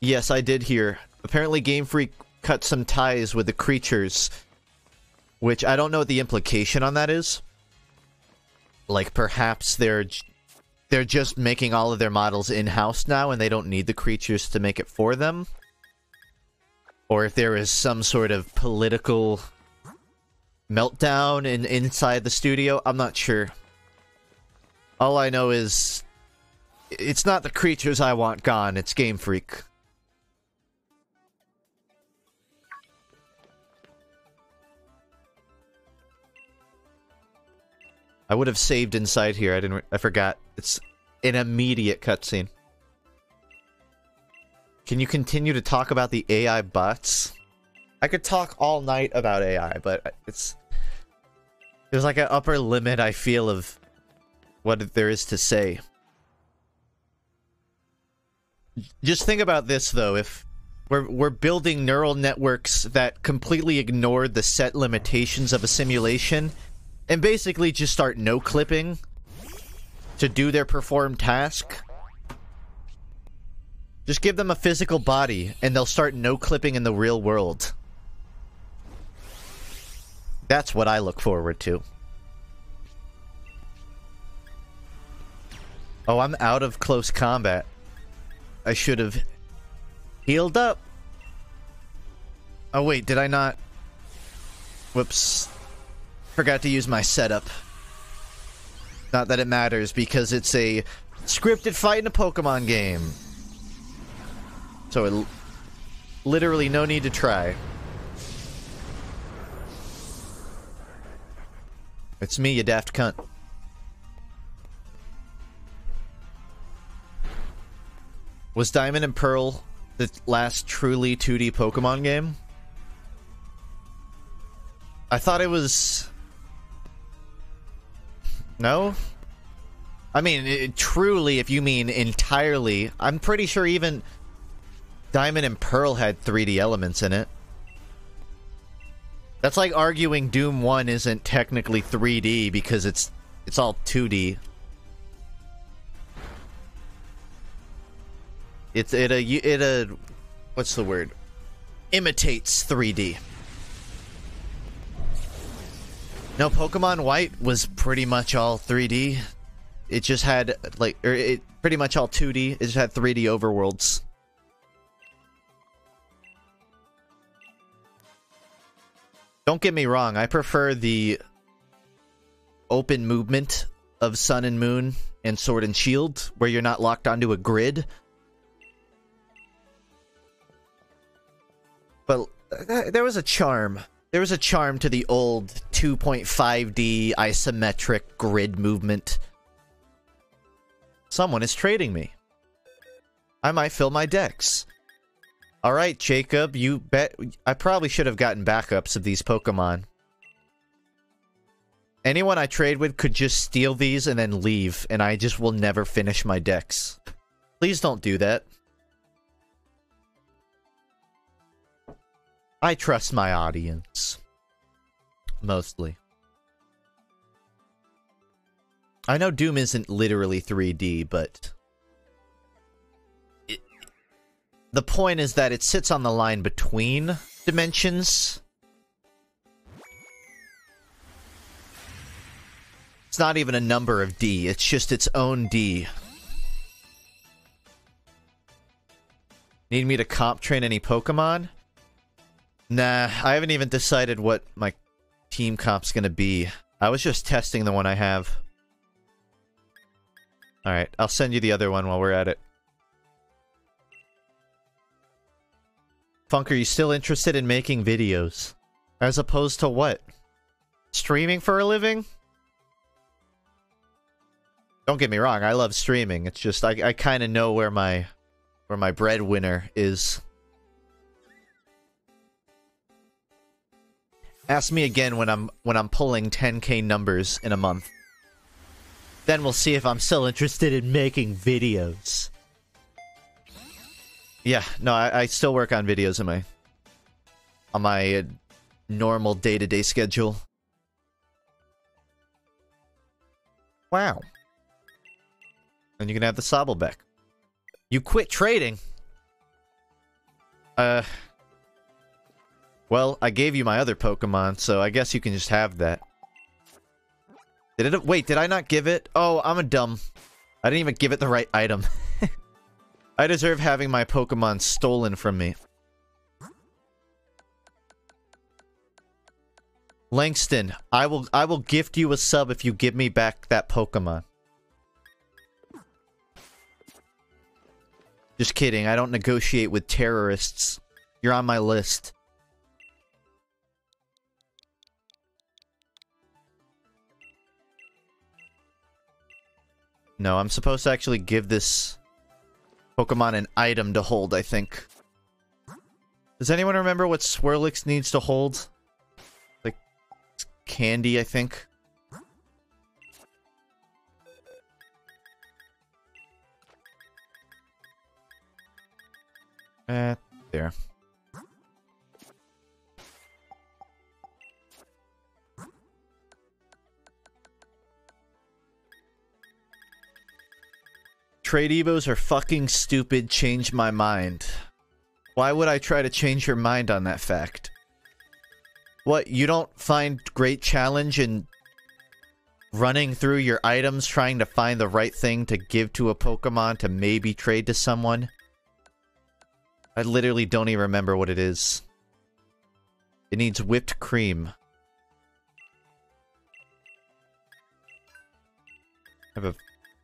Yes, I did hear. Apparently Game Freak cut some ties with the Creatures, which I don't know what the implication on that is. Like, perhaps they're just making all of their models in-house now, and they don't need the Creatures to make it for them. Or if there is some sort of political meltdown inside the studio, I'm not sure. All I know is it's not the Creatures I want gone, it's Game Freak. I would have saved inside here. I forgot. It's an immediate cutscene. Can you continue to talk about the AI bots? I could talk all night about AI, but there's like an upper limit, I feel, of what there is to say. Just think about this, though. If we're building neural networks that completely ignore the set limitations of a simulation and basically just start no-clipping to do their performed task, just give them a physical body and they'll start no-clipping in the real world. That's what I look forward to. Oh, I'm out of close combat. I should have healed up. Oh wait, did I not? Whoops. Forgot to use my setup. Not that it matters, because it's a scripted fight in a Pokemon game. So literally no need to try. It's me, you daft cunt. Was Diamond and Pearl the last truly 2D Pokemon game? I thought it was... No? I mean, truly, if you mean entirely, I'm pretty sure even Diamond and Pearl had 3D elements in it. That's like arguing Doom 1 isn't technically 3D because it's all 2D. It what's the word? Imitates 3D. No, Pokemon White was pretty much all 3D. It just had it pretty much all 2D. It just had 3D overworlds. Don't get me wrong, I prefer the open movement of Sun and Moon and Sword and Shield, where you're not locked onto a grid. But there was a charm. There was a charm to the old 2.5D isometric grid movement. Someone is trading me. I might fill my decks. Alright, Jacob, you bet. I probably should have gotten backups of these Pokemon. Anyone I trade with could just steal these and then leave, and I just will never finish my decks. Please don't do that. I trust my audience. Mostly. I know Doom isn't literally 3D, but... the point is that it sits on the line between dimensions. It's not even a number of D, it's just its own D. Need me to comp train any Pokemon? Nah, I haven't even decided what my team comp's gonna be. I was just testing the one I have. Alright, I'll send you the other one while we're at it. FUNKe, are you still interested in making videos? As opposed to what? Streaming for a living? Don't get me wrong, I love streaming. It's just I kind of know where my breadwinner is. Ask me again when I'm pulling 10K numbers in a month. Then we'll see if I'm still interested in making videos. Yeah, no, I still work on videos on my normal day-to-day schedule. Wow. And you can have the Saddleback. You quit trading? Well, I gave you my other Pokemon, so I guess you can just have that. Wait, did I not give it? Oh, I'm a dumb. I didn't even give it the right item. I deserve having my Pokemon stolen from me. Langston, I will gift you a sub if you give me back that Pokemon. Just kidding, I don't negotiate with terrorists. You're on my list. No, I'm supposed to actually give this Pokemon an item to hold, I think. Does anyone remember what Swirlix needs to hold? Like, it's candy, I think. There. Trade Evos are fucking stupid, change my mind. Why would I try to change your mind on that fact? What, you don't find great challenge in running through your items trying to find the right thing to give to a Pokemon to maybe trade to someone? I literally don't even remember what it is. It needs whipped cream. I have a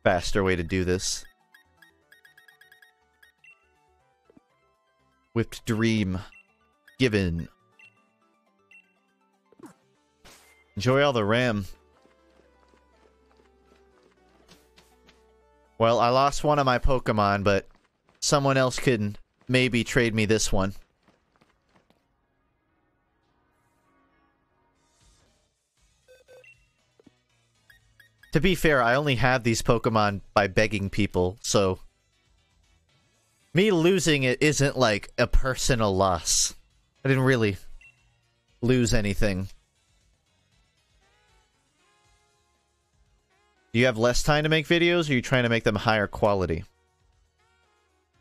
faster way to do this. Whipped dream. Given. Enjoy all the RAM. Well, I lost one of my Pokemon, but someone else could maybe trade me this one. To be fair, I only have these Pokemon by begging people, so me losing it isn't like a personal loss. I didn't really lose anything. Do you have less time to make videos, or are you trying to make them higher quality?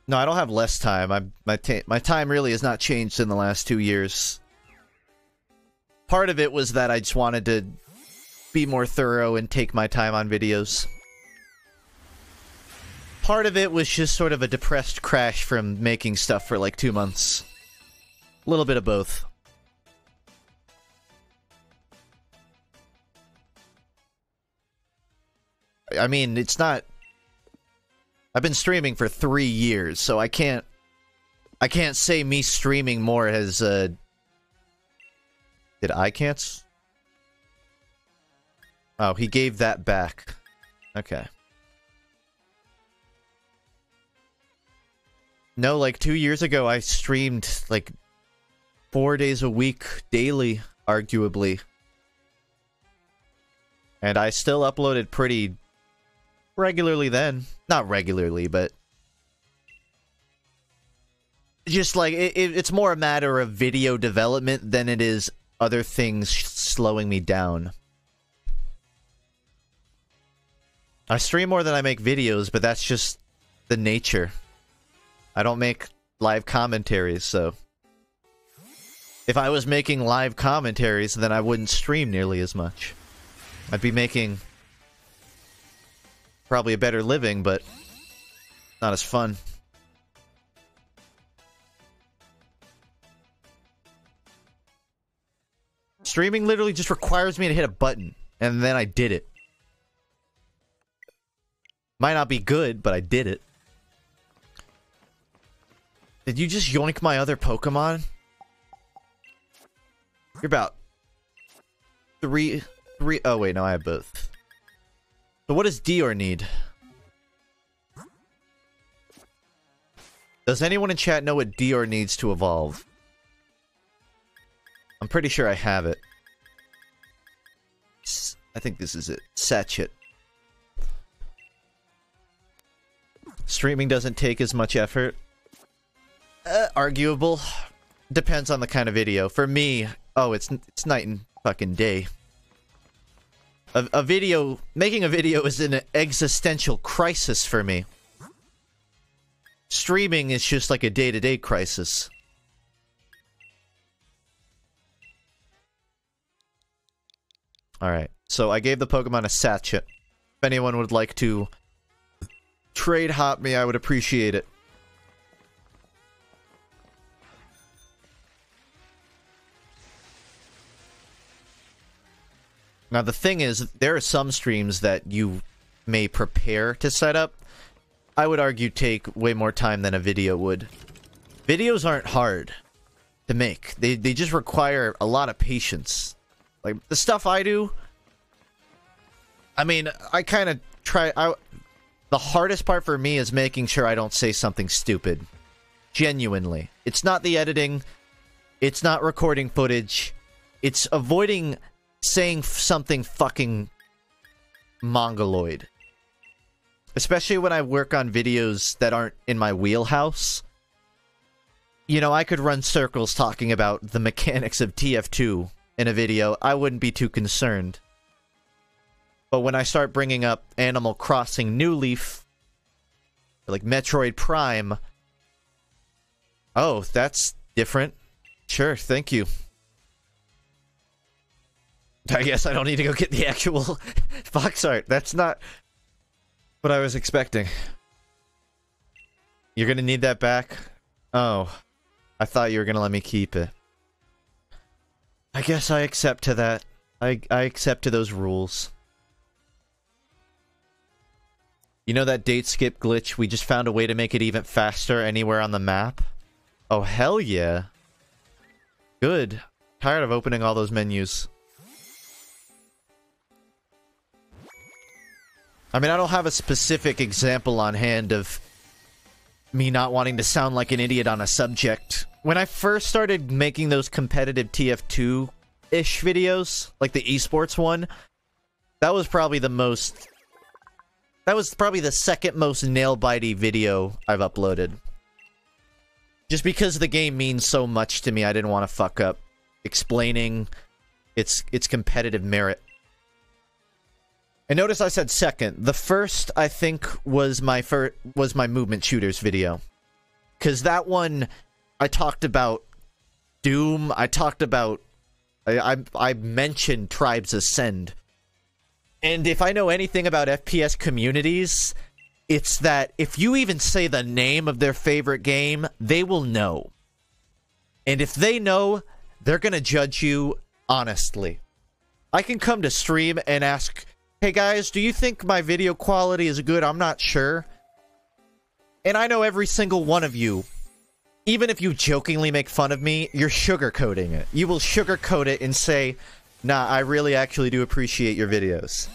No, I don't have less time. My time really has not changed in the last 2 years. Part of it was that I just wanted to be more thorough and take my time on videos. Part of it was just sort of a depressed crash from making stuff for like 2 months. A little bit of both. I mean, it's not... I've been streaming for 3 years, so I can't say me streaming more has, Did I can't? Oh, he gave that back. Okay. No, like 2 years ago, I streamed, like, 4 days a week, daily, arguably. And I still uploaded pretty regularly then. Not regularly, but just like it's more a matter of video development than it is other things slowing me down. I stream more than I make videos, but that's just the nature. I don't make live commentaries, so if I was making live commentaries, then I wouldn't stream nearly as much. I'd be making probably a better living, but not as fun. Streaming literally just requires me to hit a button, and then I did it. Might not be good, but I did it. Did you just yoink my other Pokemon? You're about three... Oh, wait, no, I have both. So what does Dior need? Does anyone in chat know what Dior needs to evolve? I'm pretty sure I have it. I think this is it. Satchet. Streaming doesn't take as much effort. Arguable. Depends on the kind of video. For me, oh, it's night and fucking day. Making a video is an existential crisis for me. Streaming is just like a day-to-day crisis. Alright, so I gave the Pokemon a Satchet. If anyone would like to trade hop me, I would appreciate it. Now, the thing is, there are some streams that you may prepare to set up. I would argue take way more time than a video would. Videos aren't hard to make. They just require a lot of patience. Like, the stuff I do... I mean, I kind of try... The hardest part for me is making sure I don't say something stupid. Genuinely. It's not the editing. It's not recording footage. It's avoiding saying something fucking mongoloid. Especially when I work on videos that aren't in my wheelhouse. You know, I could run circles talking about the mechanics of TF2 in a video. I wouldn't be too concerned. But when I start bringing up Animal Crossing New Leaf, or like Metroid Prime, oh, that's different. Sure, thank you. I guess I don't need to go get the actual box art. That's not what I was expecting. You're gonna need that back? Oh. I thought you were gonna let me keep it. I guess I accept to that. I accept to those rules. You know that date skip glitch? We just found a way to make it even faster anywhere on the map? Oh, hell yeah. Good. Tired of opening all those menus. I mean, I don't have a specific example on hand of me not wanting to sound like an idiot on a subject. When I first started making those competitive TF2-ish videos, like the esports one, that was probably the most... That was probably the second most nail-bitey video I've uploaded. Just because the game means so much to me, I didn't want to fuck up explaining its competitive merit. And notice I said second. The first, I think, was my movement shooters video. Because that one, I talked about Doom. I talked about... I mentioned Tribes Ascend. And if I know anything about FPS communities, it's that if you even say the name of their favorite game, they will know. And if they know, they're gonna judge you honestly. I can come to stream and ask, hey guys, do you think my video quality is good? I'm not sure. And I know every single one of you, even if you jokingly make fun of me, you're sugarcoating it. You will sugarcoat it and say, nah, I really actually do appreciate your videos.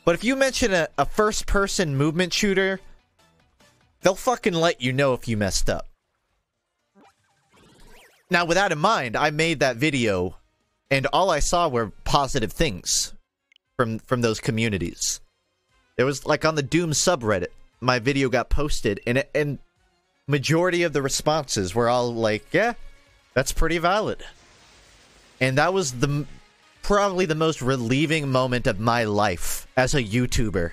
But if you mention a first-person movement shooter, they'll fucking let you know if you messed up. Now, with that in mind, I made that video, and all I saw were positive things from those communities. It was like on the Doom subreddit, my video got posted, and majority of the responses were all like, yeah, that's pretty valid. And that was probably the most relieving moment of my life as a YouTuber.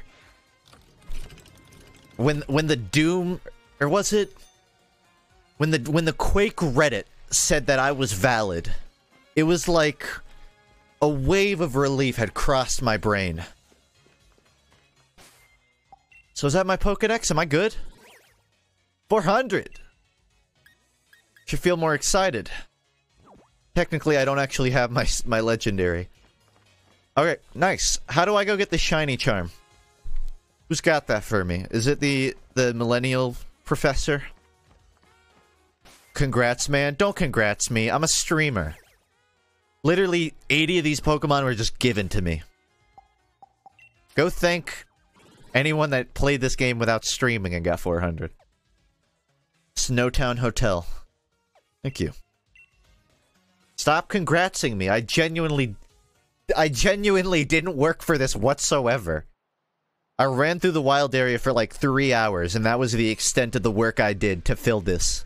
When the Doom, or was it? When the Quake Reddit said that I was valid, it was like a wave of relief had crossed my brain. So is that my Pokedex? Am I good? 400! Should feel more excited. Technically, I don't actually have my legendary. Okay, nice. How do I go get the shiny charm? Who's got that for me? Is it the millennial professor? Congrats, man. Don't congrats me. I'm a streamer. Literally, 80 of these Pokemon were just given to me. Go thank anyone that played this game without streaming and got 400. Snowtown Hotel. Thank you. Stop congratsing me. I genuinely didn't work for this whatsoever. I ran through the wild area for like 3 hours, and that was the extent of the work I did to fill this.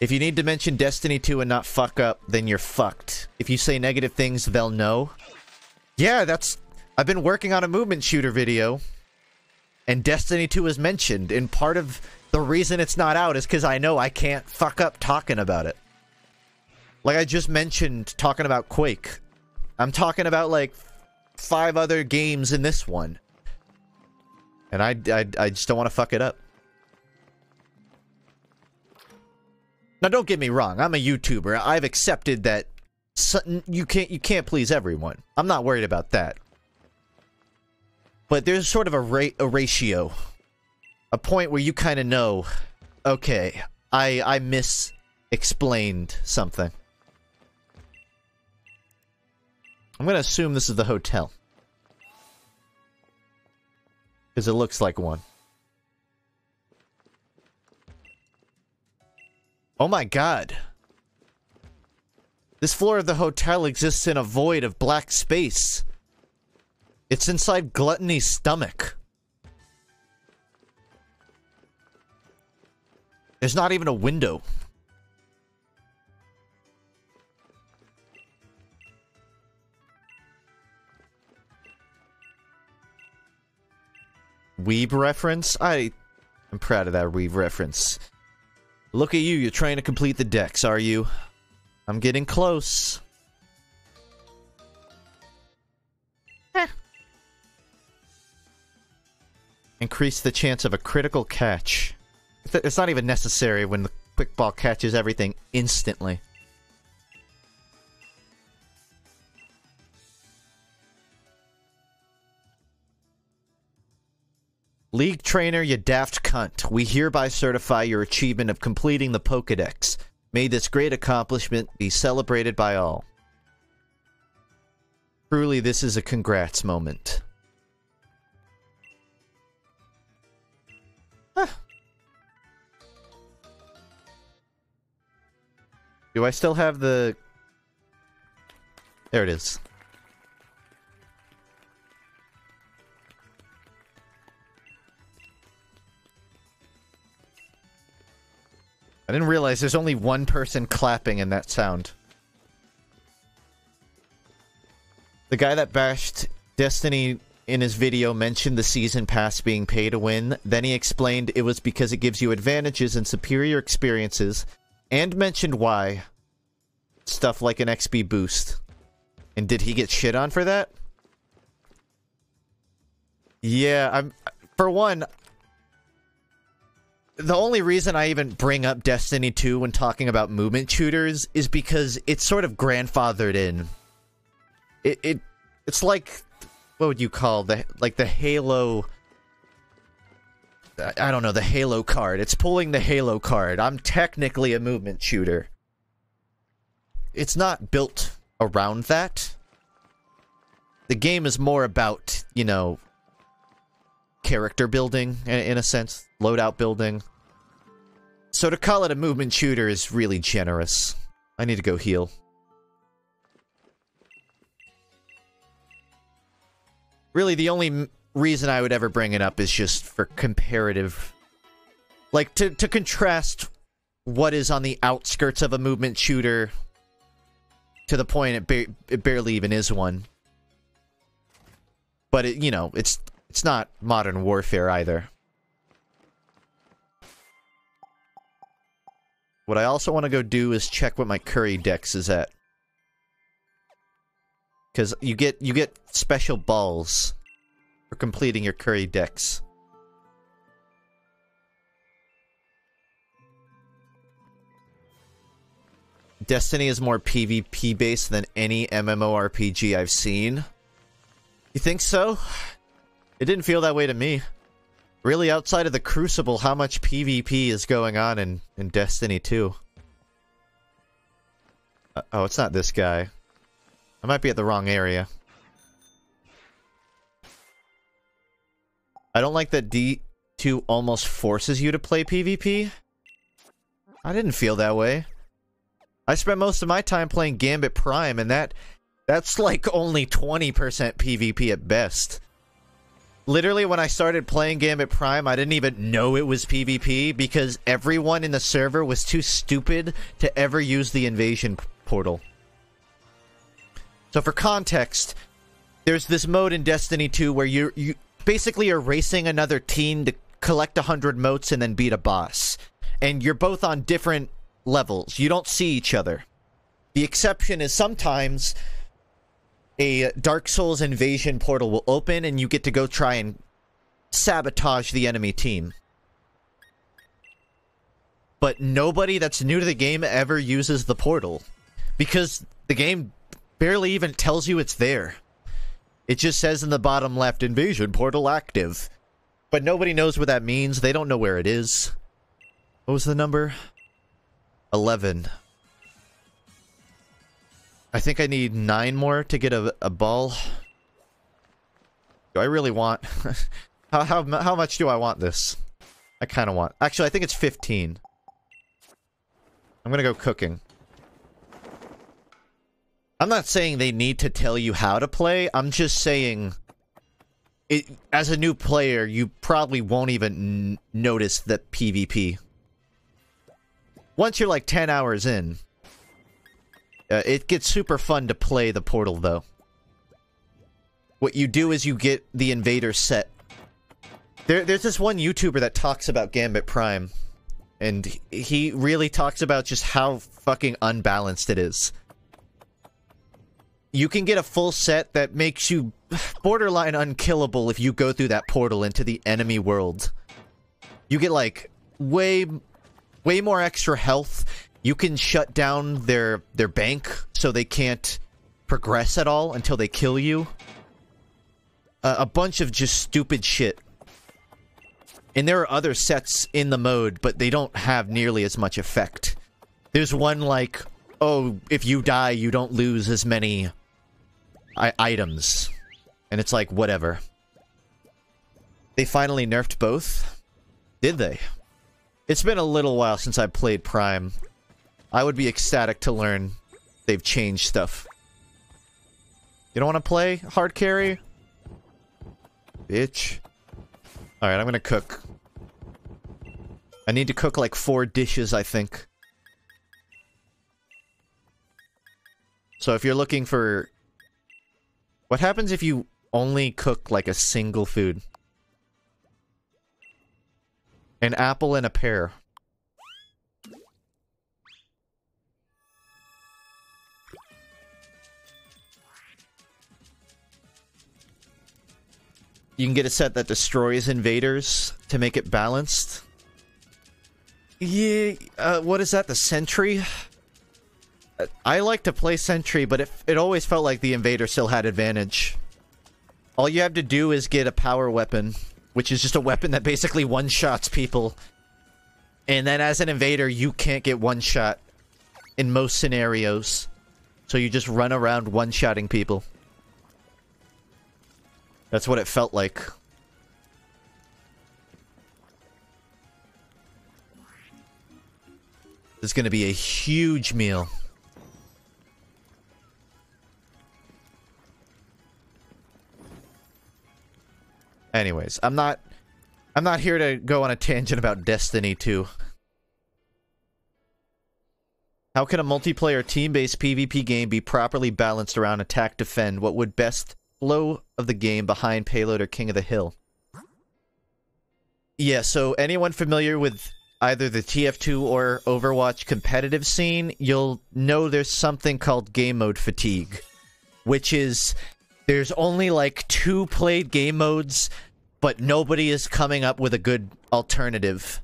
If you need to mention Destiny 2 and not fuck up, then you're fucked. If you say negative things, they'll know. Yeah, I've been working on a movement shooter video, and Destiny 2 is mentioned, and part of the reason it's not out is because I know I can't fuck up talking about it. Like I just mentioned, talking about Quake. I'm talking about, like, 5 other games in this one. And I just don't want to fuck it up. Now, don't get me wrong. I'm a YouTuber. I've accepted that you can't please everyone. I'm not worried about that. But there's sort of a ratio. A point where you kind of know, okay, I mis-explained something. I'm going to assume this is the hotel. Because it looks like one. Oh my god. This floor of the hotel exists in a void of black space. It's inside Gluttony's stomach. There's not even a window. Weeb reference? I am proud of that Weeb reference. Look at you, you're trying to complete the decks, are you? I'm getting close. Increase the chance of a critical catch. It's not even necessary when the quick ball catches everything instantly. League trainer, you daft cunt. We hereby certify your achievement of completing the Pokédex. May this great accomplishment be celebrated by all. Truly, this is a congrats moment. Huh. Do I still have the... There it is. I didn't realize there's only one person clapping in that sound. The guy that bashed Destiny in his video mentioned the season pass being pay to win. Then he explained it was because it gives you advantages and superior experiences, and mentioned why. Stuff like an XP boost. And did he get shit on for that? Yeah, for one, the only reason I even bring up Destiny 2 when talking about movement shooters is because it's sort of grandfathered in. It's like, what would you call the Halo? I don't know, the Halo card. It's pulling the Halo card. I'm technically a movement shooter. It's not built around that. The game is more about, you know, character building, in a sense. Loadout building. So to call it a movement shooter is really generous. I need to go heal. Really, the only reason I would ever bring it up is just for comparative... Like, to contrast what is on the outskirts of a movement shooter to the point it barely even is one. But, you know, it's not Modern Warfare either. What I also want to go do is check what my curry dex is at. Because you get special balls for completing your curry dex. Destiny is more PvP based than any MMORPG I've seen. You think so? It didn't feel that way to me. Really, outside of the Crucible, how much PvP is going on in Destiny 2? Oh, it's not this guy. I might be at the wrong area. I don't like that D2 almost forces you to play PvP. I didn't feel that way. I spent most of my time playing Gambit Prime, and that's like only 20% PvP at best. Literally, when I started playing Gambit Prime, I didn't even know it was PvP because everyone in the server was too stupid to ever use the invasion portal. So for context, there's this mode in Destiny 2 where you basically are racing another team to collect 100 motes and then beat a boss. And you're both on different levels. You don't see each other. The exception is sometimes a Dark Souls invasion portal will open and you get to go try and sabotage the enemy team. But nobody that's new to the game ever uses the portal because the game barely even tells you it's there. It just says in the bottom left, invasion portal active. But nobody knows what that means. They don't know where it is. What was the number? 11. I think I need 9 more to get a ball. Do I really want... How much do I want this? I kind of want... Actually, I think it's 15. I'm gonna go cooking. I'm not saying they need to tell you how to play. I'm just saying... as a new player, you probably won't even notice the PvP. Once you're like 10 hours in, it gets super fun to play the Portal, though. What you do is you get the invader set. There's this one YouTuber that talks about Gambit Prime, and he really talks about just how fucking unbalanced it is. You can get a full set that makes you borderline unkillable if you go through that portal into the enemy world. You get, like, way more extra health. You can shut down their bank so they can't progress at all until they kill you. A bunch of just stupid shit. And there are other sets in the mode, but they don't have nearly as much effect. There's one like, oh, if you die, you don't lose as many items. And it's like, whatever. They finally nerfed both? Did they? It's been a little while since I played Prime. I would be ecstatic to learn they've changed stuff. You don't want to play hard carry? Bitch. Alright, I'm gonna cook. I need to cook like 4 dishes, I think. So if you're looking for... What happens if you only cook like a single food? An apple and a pear. You can get a set that destroys invaders to make it balanced. Yeah, what is that, the Sentry? I like to play Sentry, but it always felt like the invader still had advantage. All you have to do is get a power weapon, which is just a weapon that basically one-shots people. And then as an invader, you can't get one-shot in most scenarios. So you just run around one-shotting people. That's what it felt like. This is gonna be a huge meal. Anyways, I'm not here to go on a tangent about Destiny 2. How can a multiplayer team-based PvP game be properly balanced around attack defend? What would best flow of the game behind Payload or King of the Hill? Yeah, so anyone familiar with either the TF2 or Overwatch competitive scene, you'll know there's something called game mode fatigue, which is there's only like 2 played game modes, but nobody is coming up with a good alternative.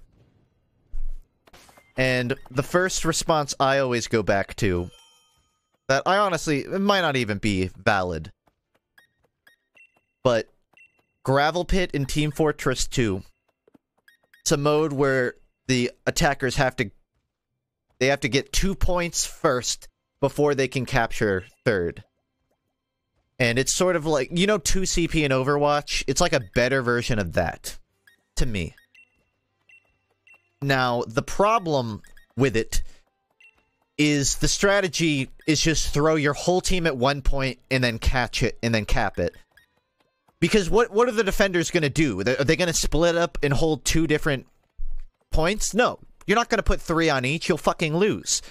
And the first response I always go back to, that I honestly, it might not even be valid, but Gravel Pit in Team Fortress 2. It's a mode where the attackers have to get 2 points first before they can capture third. And it's sort of like, you know 2CP in Overwatch? It's like a better version of that, to me. Now, the problem with it is the strategy is just throw your whole team at 1 point and then catch it and then cap it. Because what are the defenders going to do? Are they going to split up and hold 2 different points? No. You're not going to put 3 on each. You'll fucking lose.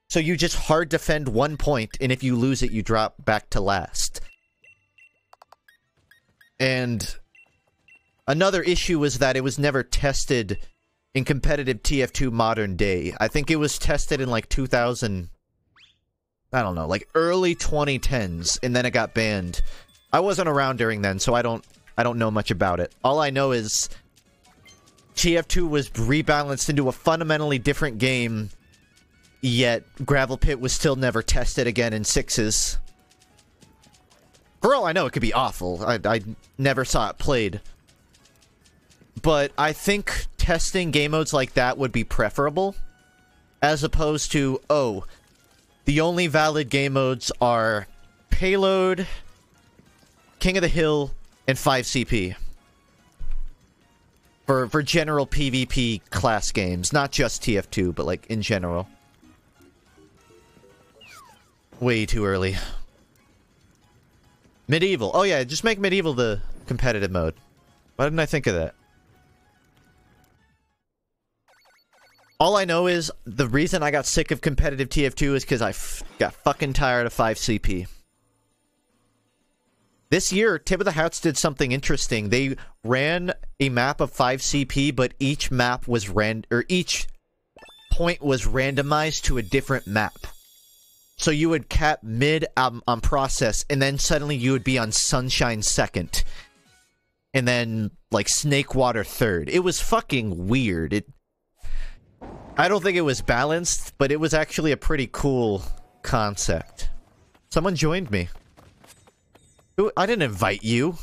So you just hard defend 1 point, and if you lose it, you drop back to last. And another issue was that it was never tested in competitive TF2 modern day. I think it was tested in like 2000... I don't know, like early 2010s, and then it got banned. I wasn't around during then, so I don't know much about it. All I know is TF2 was rebalanced into a fundamentally different game, yet Gravel Pit was still never tested again in 6s. For all I know, it could be awful. I never saw it played. But I think testing game modes like that would be preferable, as opposed to, oh, the only valid game modes are Payload, King of the Hill, and 5CP. For general PvP class games, not just TF2, but like in general. Way too early. Medieval. Oh yeah, just make Medieval the competitive mode. Why didn't I think of that? All I know is the reason I got sick of competitive TF2 is because I got fucking tired of 5CP. This year, Tip of the Hats did something interesting. They ran a map of 5CP, but each map was each point was randomized to a different map. So you would cap mid on Process, and then suddenly you would be on Sunshine second. And then, like, Snakewater third. It was fucking weird. I don't think it was balanced, but it was actually a pretty cool concept. Someone joined me. Ooh, I didn't invite you.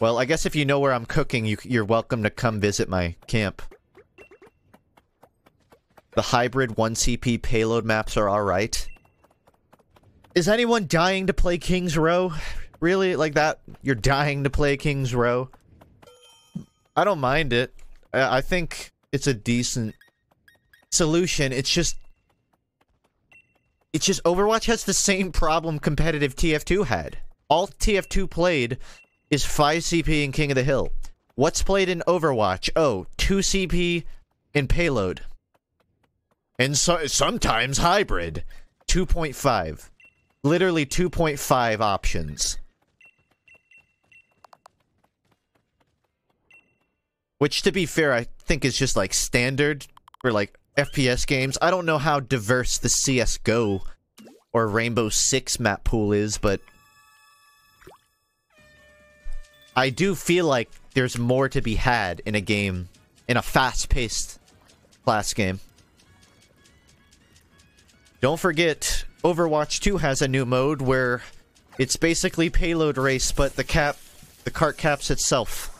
Well, I guess if you know where I'm cooking, you're welcome to come visit my camp. The hybrid 1CP payload maps are alright. Is anyone dying to play King's Row? Really? Like that? You're dying to play King's Row? I don't mind it. I think it's a decent solution. It's just Overwatch has the same problem competitive TF2 had. All TF2 played is 5CP and King of the Hill. What's played in Overwatch? Oh, 2CP and payload. And sometimes hybrid. 2.5. Literally 2.5 options. Which, to be fair, I think is just like standard for like FPS games. I don't know how diverse the CSGO or Rainbow Six map pool is, but I do feel like there's more to be had in a game, in a fast-paced class game. Don't forget, Overwatch 2 has a new mode where it's basically payload race, but the cart caps itself.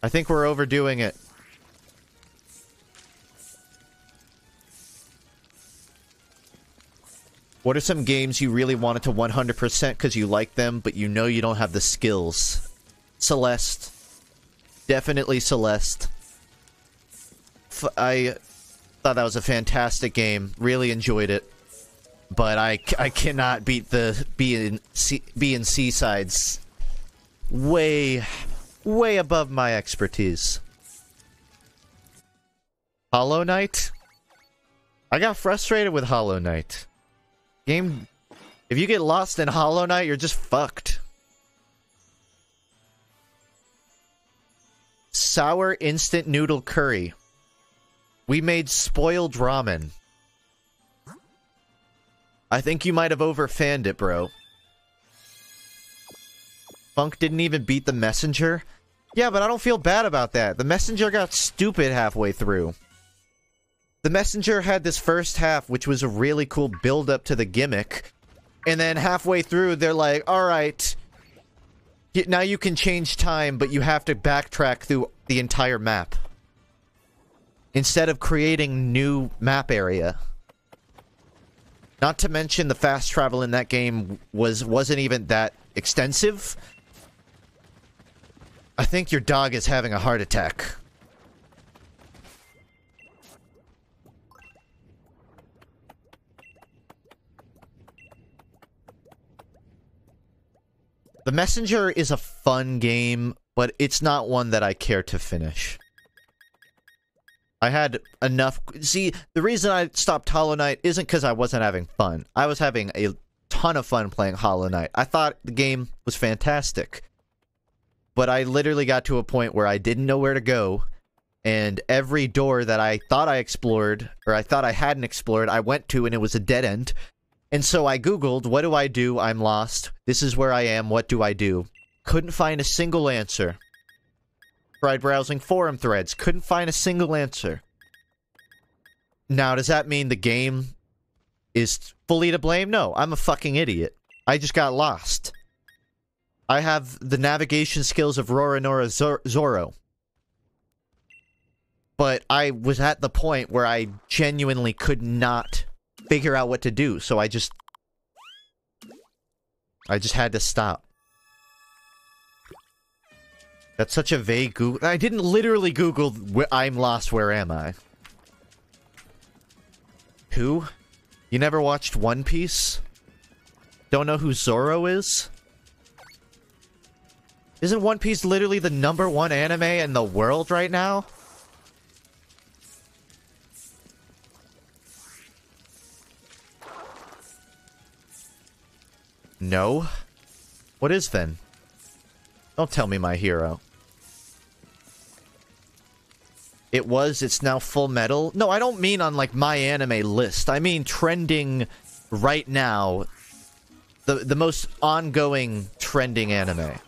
I think we're overdoing it. What are some games you really wanted to 100% because you like them, but you know you don't have the skills? Celeste. Definitely Celeste. I thought that was a fantastic game. Really enjoyed it. But I cannot beat the B and C sides. Way above my expertise. Hollow Knight? I got frustrated with Hollow Knight. Game... If you get lost in Hollow Knight, you're just fucked. Sour instant noodle curry. We made spoiled ramen. I think you might have overfanned it, bro. FUNKe didn't even beat the Messenger? Yeah, but I don't feel bad about that. The Messenger got stupid halfway through. The Messenger had this first half, which was a really cool build-up to the gimmick. And then halfway through, they're like, alright, now you can change time, but you have to backtrack through the entire map. Instead of creating new map area. Not to mention the fast travel in that game wasn't even that extensive. I think your dog is having a heart attack. The Messenger is a fun game, but it's not one that I care to finish. I had enough... See, the reason I stopped Hollow Knight isn't because I wasn't having fun. I was having a ton of fun playing Hollow Knight. I thought the game was fantastic. But I literally got to a point where I didn't know where to go, and every door that I thought I explored, or I thought I hadn't explored, I went to and it was a dead end. And so I googled, what do I do? I'm lost. This is where I am. What do I do? Couldn't find a single answer. Tried browsing forum threads. Couldn't find a single answer. Now, does that mean the game is fully to blame? No, I'm a fucking idiot. I just got lost. I have the navigation skills of Roronoa Zoro. But I was at the point where I genuinely could not figure out what to do, so I just I just had to stop. That's such a vague Google. I didn't literally Google, I'm lost, where am I? Who? You never watched One Piece? Don't know who Zoro is? Isn't One Piece literally the #1 anime in the world right now? No? What is then? Don't tell me My Hero. It's now Full Metal. No, I don't mean on, like, my anime list. I mean trending right now. The most ongoing trending anime.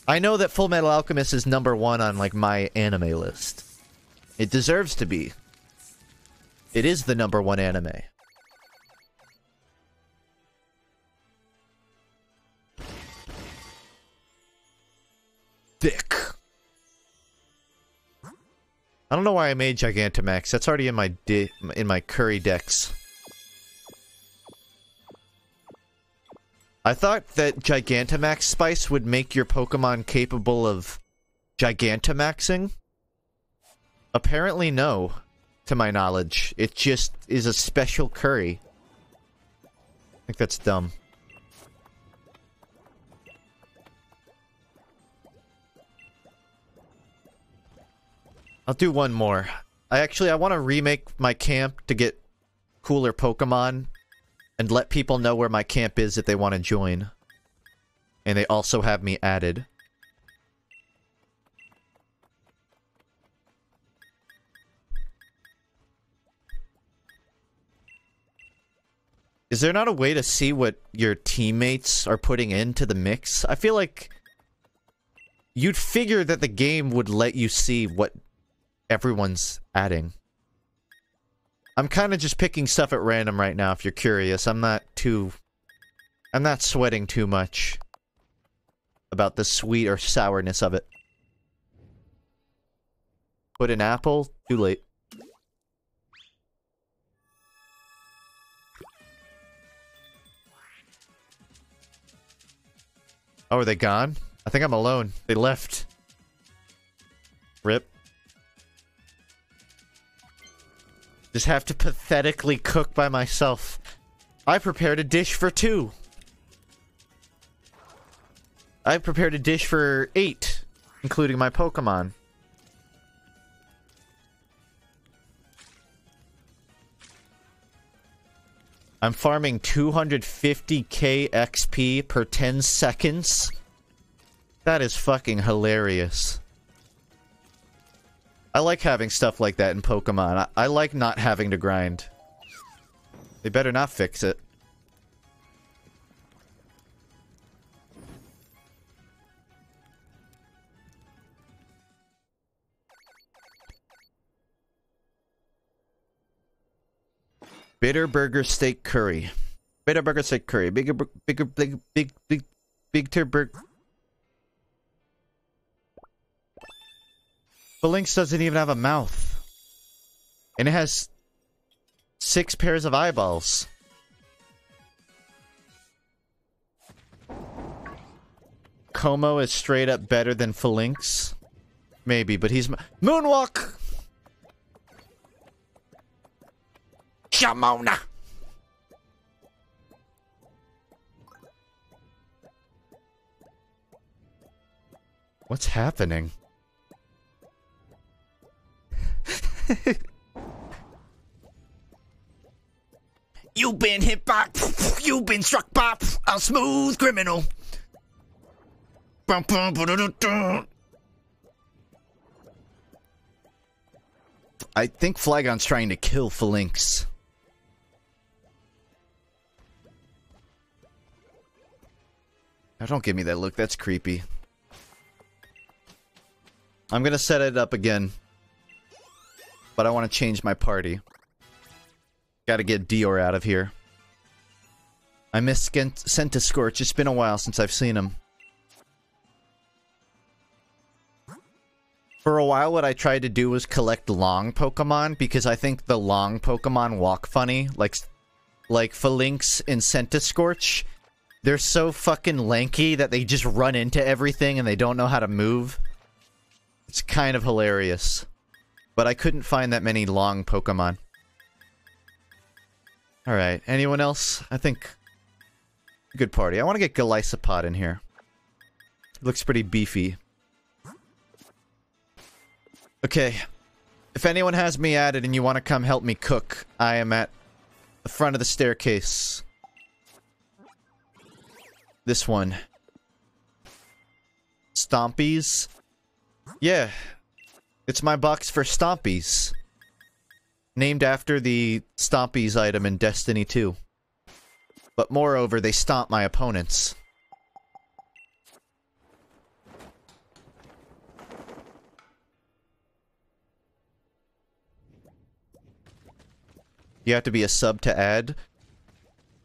I know that Full Metal Alchemist is #1 on, like, my anime list. It deserves to be. It is the #1 anime. Thick. I don't know why I made Gigantamax. That's already in my curry decks. I thought that Gigantamax spice would make your Pokemon capable of Gigantamaxing. Apparently no, to my knowledge. It just is a special curry. I think that's dumb. I'll do one more. I want to remake my camp to get cooler Pokemon and let people know where my camp is if they want to join. And they also have me added. Is there not a way to see what your teammates are putting into the mix? I feel like you'd figure that the game would let you see what everyone's adding. I'm kind of just picking stuff at random right now, if you're curious. I'm not sweating too much about the sweet or sourness of it. Put an apple? Too late. Oh, are they gone? I think I'm alone. They left. Rip. Just have to pathetically cook by myself. I prepared a dish for 2. I prepared a dish for 8, including my Pokemon. I'm farming 250k XP per 10 seconds. That is fucking hilarious. I like having stuff like that in Pokemon. I like not having to grind. They better not fix it. Bitter burger steak curry. Bitter burger steak curry. Big burger. The Lynx doesn't even have a mouth. And it has 6 pairs of eyeballs. Como is straight up better than Phalanx. Maybe, but he's... Moonwalk! Shamona! What's happening? You've been hit by... You've been struck by a smooth criminal. I think Flygon's trying to kill Phalanx. Now don't give me that look, that's creepy. I'm gonna set it up again. But I want to change my party. Gotta get Dior out of here. I miss Centiskorch. It's been a while since I've seen him. For a while, what I tried to do was collect long Pokemon, because I think the long Pokemon walk funny. Like, like Phalanx and Centiscorch, they're so fucking lanky that they just run into everything and they don't know how to move. It's kind of hilarious. But I couldn't find that many long Pokemon. Alright, anyone else? I think... Good party. I want to get Golisopod in here. Looks pretty beefy. Okay. If anyone has me added and you want to come help me cook, I am at the front of the staircase. This one. Stompies? Yeah. It's my box for Stompies. Named after the Stompies item in Destiny 2. But moreover, they stomp my opponents. You have to be a sub to add?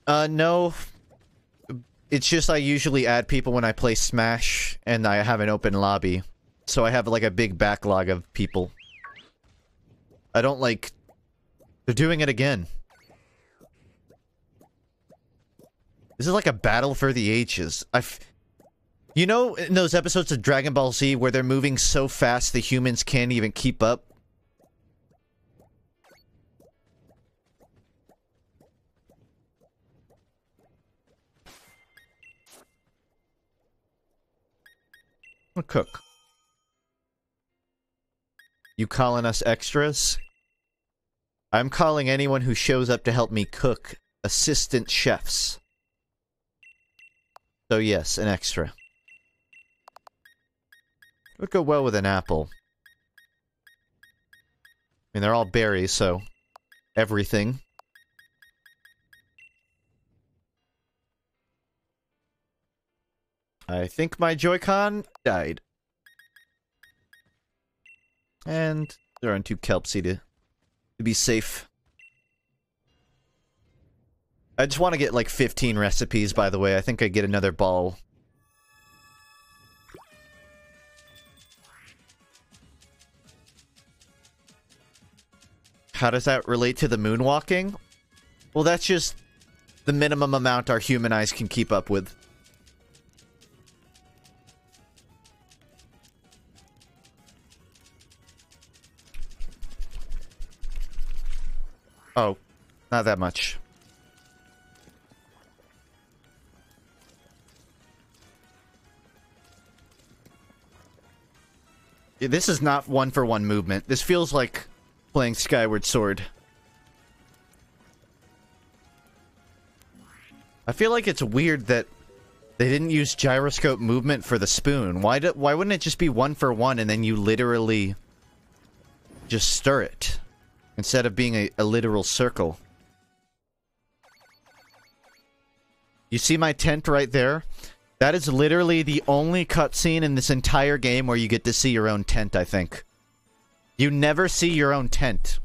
No. It's just I usually add people when I play Smash, and I have an open lobby. So I have, like, a big backlog of people. I don't, like... They're doing it again. This is like a battle for the ages. You know in those episodes of Dragon Ball Z where they're moving so fast the humans can't even keep up? I'll cook. You calling us extras? I'm calling anyone who shows up to help me cook assistant chefs. So yes, an extra. Would go well with an apple. I mean, they're all berries, so... everything. I think my Joy-Con died. And there aren't too Kelpsy to be safe. I just want to get like 15 recipes, by the way. I think I get another ball. How does that relate to the moonwalking? Well, that's just the minimum amount our human eyes can keep up with. Oh, not that much. This is not one-for-one movement. This feels like playing Skyward Sword. I feel like it's weird that they didn't use gyroscope movement for the spoon. Why wouldn't it just be one-for-one and then you literally just stir it? Instead of being a literal circle. You see my tent right there? That is literally the only cutscene in this entire game where you get to see your own tent, I think. You never see your own tent.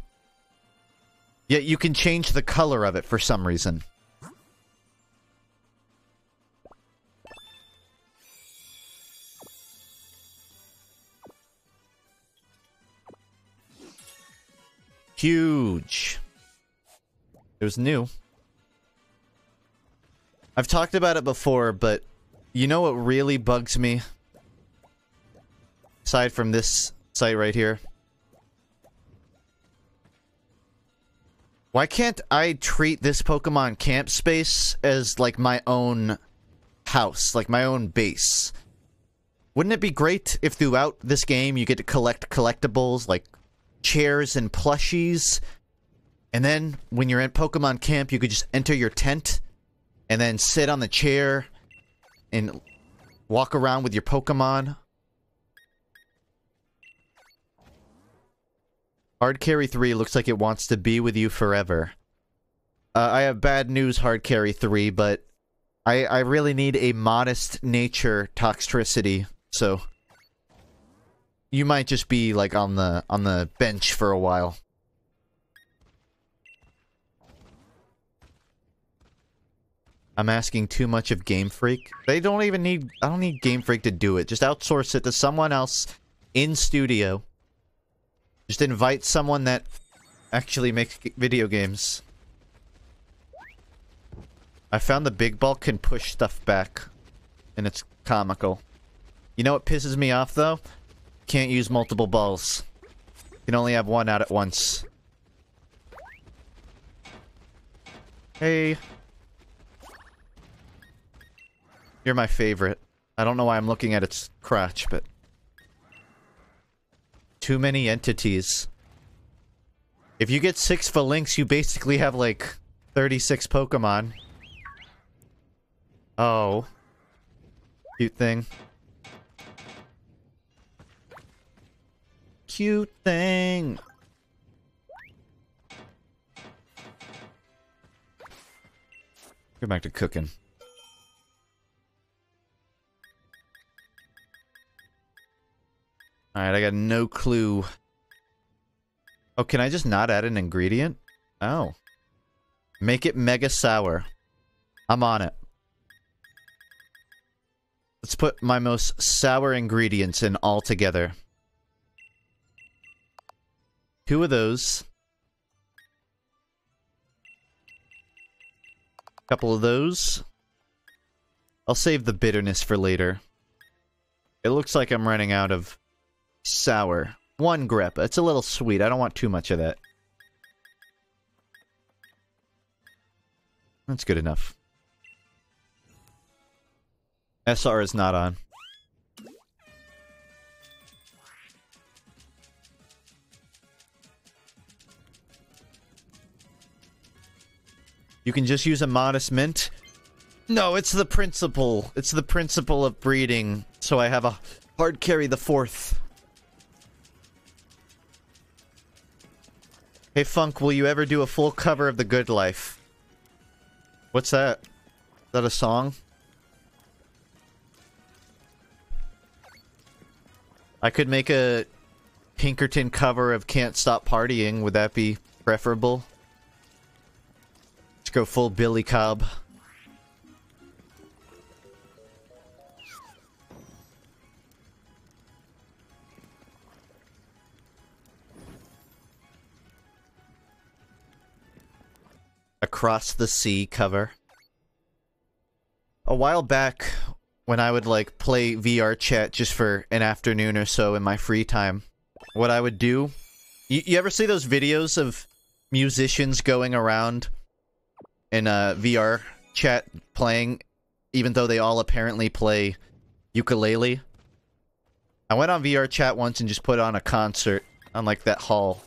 Yet you can change the color of it for some reason. Huge. It was new. I've talked about it before, but you know what really bugs me? Aside from this site right here. Why can't I treat this Pokemon camp space as like my own house, like my own base? Wouldn't it be great if throughout this game you get to collect collectibles like chairs and plushies, and then when you're in Pokemon camp you could just enter your tent and then sit on the chair and walk around with your Pokemon? Hard Carry 3 looks like it wants to be with you forever. I have bad news, Hard Carry 3, but I really need a modest nature toxicity, so you might just be like on the bench for a while. I'm asking too much of Game Freak. They don't even need... I don't need Game Freak to do it. Just outsource it to someone else in studio. Just invite someone that actually makes video games. I found the big ball can push stuff back, and it's comical. You know what pisses me off, though? Can't use multiple balls. You can only have one out at once. Hey. You're my favorite. I don't know why I'm looking at its crotch, but... Too many entities. If you get 6 Phalanx, you basically have, like, 36 Pokemon. Oh. Cute thing. Cute thing. Go back to cooking. Alright, I got no clue. Oh, can I just not add an ingredient? Oh. Make it mega sour. I'm on it. Let's put my most sour ingredients in all together. 2 of those. Couple of those. I'll save the bitterness for later. It looks like I'm running out of sour. 1 grep. It's a little sweet. I don't want too much of that. That's good enough. SR is not on. You can just use a modest mint? No, it's the principle. It's the principle of breeding. So I have a hard carry the 4th. Hey Funk, will you ever do a full cover of The Good Life? What's that? Is that a song? I could make a Pinkerton cover of Can't Stop Partying. Would that be preferable? Let's go full Billy Cobb. Across the Sea cover. A while back, when I would, like, play VR chat just for an afternoon or so in my free time, what I would do... You ever see those videos of musicians going around in a VR chat playing, even though they all apparently play ukulele? I went on VR chat once and just put on a concert on, like, that hall.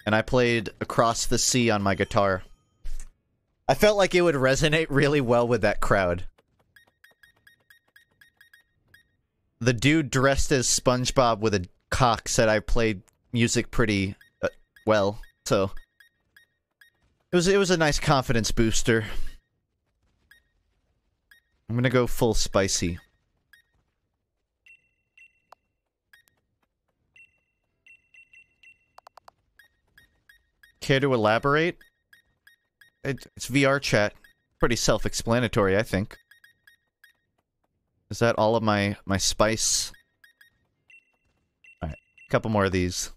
And I played Across the Sea on my guitar. I felt like it would resonate really well with that crowd. The dude dressed as SpongeBob with a cock said I played music pretty well, so it was a nice confidence booster. I'm gonna go full spicy. Care to elaborate? It's VR chat. Pretty self-explanatory, I think. Is that all of my spice? Alright, a couple more of these.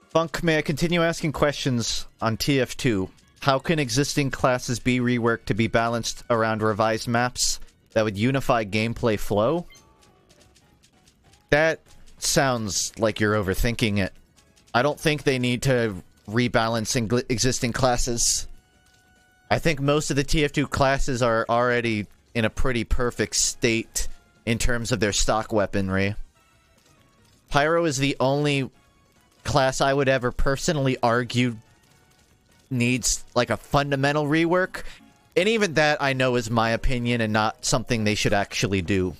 Funk, may I continue asking questions on TF2? How can existing classes be reworked to be balanced around revised maps that would unify gameplay flow? That sounds like you're overthinking it. I don't think they need to rebalance existing classes. I think most of the TF2 classes are already in a pretty perfect state in terms of their stock weaponry. Pyro is the only class I would ever personally argue needs, like, a fundamental rework. And even that, I know, is my opinion and not something they should actually do.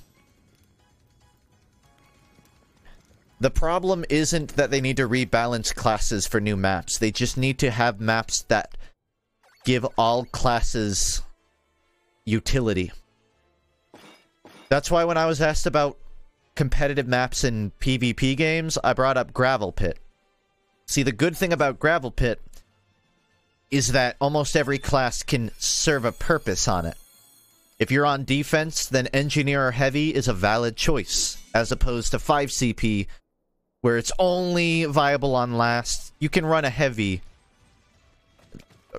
The problem isn't that they need to rebalance classes for new maps. They just need to have maps that give all classes utility. That's why when I was asked about competitive maps in PvP games, I brought up Gravel Pit. See, the good thing about Gravel Pit is that almost every class can serve a purpose on it. If you're on defense, then engineer or heavy is a valid choice, as opposed to 5 CP, where it's only viable on last. You can run a heavy.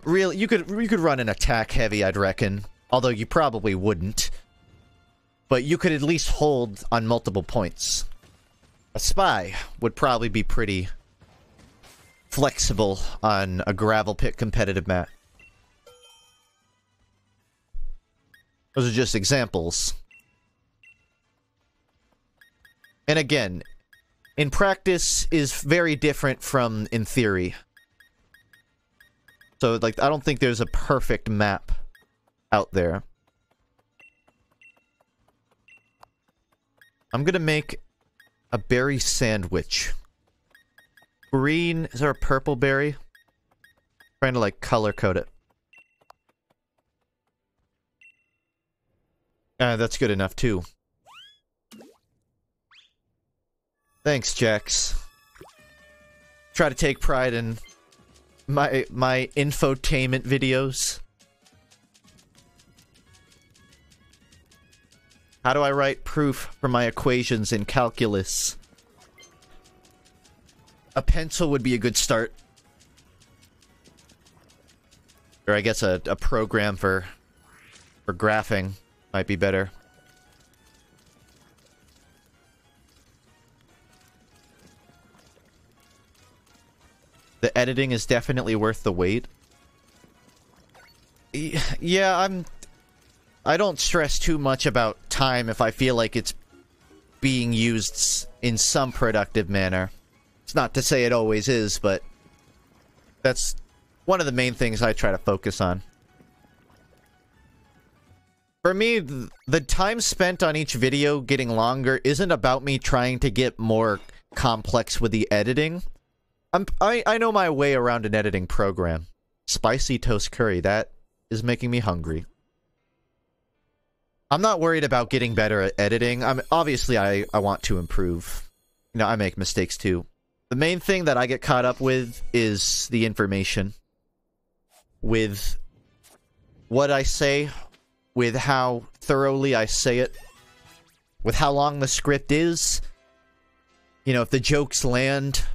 Really, you could run an attack heavy, I'd reckon. Although you probably wouldn't. But you could at least hold on multiple points. A spy would probably be pretty flexible on a gravel pit competitive map. Those are just examples. And again, in practice is very different from in theory. So, like, I don't think there's a perfect map out there. I'm gonna make a berry sandwich. Green, is there a purple berry? Trying to, like, color code it. That's good enough, too. Thanks, Jax. Try to take pride in my infotainment videos. How do I write proof for my equations in calculus? A pencil would be a good start. Or I guess a program for graphing might be better. The editing is definitely worth the wait. Yeah, I don't stress too much about time if I feel like it's being used in some productive manner. It's not to say it always is, but that's one of the main things I try to focus on. For me, the time spent on each video getting longer isn't about me trying to get more complex with the editing. I know my way around an editing program. Spicy toast curry, that is making me hungry. I'm not worried about getting better at editing. Obviously, I want to improve. You know, I make mistakes too. The main thing that I get caught up with is the information. With what I say, with how thoroughly I say it, with how long the script is. You know, if the jokes land.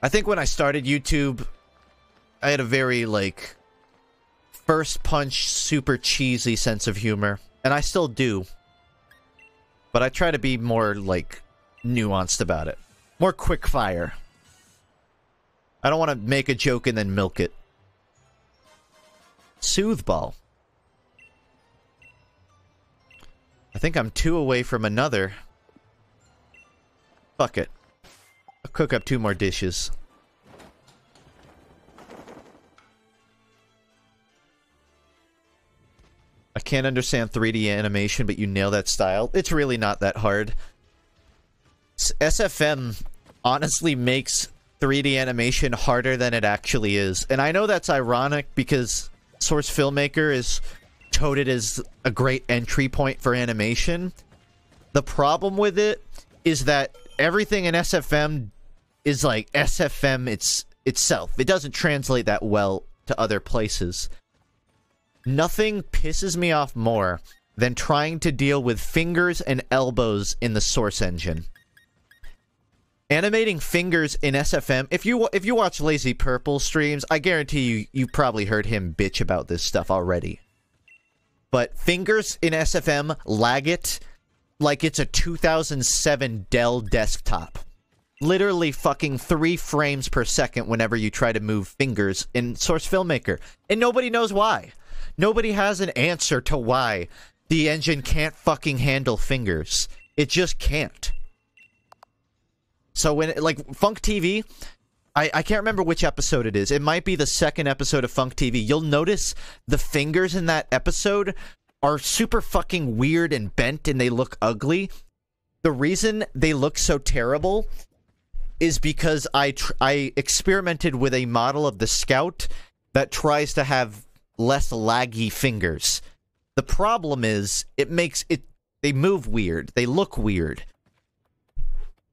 I think when I started YouTube, I had a very, like, first punch, super cheesy sense of humor. And I still do. But I try to be more, like, nuanced about it. More quick fire. I don't want to make a joke and then milk it. Soothe ball. I think I'm 2 away from another. Fuck it. I'll cook up 2 more dishes. I can't understand 3D animation, but you nail that style. It's really not that hard. SFM honestly makes 3D animation harder than it actually is. And I know that's ironic because Source Filmmaker is touted as a great entry point for animation. The problem with it is that everything in SFM is like SFM itself. It doesn't translate that well to other places. Nothing pisses me off more than trying to deal with fingers and elbows in the Source engine. Animating fingers in SFM, if you watch Lazy Purple streams, I guarantee you've probably heard him bitch about this stuff already. But fingers in SFM lag it like it's a 2007 Dell desktop. Literally fucking 3 frames per second whenever you try to move fingers in Source Filmmaker. And nobody knows why. Nobody has an answer to why the engine can't fucking handle fingers. It just can't. So when, like, FUNKe TV, I can't remember which episode it is. It might be the 2nd episode of FUNKe TV. You'll notice the fingers in that episode are super fucking weird and bent and they look ugly. The reason they look so terrible is because I experimented with a model of the Scout that tries to have less laggy fingers. The problem is, they move weird. They look weird.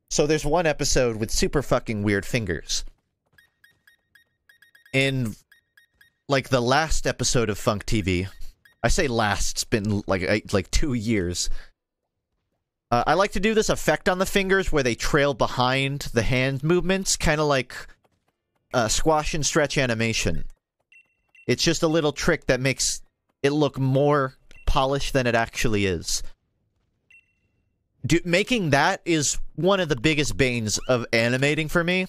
So there's one episode with super fucking weird fingers. In, like, the last episode of FUNKe TV, I say last, it's been like 2 years. I like to do this effect on the fingers where they trail behind the hand movements, kind of like squash and stretch animation. It's just a little trick that makes it look more polished than it actually is. Making that is one of the biggest banes of animating for me,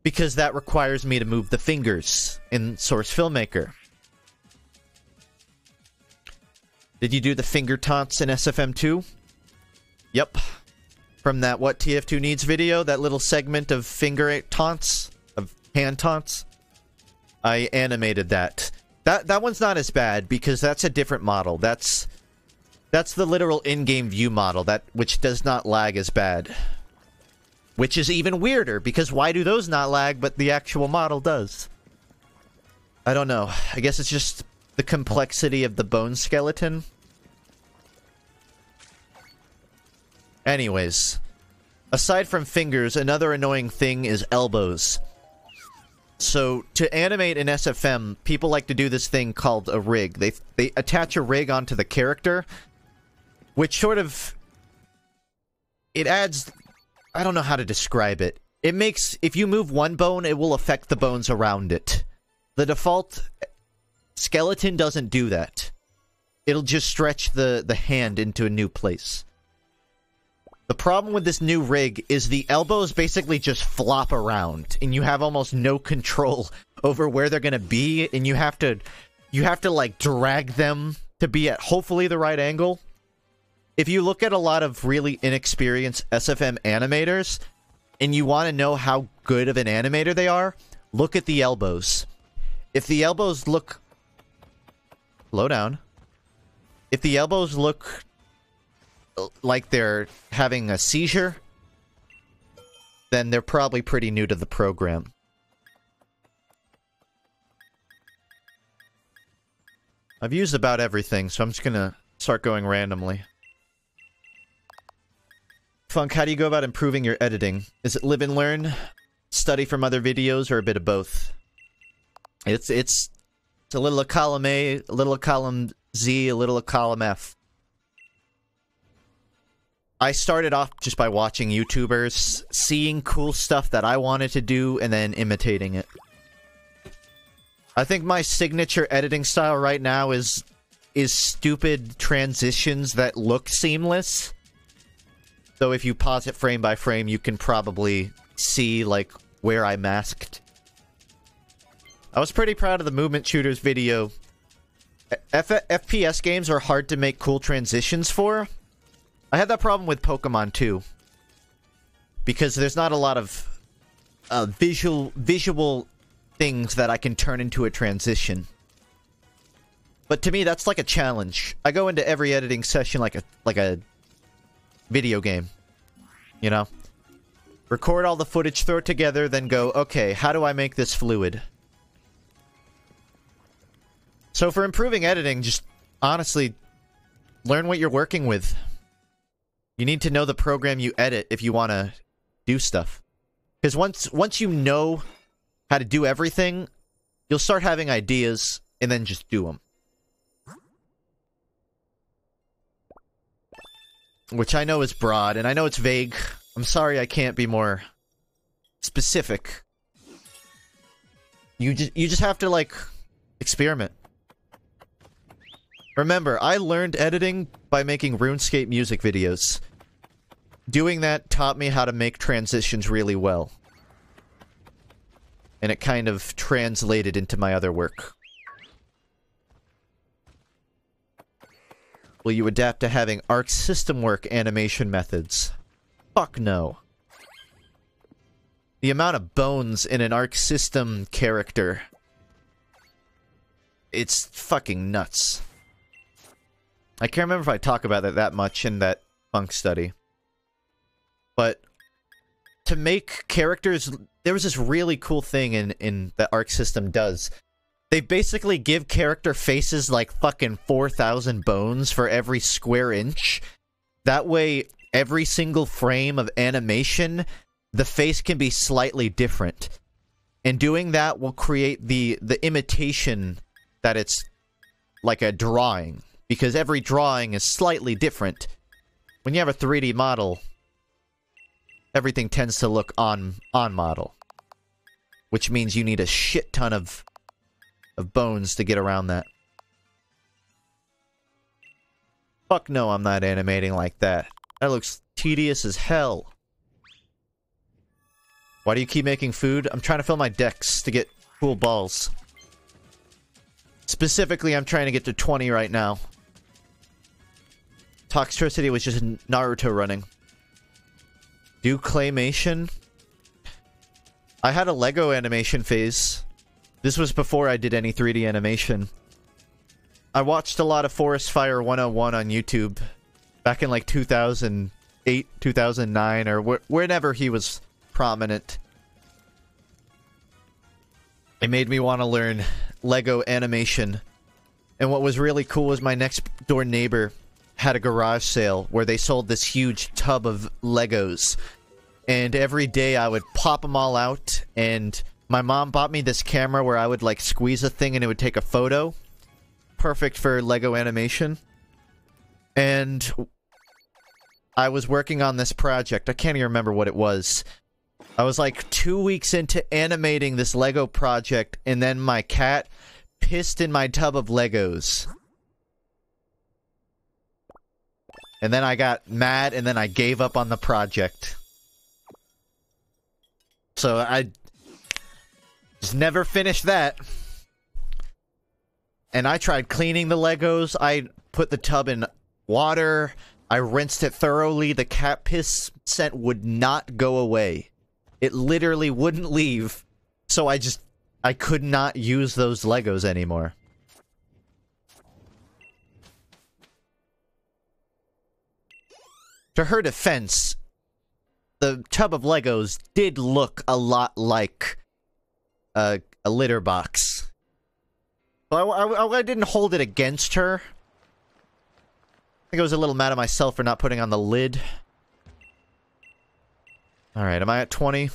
because that requires me to move the fingers in Source Filmmaker. Did you do the finger taunts in SFM2? Yep. From that What TF2 Needs video, that little segment of finger taunts, of hand taunts, I animated that. That one's not as bad, because that's a different model. That's the literal in-game view model, which does not lag as bad. Which is even weirder, because why do those not lag, but the actual model does? I don't know. I guess it's just the complexity of the bone skeleton. Anyways, aside from fingers, another annoying thing is elbows. So, to animate in SFM, people like to do this thing called a rig. They attach a rig onto the character, which sort of... it adds... I don't know how to describe it. It makes... if you move one bone, it will affect the bones around it. The default skeleton doesn't do that. It'll just stretch the hand into a new place. The problem with this new rig is the elbows basically just flop around, and you have almost no control over where they're gonna be, and you have to like drag them to be at hopefully the right angle. If you look at a lot of really inexperienced SFM animators, and you want to know how good of an animator they are, look at the elbows. If the elbows look... slow down. If the elbows look like they're having a seizure, then they're probably pretty new to the program. I've used about everything, so I'm just gonna start going randomly. Funk, how do you go about improving your editing? Is it live and learn, study from other videos, or a bit of both? It's a little of column A, a little of column Z, a little of column F. I started off just by watching YouTubers, seeing cool stuff that I wanted to do, and then imitating it. I think my signature editing style right now is stupid transitions that look seamless. So if you pause it frame by frame, you can probably see, like, where I masked. I was pretty proud of the Movement Shooters video. FPS games are hard to make cool transitions for. I had that problem with Pokemon too, because there's not a lot of visual things that I can turn into a transition. But to me, that's like a challenge. I go into every editing session like a video game, you know? Record all the footage, throw it together, then go, okay, how do I make this fluid? So for improving editing, just honestly, learn what you're working with. You need to know the program you edit if you want to do stuff. Because once you know how to do everything, you'll start having ideas, and then just do them. Which I know is broad, and I know it's vague. I'm sorry I can't be more specific. You just have to, like, experiment. Remember, I learned editing by making RuneScape music videos. Doing that taught me how to make transitions really well. And it kind of translated into my other work. Will you adapt to having Arc system work animation methods? Fuck no. The amount of bones in an Arc system character. It's fucking nuts. I can't remember if I talk about it that much in that Funk study. But to make characters... there was this really cool thing in the Arc system does. They basically give character faces like fucking 4,000 bones for every square inch. That way, every single frame of animation, the face can be slightly different. And doing that will create the imitation that it's like a drawing, because every drawing is slightly different. When you have a 3D model, everything tends to look on model, which means you need a shit ton of bones to get around that. Fuck no, I'm not animating like that. That looks tedious as hell. Why do you keep making food? I'm trying to fill my decks to get cool balls. Specifically, I'm trying to get to 20 right now. Toxtricity was just Naruto running. Do claymation? I had a Lego animation phase. This was before I did any 3D animation. I watched a lot of Forest Fire 101 on YouTube back in like 2008, 2009, or whenever he was prominent. It made me want to learn Lego animation. And what was really cool was my next door neighbor had a garage sale where they sold this huge tub of Legos. And every day I would pop them all out, and my mom bought me this camera where I would like squeeze a thing and it would take a photo. Perfect for Lego animation. And I was working on this project. I can't even remember what it was. I was like 2 weeks into animating this Lego project, and then my cat pissed in my tub of Legos. And then I got mad, and then I gave up on the project. So I just never finished that. And I tried cleaning the Legos. I put the tub in water. I rinsed it thoroughly. The cat piss scent would not go away. It literally wouldn't leave. So I could not use those Legos anymore. To her defense, the tub of Legos did look a lot like a litter box. I didn't hold it against her. I think I was a little mad at myself for not putting on the lid. Alright, am I at 20?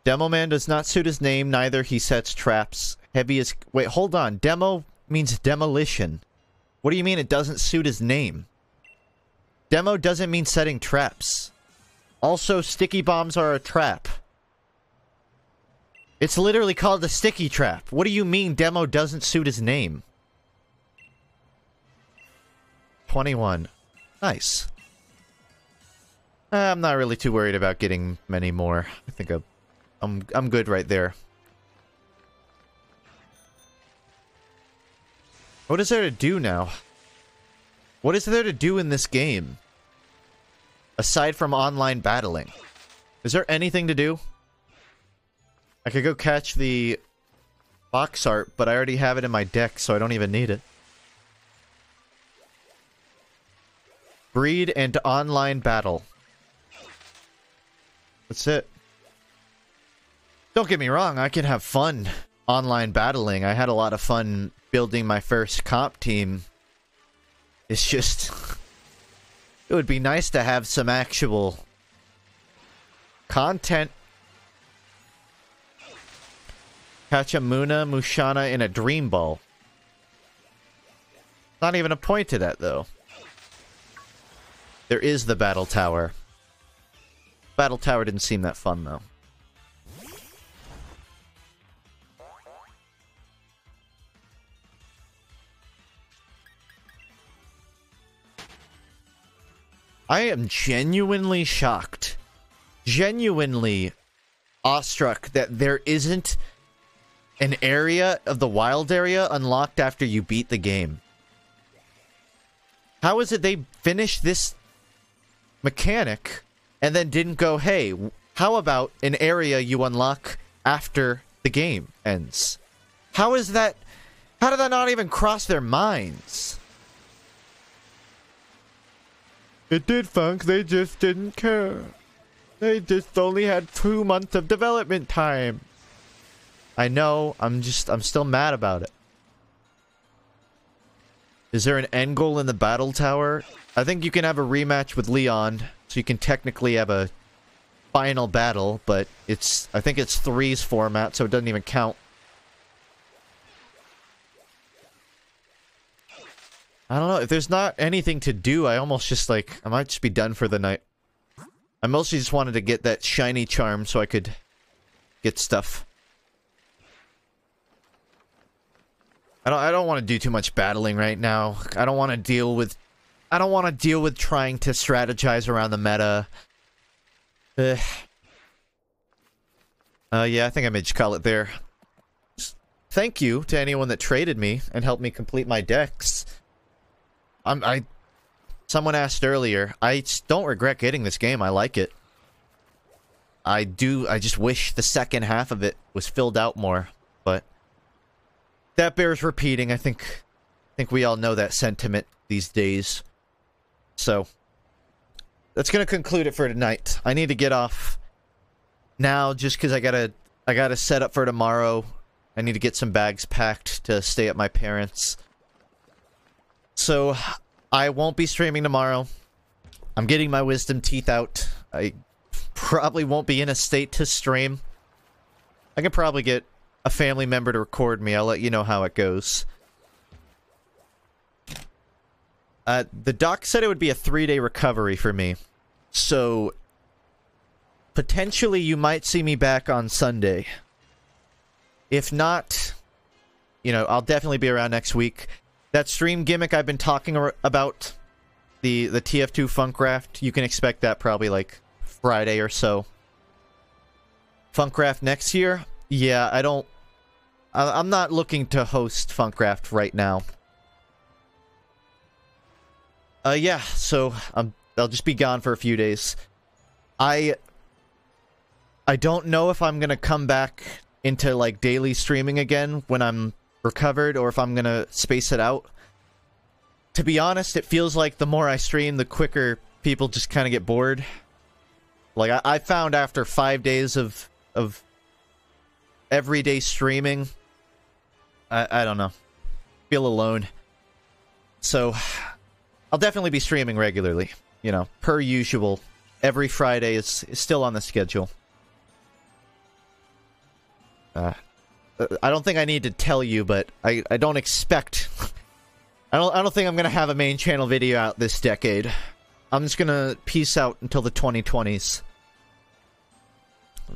Demo man does not suit his name, neither he sets traps. Heavy is... Wait, hold on. Demo means demolition. What do you mean it doesn't suit his name? Demo doesn't mean setting traps. Also, sticky bombs are a trap. It's literally called a sticky trap. What do you mean Demo doesn't suit his name? 21. Nice. I'm not really too worried about getting many more. I think I'm good right there. What is there to do now? What is there to do in this game? Aside from online battling. Is there anything to do? I could go catch the box art, but I already have it in my deck, so I don't even need it. Breed and online battle. That's it. Don't get me wrong, I can have fun online battling. I had a lot of fun building my first comp team. It's just... It would be nice to have some actual content. Catch a Muna, Mushana, in a Dream Ball. Not even a point to that, though. There is the Battle Tower. Battle Tower didn't seem that fun, though. I am genuinely shocked. Genuinely awestruck that there isn't an area of the wild area unlocked after you beat the game. How is it they finished this mechanic and then didn't go, hey, how about an area you unlock after the game ends? How is that? How did that not even cross their minds? It did, Funk. They just didn't care. They just only had 2 months of development time. I know. I'm still mad about it. Is there an end goal in the battle tower? I think you can have a rematch with Leon, so you can technically have a final battle, but I think it's 3's format, so it doesn't even count. I don't know, if there's not anything to do, I almost just like, I might just be done for the night. I mostly just wanted to get that shiny charm so I could get stuff. I don't want to do too much battling right now. I don't want to deal with trying to strategize around the meta. Yeah, I think I may just call it there. Thank you to anyone that traded me and helped me complete my decks. Someone asked earlier, I don't regret getting this game, I like it. I just wish the second half of it was filled out more, but that bears repeating. I think we all know that sentiment these days. So, that's gonna conclude it for tonight. I need to get off now just because I gotta set up for tomorrow. I need to get some bags packed to stay at my parents'. So, I won't be streaming tomorrow. I'm getting my wisdom teeth out. I probably won't be in a state to stream. I can probably get a family member to record me. I'll let you know how it goes. The doc said it would be a 3-day recovery for me. So, potentially you might see me back on Sunday. If not, you know, I'll definitely be around next week. That stream gimmick I've been talking about, the TF2 FUNKe, you can expect that probably like Friday or so. FUNKe next year? Yeah, I'm not looking to host FUNKe right now. Yeah, so I'll just be gone for a few days. I don't know if I'm gonna come back into like daily streaming again when I'm recovered, or if I'm gonna space it out. To be honest, it feels like the more I stream, the quicker people just kind of get bored. Like, I found after 5 days of everyday streaming, I don't know. Feel alone. So, I'll definitely be streaming regularly. You know, per usual. Every Friday is still on the schedule. I don't think I need to tell you, but I don't expect... I don't think I'm gonna have a main channel video out this decade. I'm just gonna peace out until the 2020s.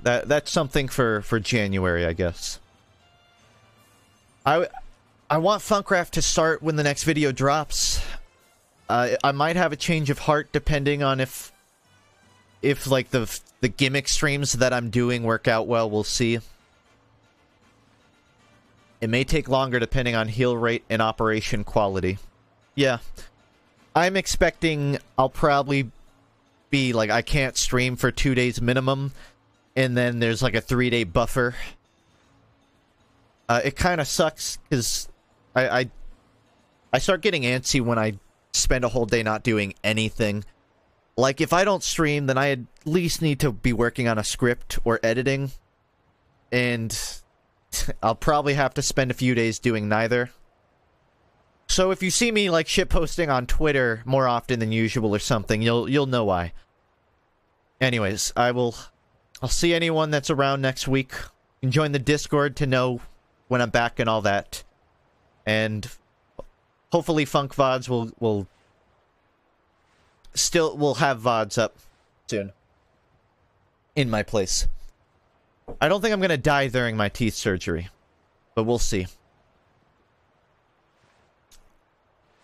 That's something for January, I guess. I want FUNKe to start when the next video drops. I might have a change of heart depending on if like the gimmick streams that I'm doing work out well. We'll see. It may take longer depending on heal rate and operation quality. Yeah. I'm expecting I'll probably be like, I can't stream for 2 days minimum, and then there's like a 3-day buffer. It kind of sucks, because I start getting antsy when I spend a whole day not doing anything. Like, if I don't stream, then I at least need to be working on a script or editing, and I'll probably have to spend a few days doing neither. So if you see me like shitposting on Twitter more often than usual or something, you'll know why. Anyways, I'll see anyone that's around next week. You can join the Discord to know when I'm back and all that. And hopefully Funk VODs will have VODs up soon. In my place. I don't think I'm gonna die during my teeth surgery, but we'll see.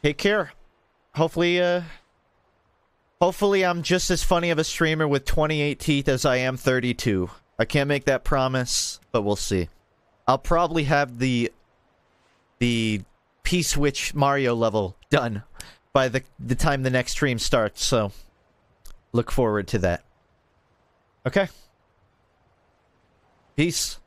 Take care. Hopefully I'm just as funny of a streamer with 28 teeth as I am 32. I can't make that promise, but we'll see. I'll probably have the P-Switch Mario level done by the time the next stream starts, so look forward to that. Okay. Peace.